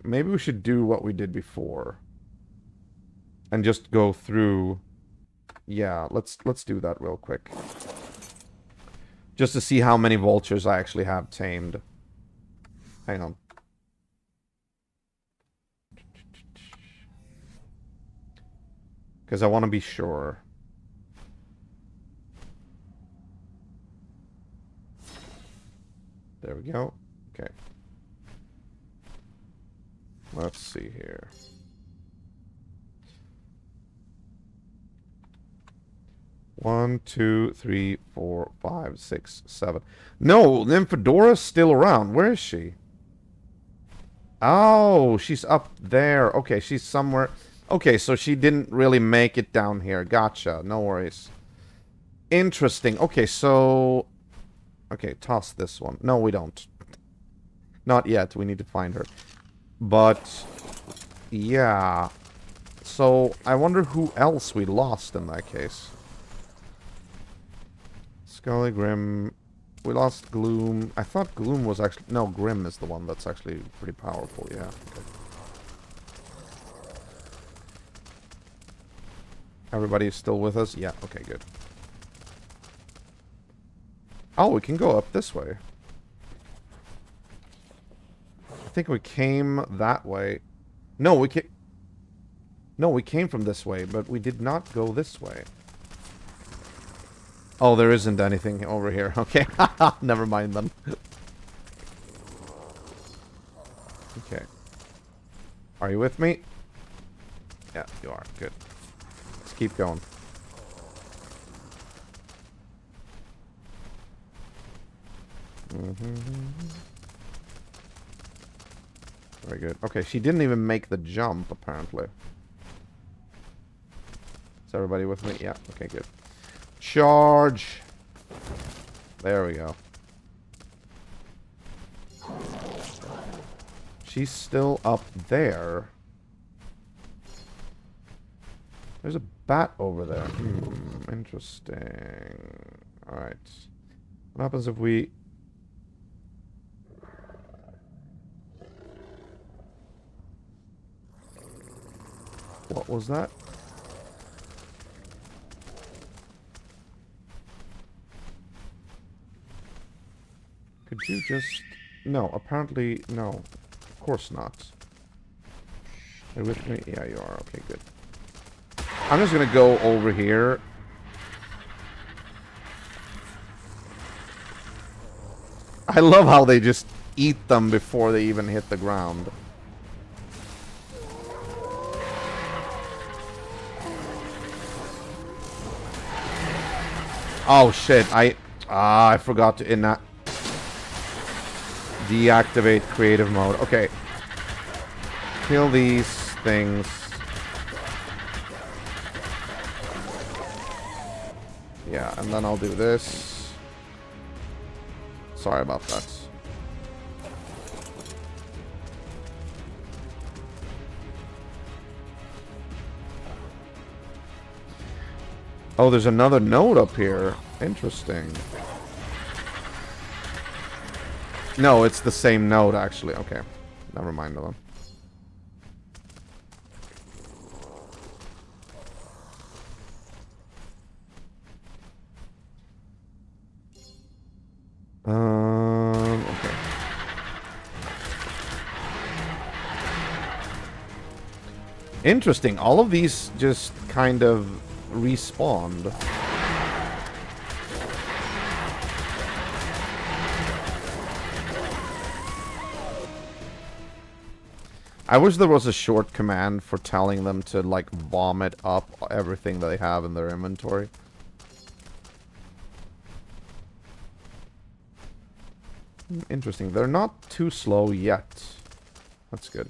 Maybe we should do what we did before. And just go through. Yeah, let's do that real quick. Just to see how many vultures I actually have tamed. Hang on. Because I want to be sure. There we go. Okay. Let's see here. One, two, three, four, five, six, seven. No, Nymphodora's still around. Where is she? Oh, she's up there. Okay, she's somewhere. Okay, so she didn't really make it down here. Gotcha. No worries. Interesting. Okay, so... Okay, toss this one. No, we don't. Not yet. We need to find her. But... Yeah. So, I wonder who else we lost in that case. Scully, Grim... We lost Gloom. I thought Gloom was actually... No, Grim is the one that's actually pretty powerful, yeah. Okay. Everybody's still with us? Yeah, okay, good. Oh, we can go up this way. I think we came that way. No, we came... No, we came from this way, but we did not go this way. Oh, there isn't anything over here. Okay, never mind then. Okay. Are you with me? Yeah, you are. Good. Let's keep going. Very good. Okay, she didn't even make the jump, apparently. Is everybody with me? Yeah, okay, good. Charge! There we go. She's still up there. There's a bat over there. Interesting. Alright. What happens if we... What was that? Could you just... No, apparently... No. Of course not. Are you with me? Yeah, you are. Okay, good. I'm just gonna go over here. I love how they just eat them before they even hit the ground. Oh shit, I forgot to deactivate creative mode. Okay. Kill these things. Yeah, and then I'll do this. Sorry about that. Oh, there's another node up here. Interesting. No, it's the same node, actually. Okay. Never mind them. Okay. Interesting. All of these just kind of respawned. I wish there was a short command for telling them to, like, vomit up everything that they have in their inventory. Interesting. They're not too slow yet. That's good.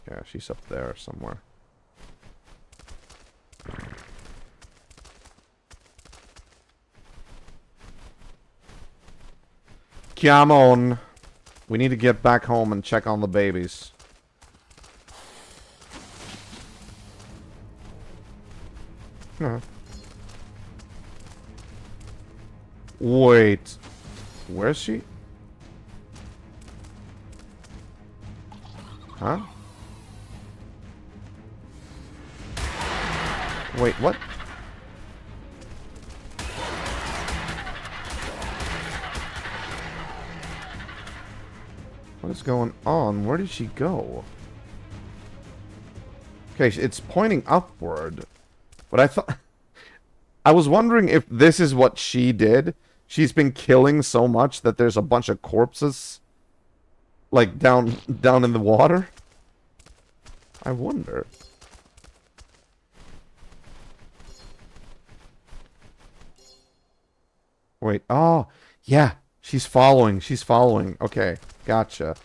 Yeah, she's up there somewhere. Come on. We need to get back home and check on the babies. Huh. Wait. Where's she? Huh? Wait, what? What is going on? Where did she go? Okay, it's pointing upward. But I thought... I was wondering if this is what she did. She's been killing so much that there's a bunch of corpses, like, down in the water. I wonder. Wait, oh, yeah, she's following, Okay, gotcha.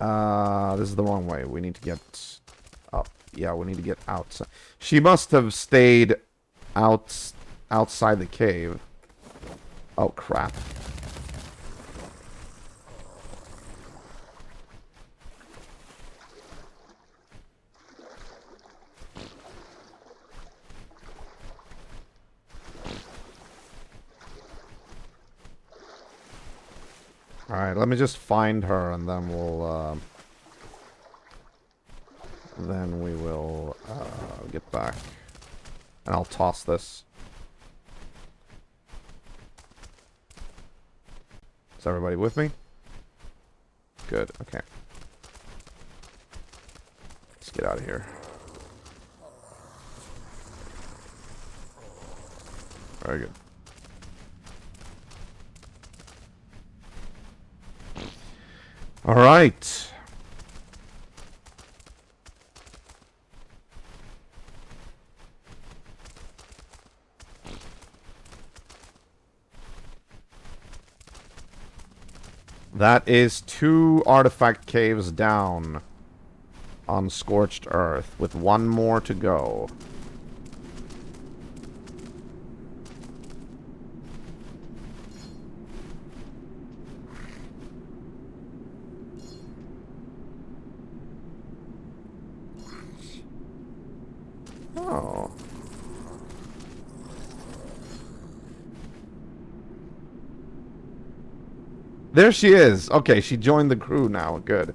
This is the wrong way. We need to get up. Yeah, we need to get outside. She must have stayed outside the cave. Oh, crap. Alright, let me just find her and then we'll, then we will, get back. And I'll toss this. Is everybody with me? Good, okay. Let's get out of here. Very good. All right. That is 2 artifact caves down on Scorched Earth, with 1 more to go. Oh. There she is. Okay, she joined the crew now. Good.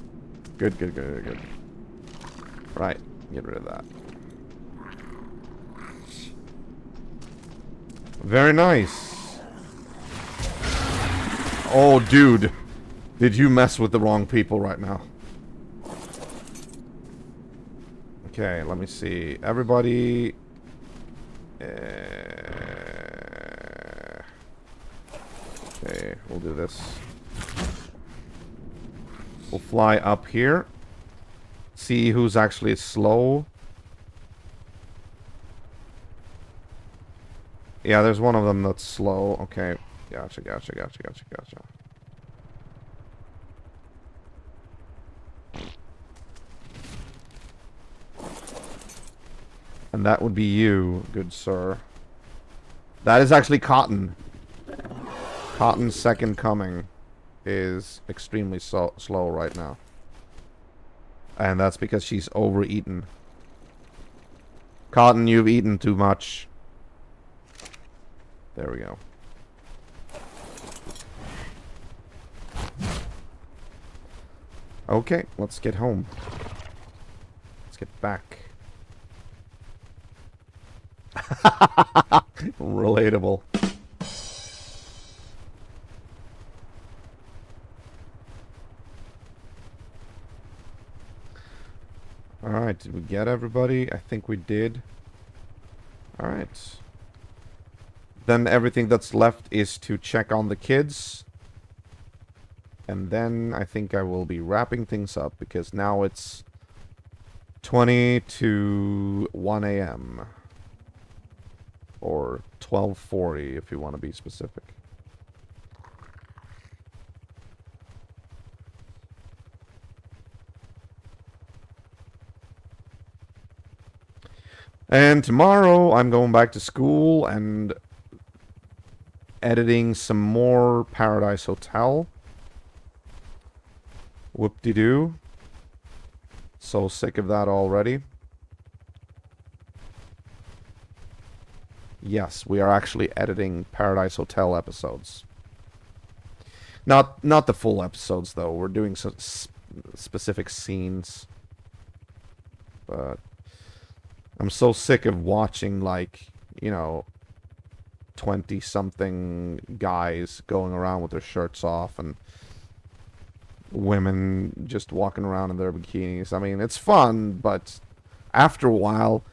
Good. Right. Get rid of that. Very nice. Oh, dude. Did you mess with the wrong people right now? Okay, let me see. Everybody... Okay, we'll do this. We'll fly up here. See who's actually slow. Yeah, there's one of them that's slow. Okay. Gotcha. And that would be you, good sir. That is actually Cotton. Cotton's second coming is extremely slow right now. And that's because she's overeaten. Cotton, you've eaten too much. There we go. Okay, let's get home. Let's get back. Relatable. Alright, did we get everybody? I think we did. Alright. Then everything that's left is to check on the kids. And then I think I will be wrapping things up because now it's 20 to 1 a.m. Or 12:40 if you want to be specific. And tomorrow I'm going back to school and editing some more Paradise Hotel. Whoop-de-doo. So sick of that already. Yes, we are actually editing Paradise Hotel episodes. Not the full episodes, though. We're doing some specific scenes. But I'm so sick of watching, like, you know, 20-something guys going around with their shirts off and women just walking around in their bikinis. I mean, it's fun, but after a while,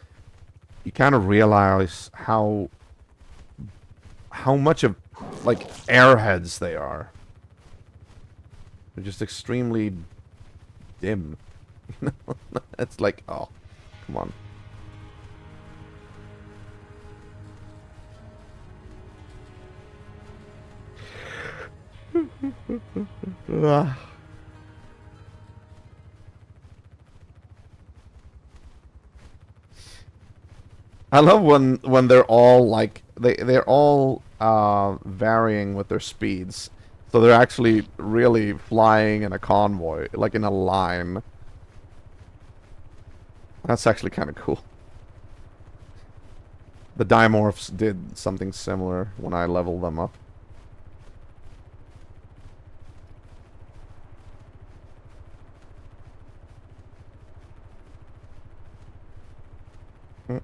you kind of realize how much of, like, airheads they are. They're just extremely dim. You know? It's like, oh, come on. Ah. I love when they're all like they're all varying with their speeds. So they're actually really flying in a convoy, like in a line. That's actually kind of cool. The Dimorphs did something similar when I leveled them up. I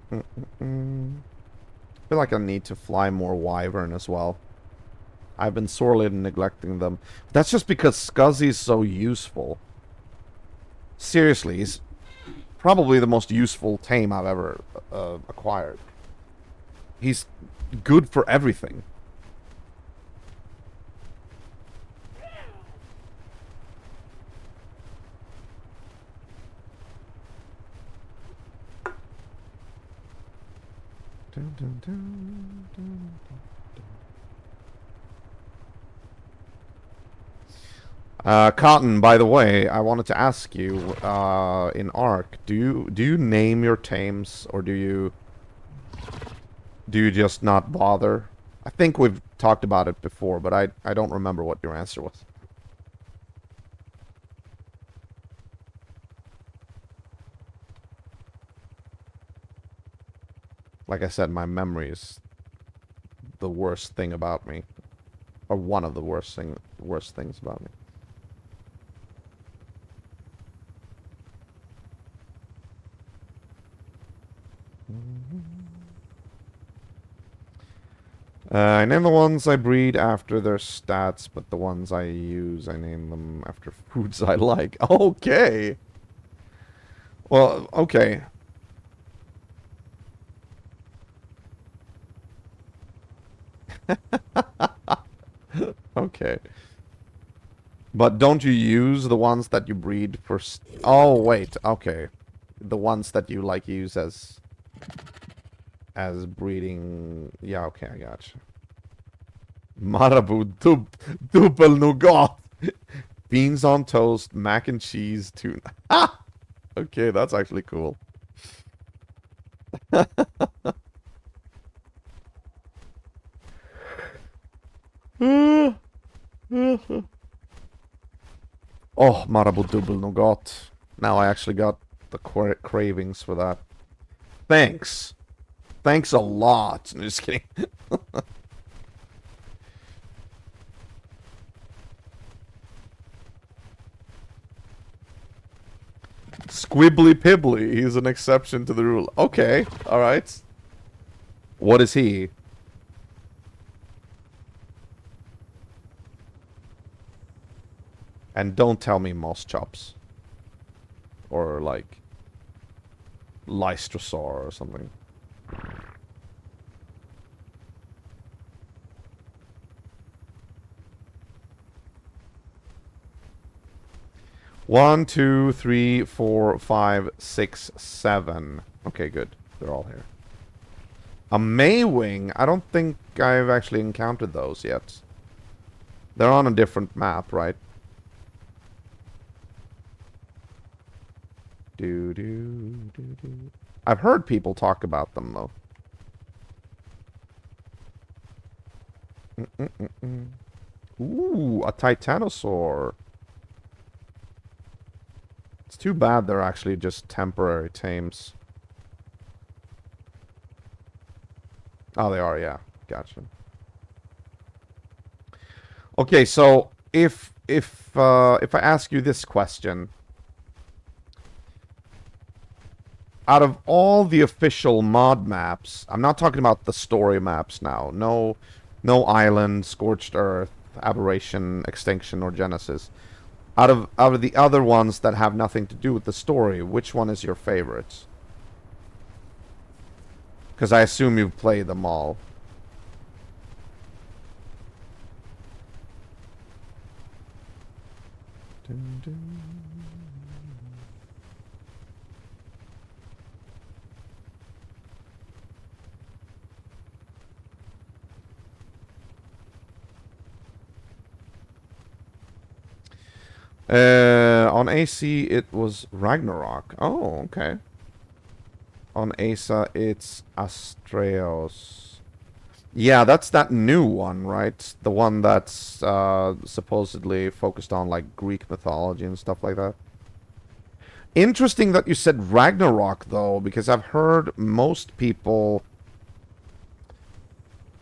feel like I need to fly more Wyvern as well. I've been sorely neglecting them. That's just because Scuzzy's so useful. Seriously, he's probably the most useful tame I've ever acquired. He's good for everything. Dun, dun, dun, dun, dun. Cotton, by the way, I wanted to ask you, in ARK, do you name your tames, or do you just not bother? I think we've talked about it before, but I don't remember what your answer was. Like I said, my memory is the worst thing about me, or one of the worst things about me. I name the ones I breed after their stats, but the ones I use, I name them after foods I like. Okay. Well, okay. Okay. But don't you use the ones that you breed for... Oh, wait. Okay. The ones that you, like, use as breeding... Yeah, okay, I gotcha. Marabou double nougat. Beans on toast, mac and cheese, tuna. Ah! Okay, that's actually cool. Oh, Marabou double nougat. Now I actually got the cravings for that. Thanks. Thanks a lot. I'm just kidding. Squibbly Pibbly. He's an exception to the rule. Okay. Alright. What is he? And don't tell me moss chops. Or like... Lystrosaur or something. One, two, three, four, five, six, seven. Okay, good. They're all here. A Maywing? I don't think I've actually encountered those yet. They're on a different map, right? I've heard people talk about them, though. Ooh, a Titanosaur. It's too bad they're actually just temporary tames. Oh, they are, yeah. Gotcha. Okay, so if I ask you this question, out of all the official mod maps, I'm not talking about the story maps now. No, no Island, Scorched Earth, Aberration, Extinction, or Genesis. Out of the other ones that have nothing to do with the story, which one is your favorite? Because I assume you've played them all. Dun, dun. On AC it was Ragnarok. Oh, okay. On ASA it's Astreos. Yeah, that's that new one, right? The one that's supposedly focused on like Greek mythology and stuff like that. Interesting that you said Ragnarok though, because I've heard most people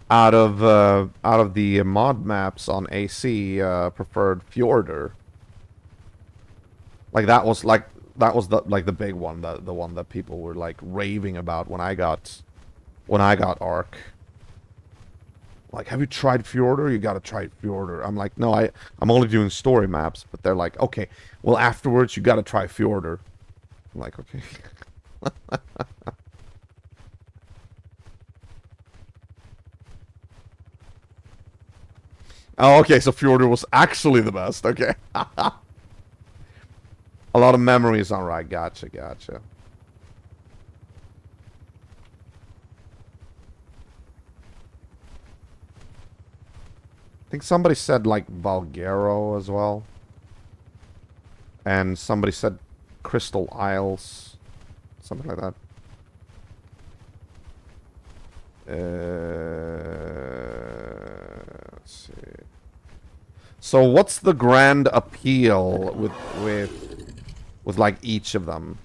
out of the mod maps on AC preferred Fjordur. Like that was the big one, the one that people were like raving about when I got ARK. Like, have you tried Fjordur? You gotta try Fjordur. I'm like, no, I'm only doing story maps, but they're like, okay, well afterwards you gotta try Fjordur. I'm like, okay. Oh, okay, so Fjordur was actually the best. Okay. A lot of memories, alright, gotcha, gotcha. I think somebody said, like, Valgero as well. And somebody said Crystal Isles. Something like that. Let's see. So what's the grand appeal with like each of them?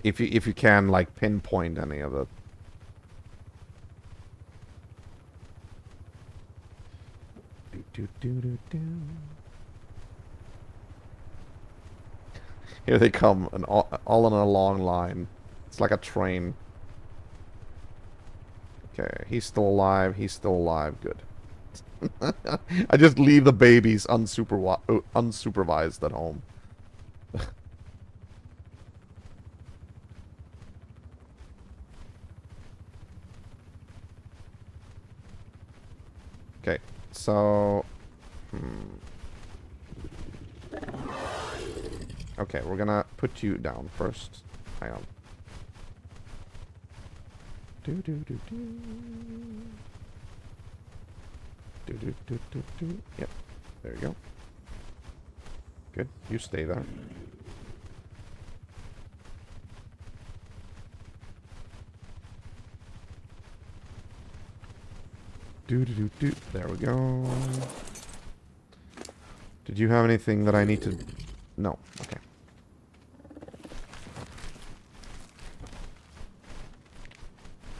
If you can like pinpoint any of it. Here they come, and all in a long line. It's like a train. Okay, he's still alive. He's still alive. Good. I just leave the babies unsupervised at home. Okay, so... Okay, we're gonna put you down first. Hang on. Do do do do. Do do do do do. Yep. There you go. Good. You stay there. Do do do do. There we go. Did you have anything that I need to... No. Okay.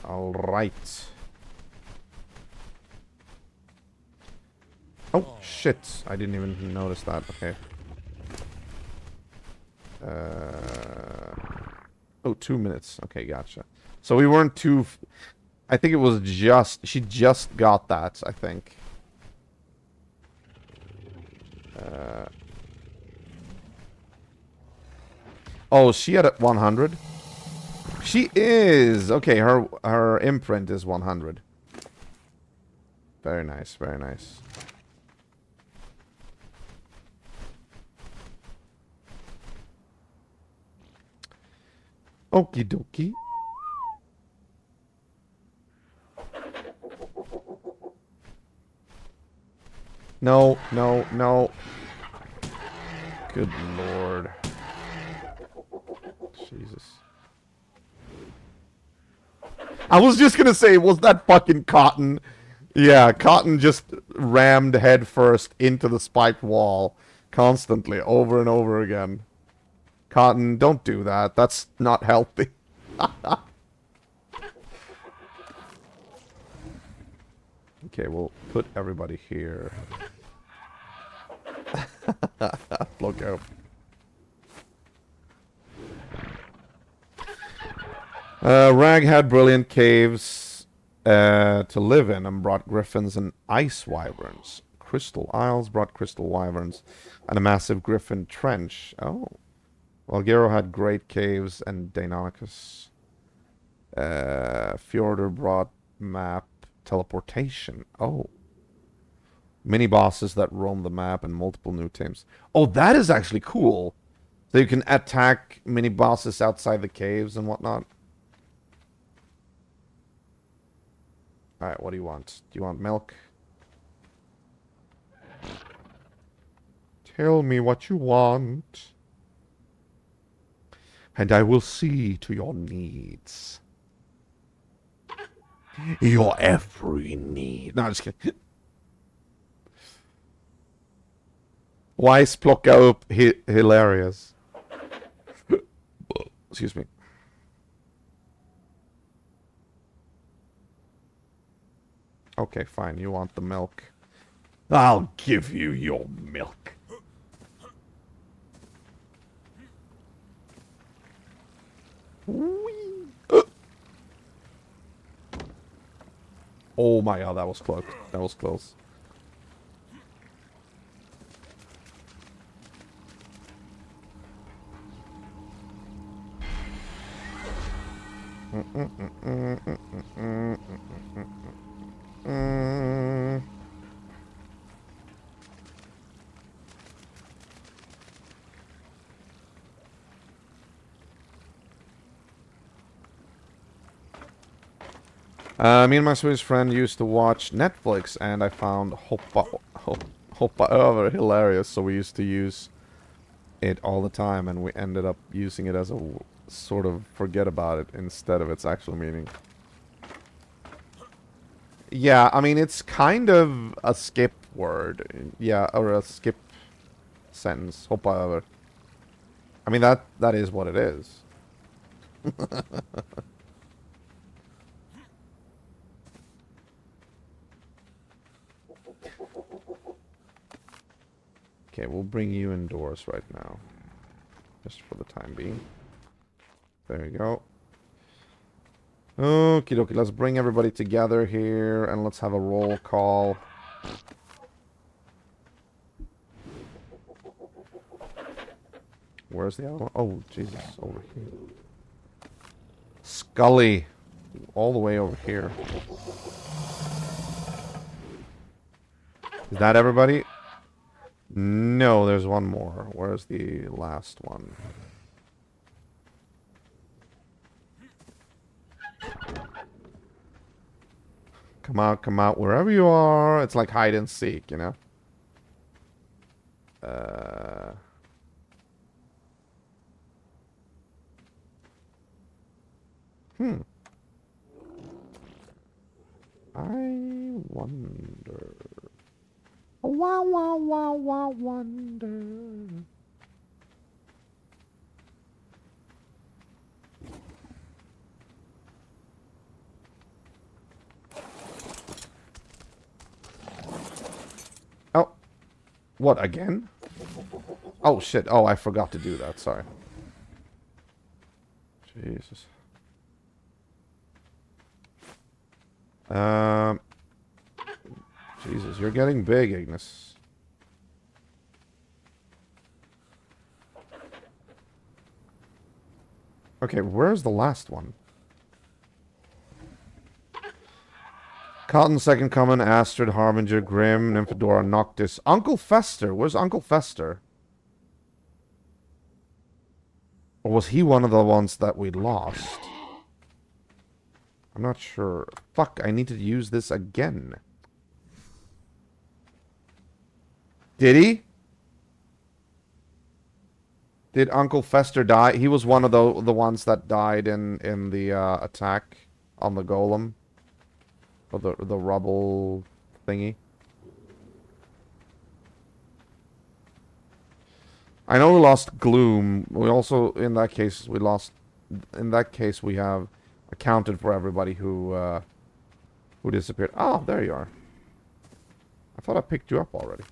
All right. Oh, shit. I didn't even notice that. Okay. Oh, 2 minutes. Okay, gotcha. So we weren't too... I think it was just... She just got that, I think. Oh, she at 100? She is! Okay, her imprint is 100. Very nice, very nice. Okie dokie. No, no, no. Good lord. Jesus. I was just gonna say, was that fucking Cotton? Yeah, Cotton just rammed headfirst into the spiked wall constantly, over and over again. Cotton, don't do that. That's not healthy. Okay, we'll put everybody here. Look out. Rag had brilliant caves to live in and brought griffins and ice wyverns. Crystal Isles brought crystal wyverns and a massive griffin trench. Oh. Valgero had great caves and Deinonychus. Fjordur brought map teleportation. Oh. Mini bosses that roam the map and multiple new teams. Oh, that is actually cool. So you can attack mini bosses outside the caves and whatnot. Alright, what do you want? Do you want milk? Tell me what you want. And I will see to your needs. Your every need. No, I'm just kidding. Wise plocka upp hilarious. Excuse me. Okay, fine. You want the milk. I'll give you your milk. Oh my god, that was close. That was close. Me and my Swedish friend used to watch Netflix, and I found Hoppa Över hilarious, so we used to use it all the time, and we ended up using it as a sort of forget about it instead of its actual meaning. Yeah, I mean, it's kind of a skip word. Yeah, or a skip sentence. Hoppa över. I mean, that is what it is. Okay, we'll bring you indoors right now. Just for the time being. There you go. Okie dokie, let's bring everybody together here and let's have a roll call. Where's the other one? Oh, Jesus, over here. Scully. All the way over here. Is that everybody? No, there's one more. Where's the last one? Come out, wherever you are. It's like hide and seek, you know? I wonder. Wow, wow, wow, wow, wonder. Oh. What, again? Oh, shit. Oh, I forgot to do that. Sorry. Jesus. Jesus, you're getting big, Ignis. Okay, where's the last one? Cotton, Second Coming, Astrid, Harbinger, Grim, Nymphadora, Noctis. Uncle Fester. Where's Uncle Fester? Or was he one of the ones that we lost? I'm not sure. Fuck, I need to use this again. Did he? Did Uncle Fester die? He was one of the ones that died in the attack on the golem. Or the rubble thingy. I know we lost Gloom. We also, in that case, we lost... In that case, we have accounted for everybody who disappeared. Oh, there you are. I thought I picked you up already.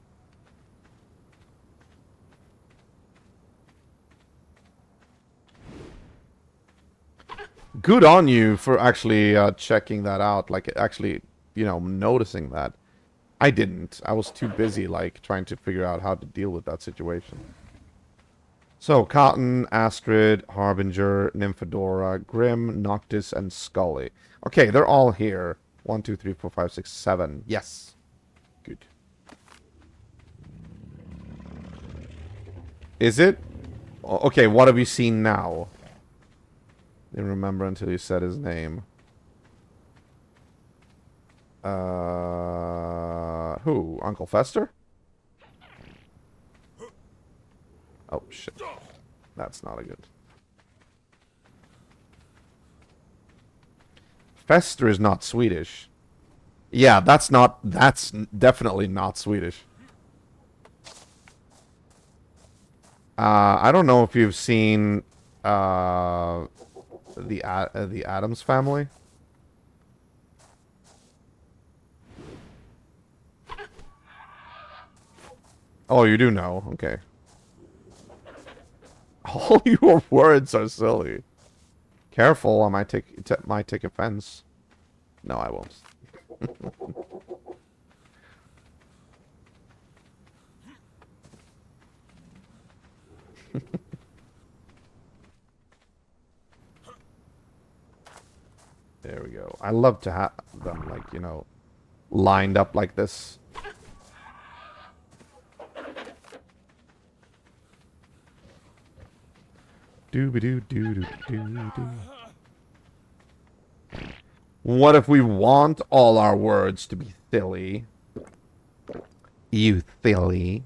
Good on you for actually checking that out. Like, actually, noticing that. I didn't. I was too busy, like, trying to figure out how to deal with that situation. So, Cotton, Astrid, Harbinger, Nymphadora, Grim, Noctis, and Scully. Okay, they're all here. 1, 2, 3, 4, 5, 6, 7. Yes. Good. Is it? Okay, what have you seen now? Didn't remember until you said his name. Who? Uncle Fester? Oh, shit. That's not a good... Fester is not Swedish. Yeah, that's definitely not Swedish. I don't know if you've seen the Addams Family. Oh, you do know. Okay. All your words are silly. Careful, I might take offense. No, I won't. There we go. I love to have them, like, lined up like this. Doo-ba-doo-doo-doo-doo-doo. What if we want all our words to be silly? You silly.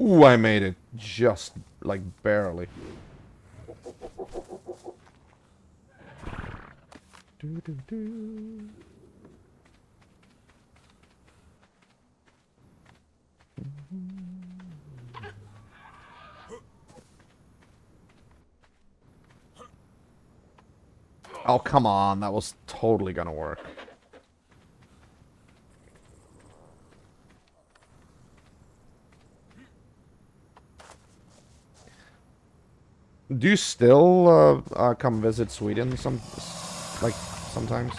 Ooh, I made it just, like, barely. Doo-doo-doo. Oh, come on. That was totally gonna work. Do you still come visit Sweden sometimes?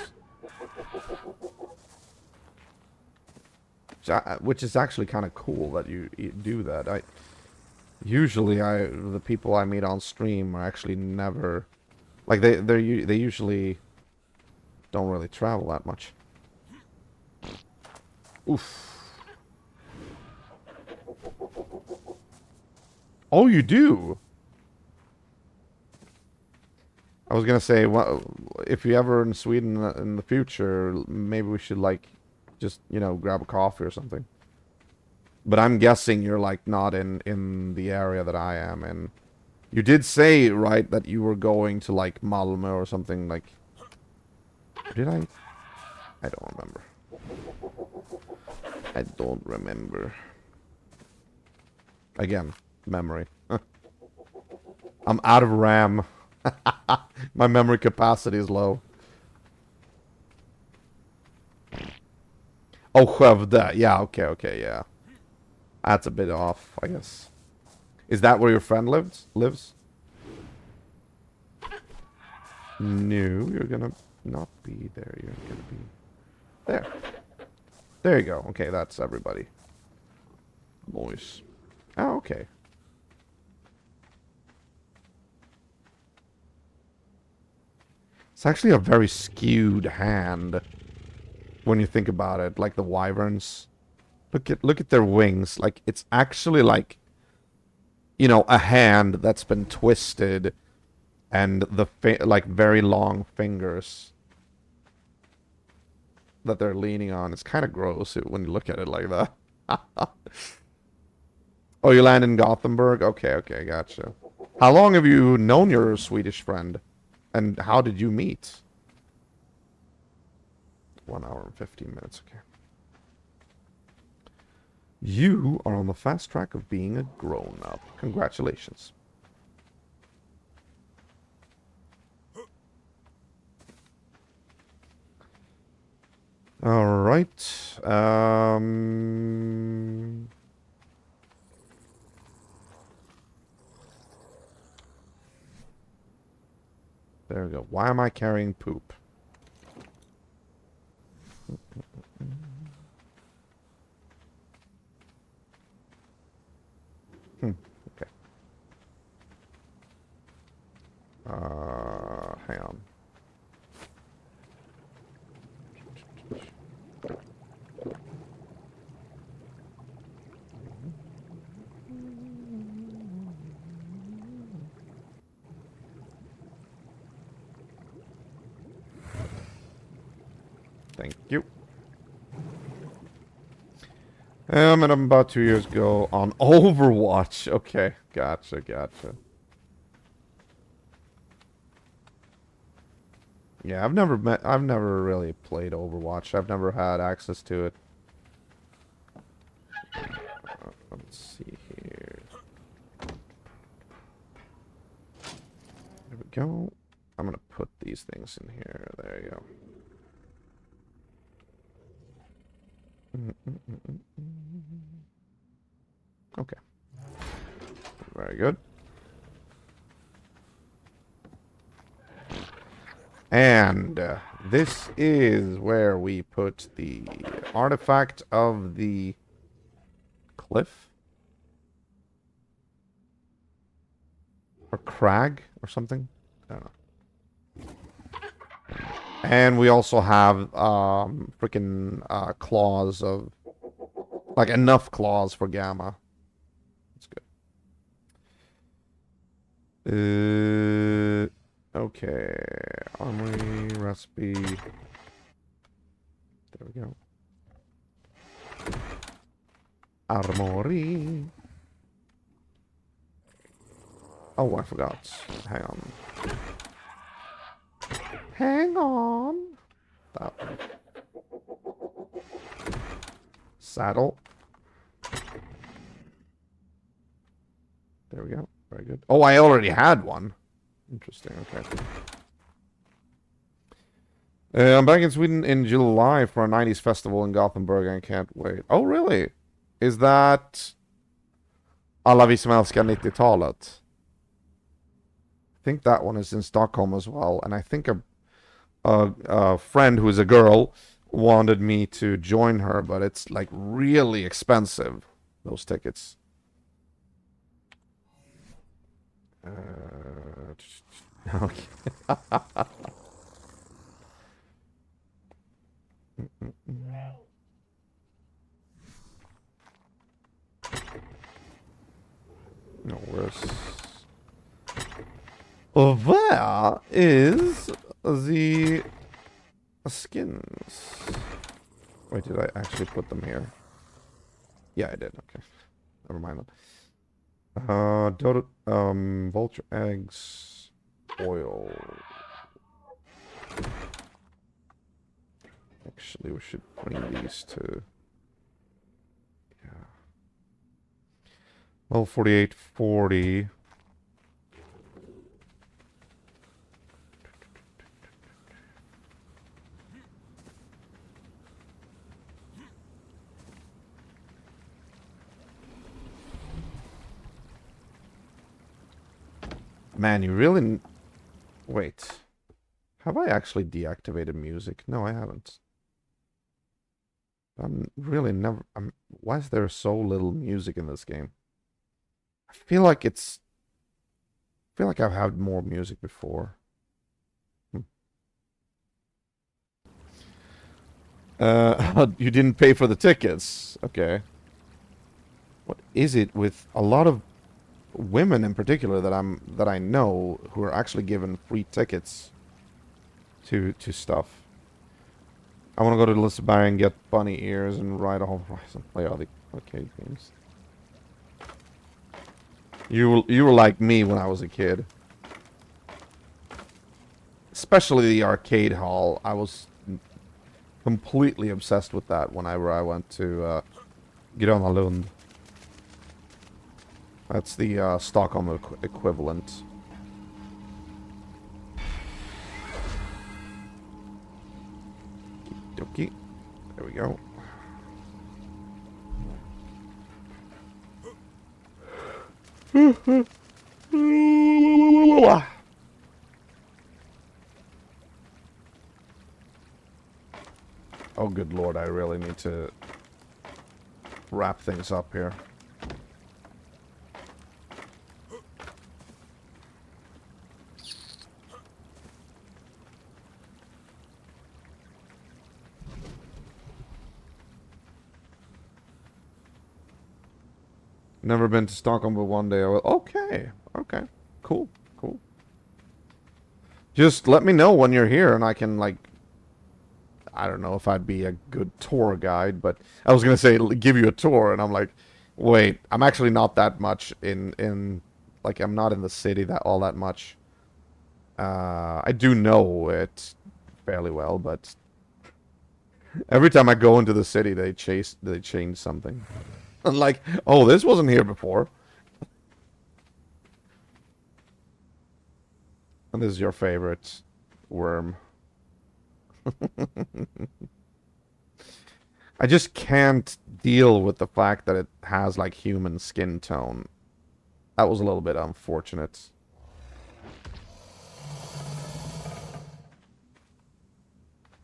Which is actually kind of cool that you do that. Usually the people I meet on stream are actually never, like, they usually don't really travel that much. Oof. Oh, you do? I was gonna say, well, if you're ever in Sweden in the future, maybe we should, like, just, grab a coffee or something. But I'm guessing you're, like, not in the area that I am in. You did say, right, that you were going to, like, Malmö or something, like... Did I? I don't remember. I don't remember. Again, memory. I'm out of RAM. My memory capacity is low. Oh, Skövde. Yeah, okay, yeah. That's a bit off, I guess. Is that where your friend lives? No, you're gonna not be there. You're gonna be there. There you go. Okay, that's everybody. Boys. Oh, okay. It's actually a very skewed hand when you think about it, like the wyverns. Look at their wings. Like, it's actually like, a hand that's been twisted and the like very long fingers that they're leaning on. It's kind of gross when you look at it like that. Oh, you land in Gothenburg? Okay, gotcha. How long have you known your Swedish friend? And how did you meet? 1 hour and 15 minutes, okay. You are on the fast track of being a grown-up. Congratulations. Alright. There we go. Why am I carrying poop? Okay. Hang on. Thank you. And I'm about 2 years ago on Overwatch. Okay, gotcha. Yeah, I've never really played Overwatch. I've never had access to it. Let's see here. There we go. I'm gonna put these things in here. There you go. Okay. Very good. And this is where we put the artifact of the cliff? Or crag or something? I don't know. And we also have freaking claws of... Like enough claws for Gamma. That's good. Okay. Armory, recipe. There we go. Armory. Oh, I forgot. Hang on. Hang on. That one. Saddle. There we go. Very good. Oh, I already had one. Interesting. Okay. I'm back in Sweden in July for a 90s festival in Gothenburg and can't wait. Oh, really? Is that Alla vi som älskar 90-talet? I think that one is in Stockholm as well. And I think a friend who's a girl wanted me to join her, but it's like really expensive, those tickets. Okay. No, where's... Oh, where is the skins? Wait, did I actually put them here? Yeah, I did. Okay. Never mind then. Vulture eggs, oil. Actually, we should bring these to... Yeah. Well, 4840. Man, you really... Wait. Have I actually deactivated music? No, I haven't. I'm really never... Why is there so little music in this game? I feel like it's... I feel like I've had more music before. You didn't pay for the tickets. Okay. What is it with a lot of women in particular that I know who are actually given free tickets to stuff? I want to go to Liseberg and get bunny ears and ride a whole Horizon, play all the arcade games. You were like me when I was a kid. Especially the arcade hall. I was completely obsessed with that whenever I went to Gröna Lund. That's the Stockholm equivalent. Okie dokie. There we go. Oh, good lord, I really need to wrap things up here. Never been to Stockholm, but one day I will. Okay, okay, cool, cool. Just let me know when you're here, and I can, like, I don't know if I'd be a good tour guide, but I was gonna say give you a tour, and I'm like, wait, I'm actually not that much in like I'm not in the city that all that much. I do know it fairly well, but every time I go into the city, they change something. I'm like, oh, this wasn't here before. And this is your favorite worm. I just can't deal with the fact that it has like human skin tone. That was a little bit unfortunate.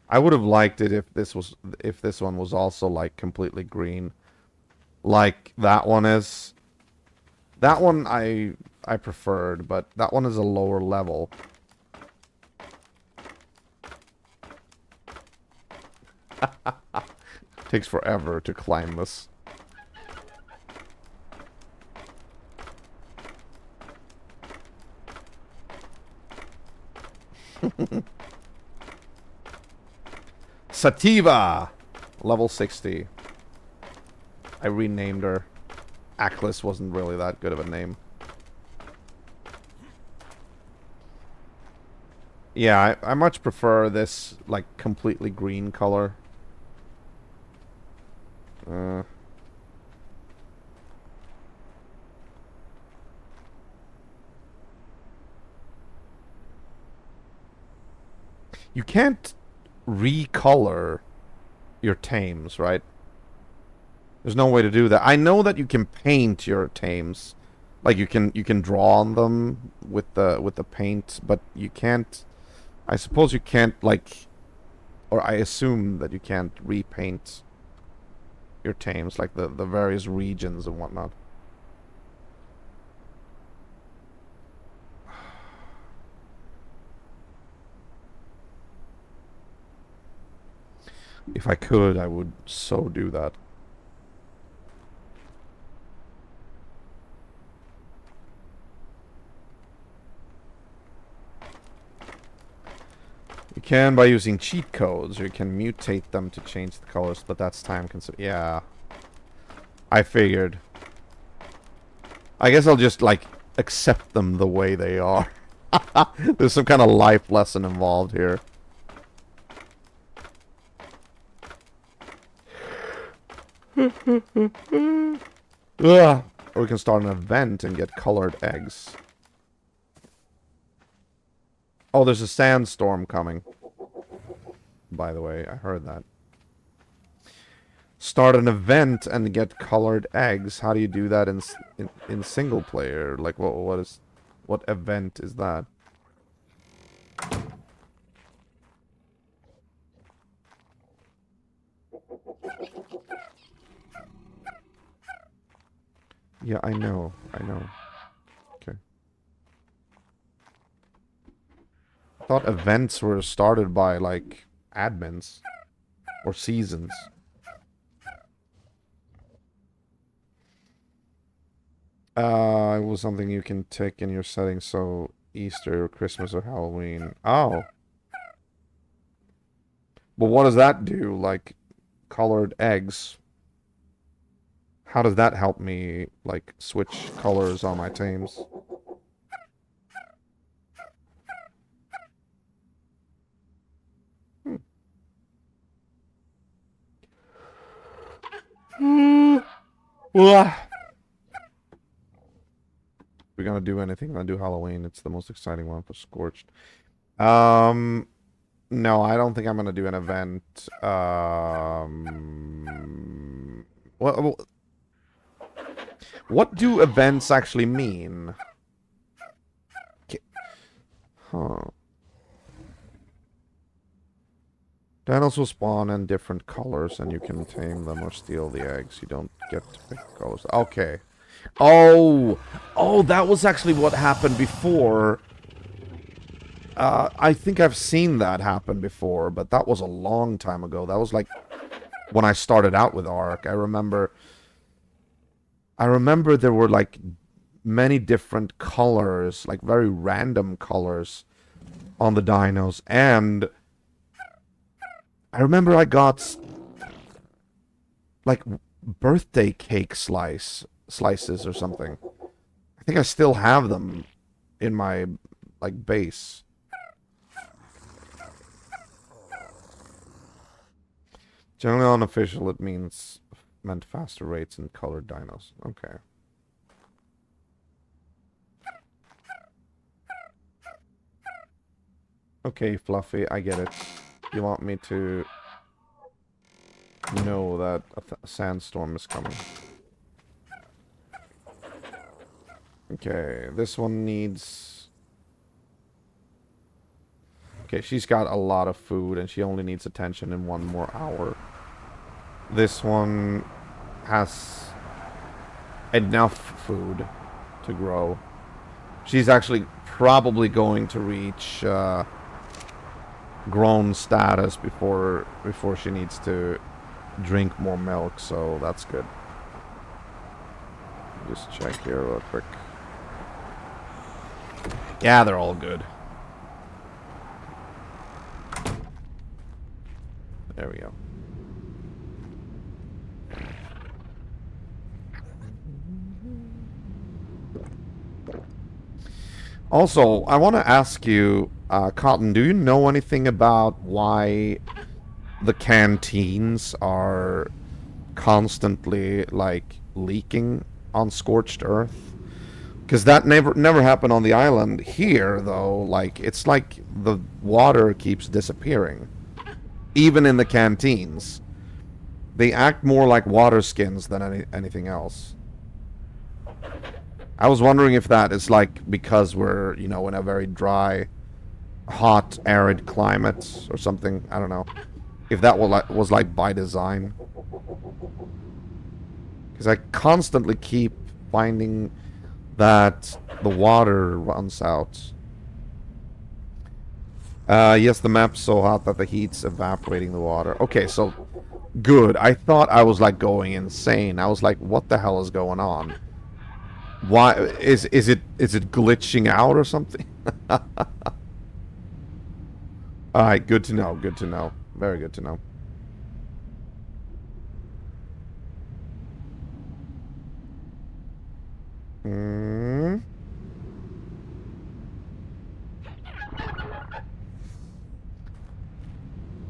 I would have liked it if this one was also like completely green, like that one is. That one I preferred, but that one is a lower level. Takes forever to climb this. Sativa! Level 60. I renamed her. Aklis wasn't really that good of a name. Yeah, I much prefer this, like, completely green color. You can't recolor your tames, right? There's no way to do that. I know that you can paint your tames. Like you can draw on them with the paint, but you can't, I suppose you can't, like, or I assume that you can't repaint your tames, like the various regions and whatnot. If I could, I would so do that. You can by using cheat codes, or you can mutate them to change the colors, but that's time consuming. Yeah. I figured. I guess I'll just, like, accept them the way they are. There's some kind of life lesson involved here. Ugh. Or we can start an event and get colored eggs. Oh, there's a sandstorm coming. By the way, I heard that. Start an event and get colored eggs. How do you do that in single player? Like, what event is that? Yeah, I know. Okay. I thought events were started by, like, admins. Or seasons. It was something you can take in your settings, so Easter or Christmas or Halloween. Oh. But what does that do? Like, colored eggs. How does that help me, like, switch colors on my tames? We're gonna do anything. We're gonna do Halloween. It's the most exciting one for Scorched. No, I don't think I'm gonna do an event. What do events actually mean? Huh. Dinos will spawn in different colors, and you can tame them or steal the eggs. You don't get to pick colors. Okay. Oh! Oh, that was actually what happened before. I think I've seen that happen before, but that was a long time ago. That was like when I started out with ARK. I remember there were like many different colors, like very random colors on the dinos, and I remember I got like birthday cake slices or something. I think I still have them in my like base. Generally unofficial, it meant faster rates and colored dinos. Okay. Okay, Fluffy, I get it. You want me to know that a sandstorm is coming. Okay, this one needs... Okay, she's got a lot of food and she only needs attention in 1 more hour. This one has enough food to grow. She's actually probably going to reach grown status before she needs to drink more milk, so that's good. Just check here real quick. Yeah, they're all good. There we go. Also, I want to ask you, Cotton, do you know anything about why the canteens are constantly, like, leaking on Scorched Earth? Because that never happened on the island. Here, though, like, it's like the water keeps disappearing. Even in the canteens. They act more like water skins than anything else. I was wondering if that is like because we're, you know, in a very dry, hot, arid climate or something. I don't know. If that was like by design. Because I constantly keep finding that the water runs out. Yes, the map's so hot that the heat's evaporating the water. Okay, so good. I thought I was like going insane. I was like, what the hell is going on? Why is it glitching out or something? Alright, good to know, good to know. Very good to know.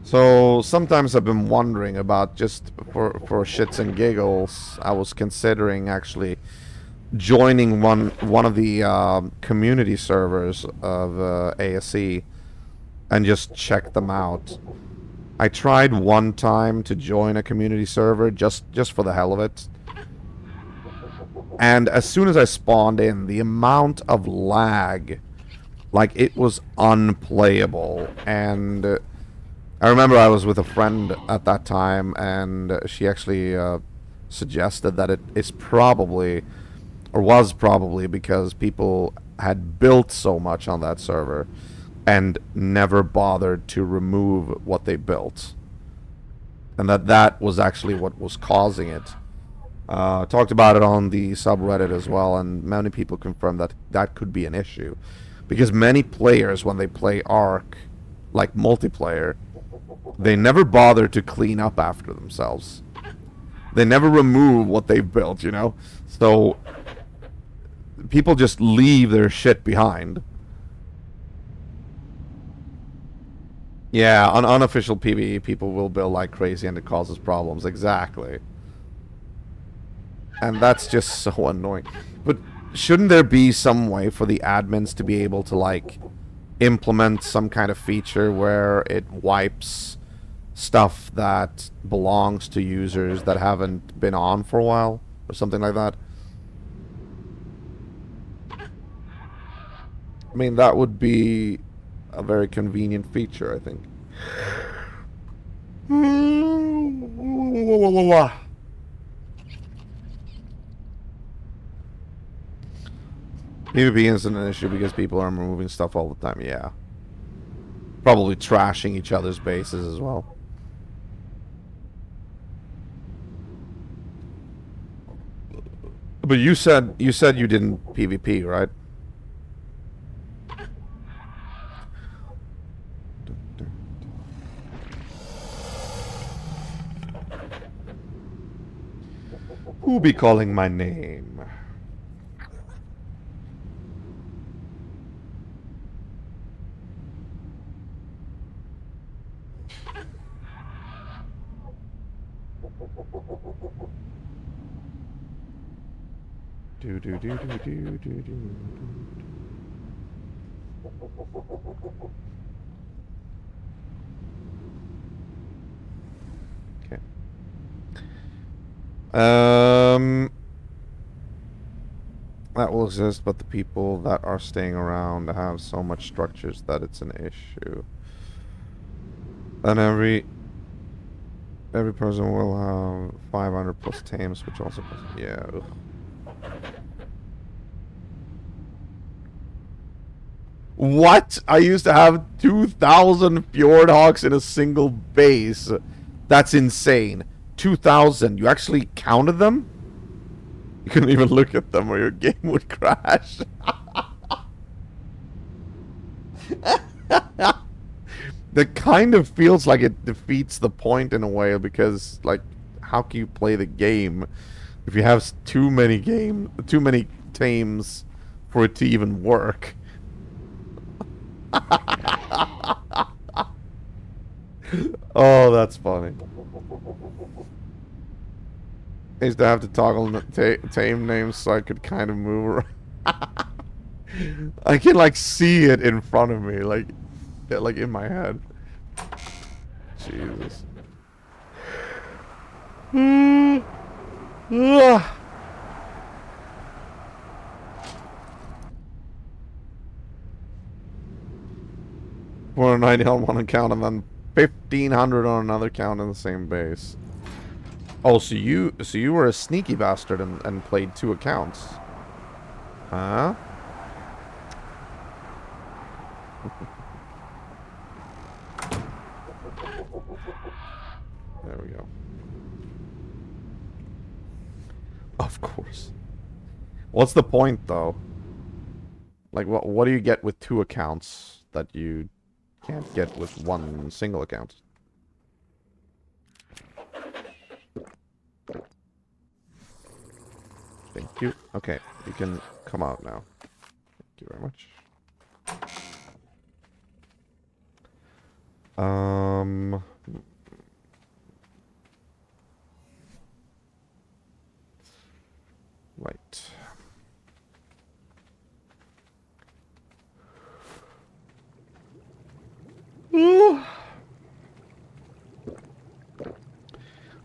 So sometimes I've been wondering about, just for shits and giggles, I was considering actually joining one of the community servers of ASE and just check them out. I tried one time to join a community server just for the hell of it. And as soon as I spawned in, the amount of lag, like, it was unplayable. And I remember I was with a friend at that time, and she actually suggested that it is probably, or was probably, because people had built so much on that server and never bothered to remove what they built. And that was actually what was causing it. Talked about it on the subreddit as well, and many people confirmed that that could be an issue. Because many players, when they play ARK, like multiplayer, they never bother to clean up after themselves. They never remove what they've built, you know? So people just leave their shit behind. Yeah, on unofficial PvE, people will build like crazy and it causes problems. Exactly. And that's just so annoying. But shouldn't there be some way for the admins to be able to, like, implement some kind of feature where it wipes stuff that belongs to users that haven't been on for a while? Or something like that? I mean, that would be a very convenient feature, I think. PvP isn't an issue because people are removing stuff all the time, yeah. Probably trashing each other's bases as well. But you said you didn't PvP, right? Who be calling my name? Do do do do do do do. Okay. That will exist, but the people that are staying around have so much structures that it's an issue. And every person will have 500 plus tames, which also yeah. Ugh. What? I used to have 2,000 Fjordhawks in a single base. That's insane. 2,000. You actually counted them? You couldn't even look at them or your game would crash. That kind of feels like it defeats the point in a way because, like, how can you play the game if you have too many tames for it to even work? Oh, that's funny. I used to have to toggle tame names so I could kind of move around. I can like see it in front of me, like in my head. Jesus. For 90 on one account and then 1,500 on another account in the same base. Oh, so you were a sneaky bastard and played 2 accounts. Huh? There we go. Of course. What's the point, though? Like, what do you get with 2 accounts that you can't get with 1 single account? Thank you. Okay, you can come out now. Thank you very much. Right.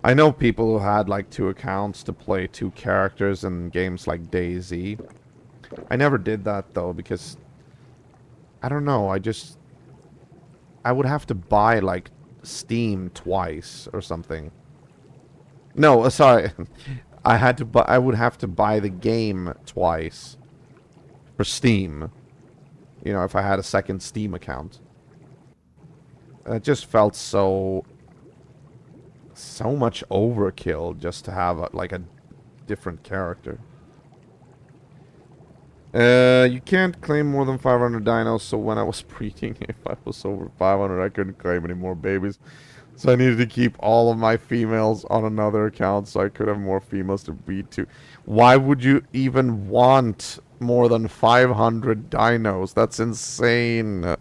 I know people who had like 2 accounts to play 2 characters in games like DayZ. I never did that though because I don't know, I would have to buy like Steam twice or something. No, sorry. I would have to buy the game twice for Steam. You know, if I had a second Steam account. It just felt so much overkill just to have like a different character. You can't claim more than 500 dinos, so when I was breeding, if I was over 500, I couldn't claim any more babies. So I needed to keep all of my females on another account so I could have more females to breed to. Why would you even want more than 500 dinos? That's insane.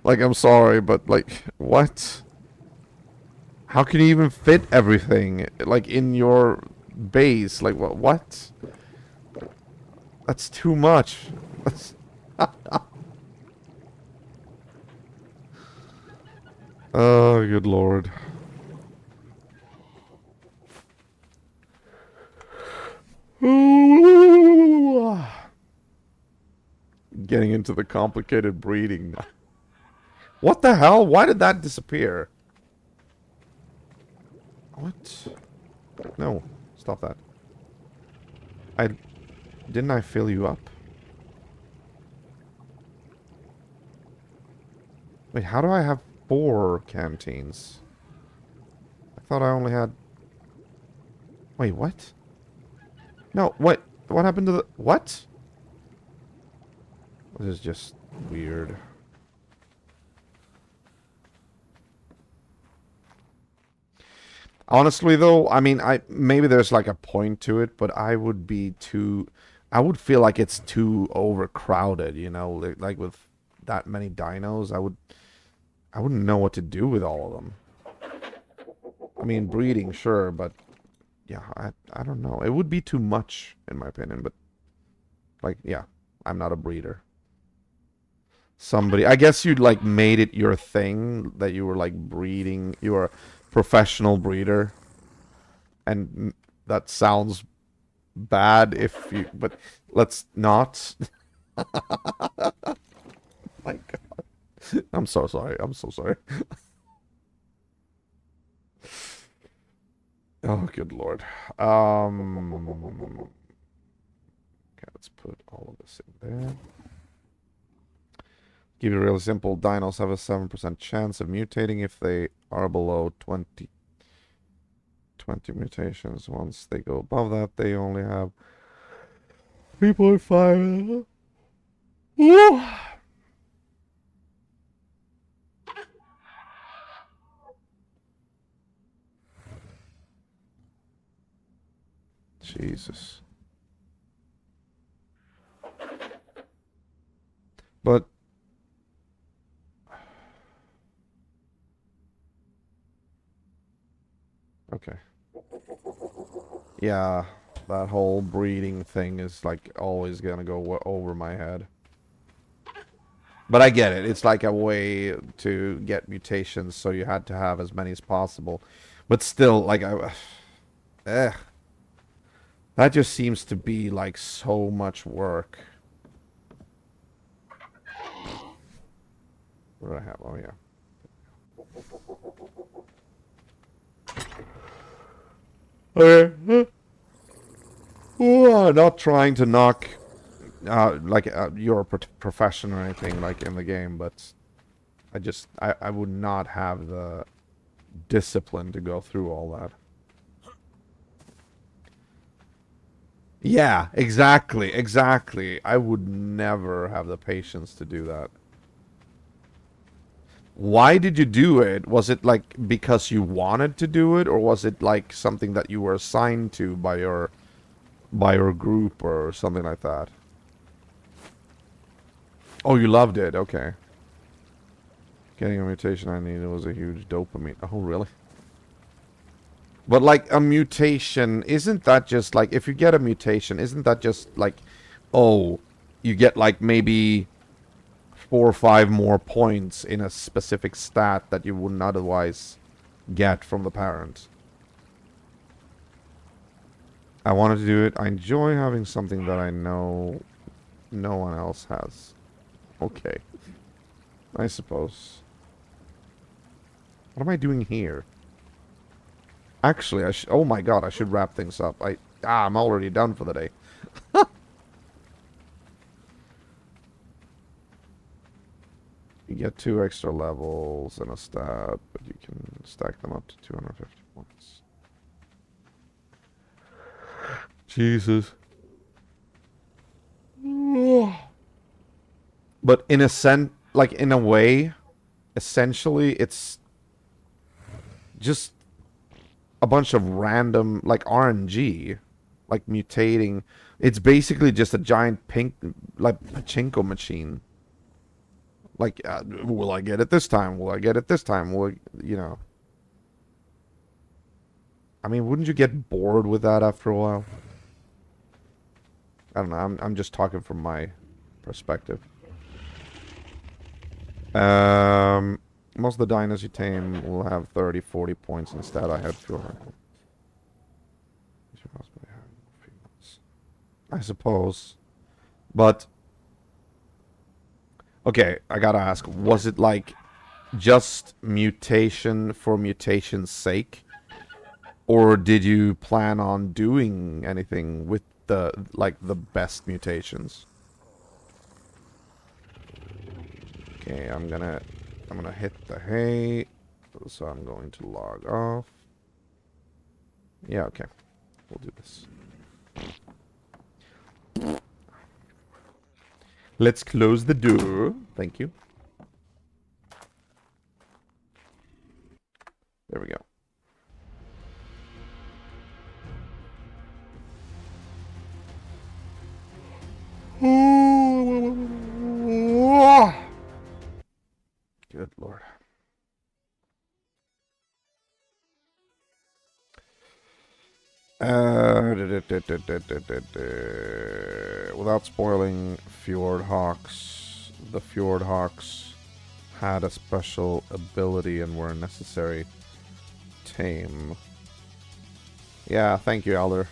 Like, I'm sorry, but, like, what? How can you even fit everything, like, in your base? Like, what? That's too much. That's... Oh, good lord. Getting into the complicated breeding. What the hell? Why did that disappear? What? No. Stop that. Didn't I fill you up? Wait, how do I have 4 canteens? I thought I only had... Wait, what? No, what? What happened to the... What? This is just weird. Honestly, though, I mean, maybe there's like a point to it, but I would feel like it's too overcrowded, you know, like with that many dinos, I wouldn't know what to do with all of them. I mean, breeding, sure, but yeah, I don't know. It would be too much, in my opinion, but like, yeah, I'm not a breeder. I guess you'd like made it your thing that you were like breeding, you were a professional breeder, and that sounds bad but let's not. My God. I'm so sorry. I'm so sorry. Oh, good Lord. Okay, let's put all of this in there. Give you a really simple. Dinos have a 7% chance of mutating if they are below 20 mutations. Once they go above that, they only have 3.5. Jesus. But okay. Yeah, that whole breeding thing is like always gonna go over my head. But I get it. It's like a way to get mutations, so you had to have as many as possible. But still, like, that just seems to be like so much work. What do I have? Oh, yeah. Okay. Not trying to knock your profession or anything like in the game, but I would not have the discipline to go through all that. Yeah, exactly. I would never have the patience to do that. Why did you do it? Was it like because you wanted to do it, or was it like something that you were assigned to by your group or something like that? Oh, you loved it. Okay. Getting a mutation I needed was a huge dopamine. Oh, really? But like a mutation, isn't that just like, if you get a mutation, isn't that just like, oh, you get like maybe 4 or 5 more points in a specific stat that you wouldn't otherwise get from the parent? I wanted to do it. I enjoy having something that I know no one else has. Okay. I suppose. What am I doing here? Actually, oh my God, I should wrap things up. I'm already done for the day. You get 2 extra levels and a stat, but you can stack them up to 250 points. Jesus. But in a sense, like in a way, essentially, it's just a bunch of random, like RNG, like mutating. It's basically just a giant pink, like pachinko machine. Like, will I get it this time? Will I get it this time? You know. I mean, wouldn't you get bored with that after a while? I don't know. I'm just talking from my perspective. Most of the dinos you tame will have 30, 40 points. Instead, I had 200. I suppose. But okay, I gotta ask, was it like just mutation for mutation's sake? Or did you plan on doing anything with the, like, the best mutations? Okay, I'm gonna hit the hay. So I'm going to log off. Yeah, okay. We'll do this. Let's close the door. Thank you. There we go. Good Lord. Without spoiling Fjord Hawks, the Fjord Hawks had a special ability and were necessary tame. Yeah, thank you, Elder.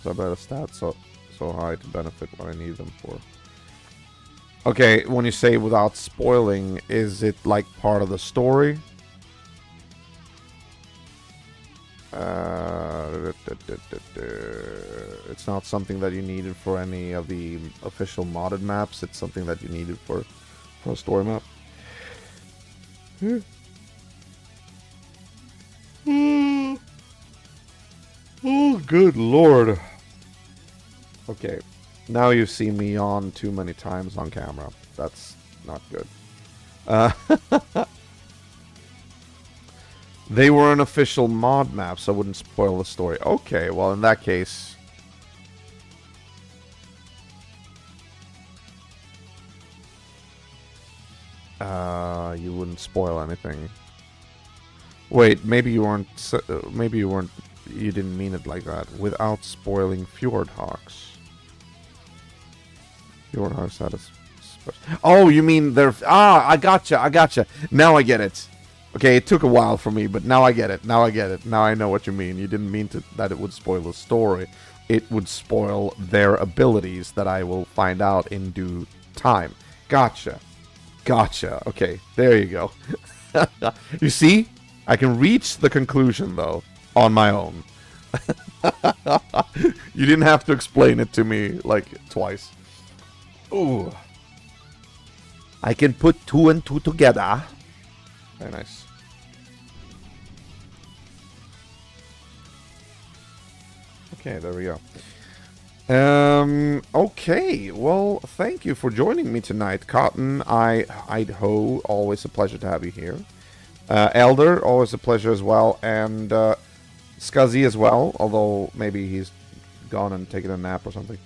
So better stats so high to benefit what I need them for. Okay, when you say without spoiling, is it like part of the story? It's not something that you needed for any of the official modded maps. It's something that you needed for a story map. Oh, good Lord. Okay, now you've seen me yawn too many times on camera. That's not good. They were an official mod map, so I wouldn't spoil the story. Okay, well, in that case... you wouldn't spoil anything. Wait, maybe you weren't... You didn't mean it like that. Without spoiling Fjord Hawks. Fjord Hawks had a... Oh, you mean they're... Ah, I gotcha. Now I get it. Okay, it took a while for me, but now I get it. Now I know what you mean. You didn't mean that it would spoil the story. It would spoil their abilities that I will find out in due time. Gotcha. Okay, there you go. You see? I can reach the conclusion, though, on my own. You didn't have to explain it to me, like, twice. Ooh. I can put 2 and 2 together. Very nice. Okay, there we go. Okay, well, thank you for joining me tonight, Cotton, Idaho, always a pleasure to have you here. Elder, always a pleasure as well, and Scuzzy as well, although maybe he's gone and taken a nap or something.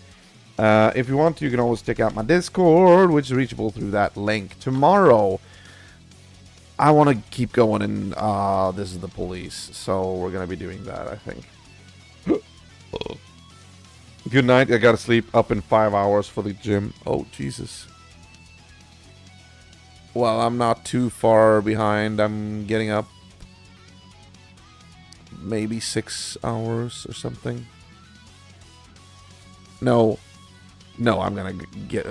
If you want to, you can always check out my Discord, which is reachable through that link. Tomorrow, I want to keep going in This Is the Police, so we're going to be doing that, I think. Good night, I gotta sleep up in 5 hours for the gym. Oh, Jesus. Well, I'm not too far behind. I'm getting up maybe 6 hours or something. No, I'm gonna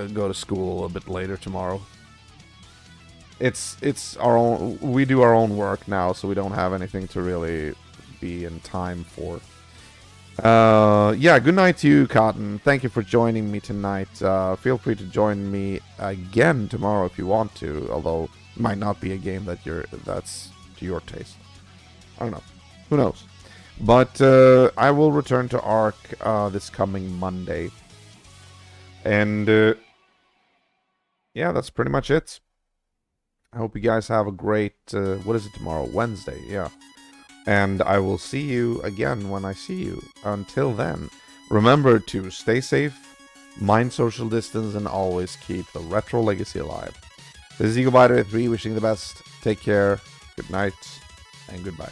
go to school a little bit later tomorrow. It's our own. We do our own work now, so we don't have anything to really be in time for. Yeah, good night to you, Cotton. Thank you for joining me tonight. Feel free to join me again tomorrow if you want to, although it might not be a game that's to your taste. I don't know. Who knows? But I will return to ARK this coming Monday. And yeah, that's pretty much it. I hope you guys have a great... what is it tomorrow? Wednesday, yeah. And I will see you again when I see you. Until then, remember to stay safe, mind social distance, and always keep the retro legacy alive. This is EagleBiter3 wishing the best. Take care, good night, and goodbye.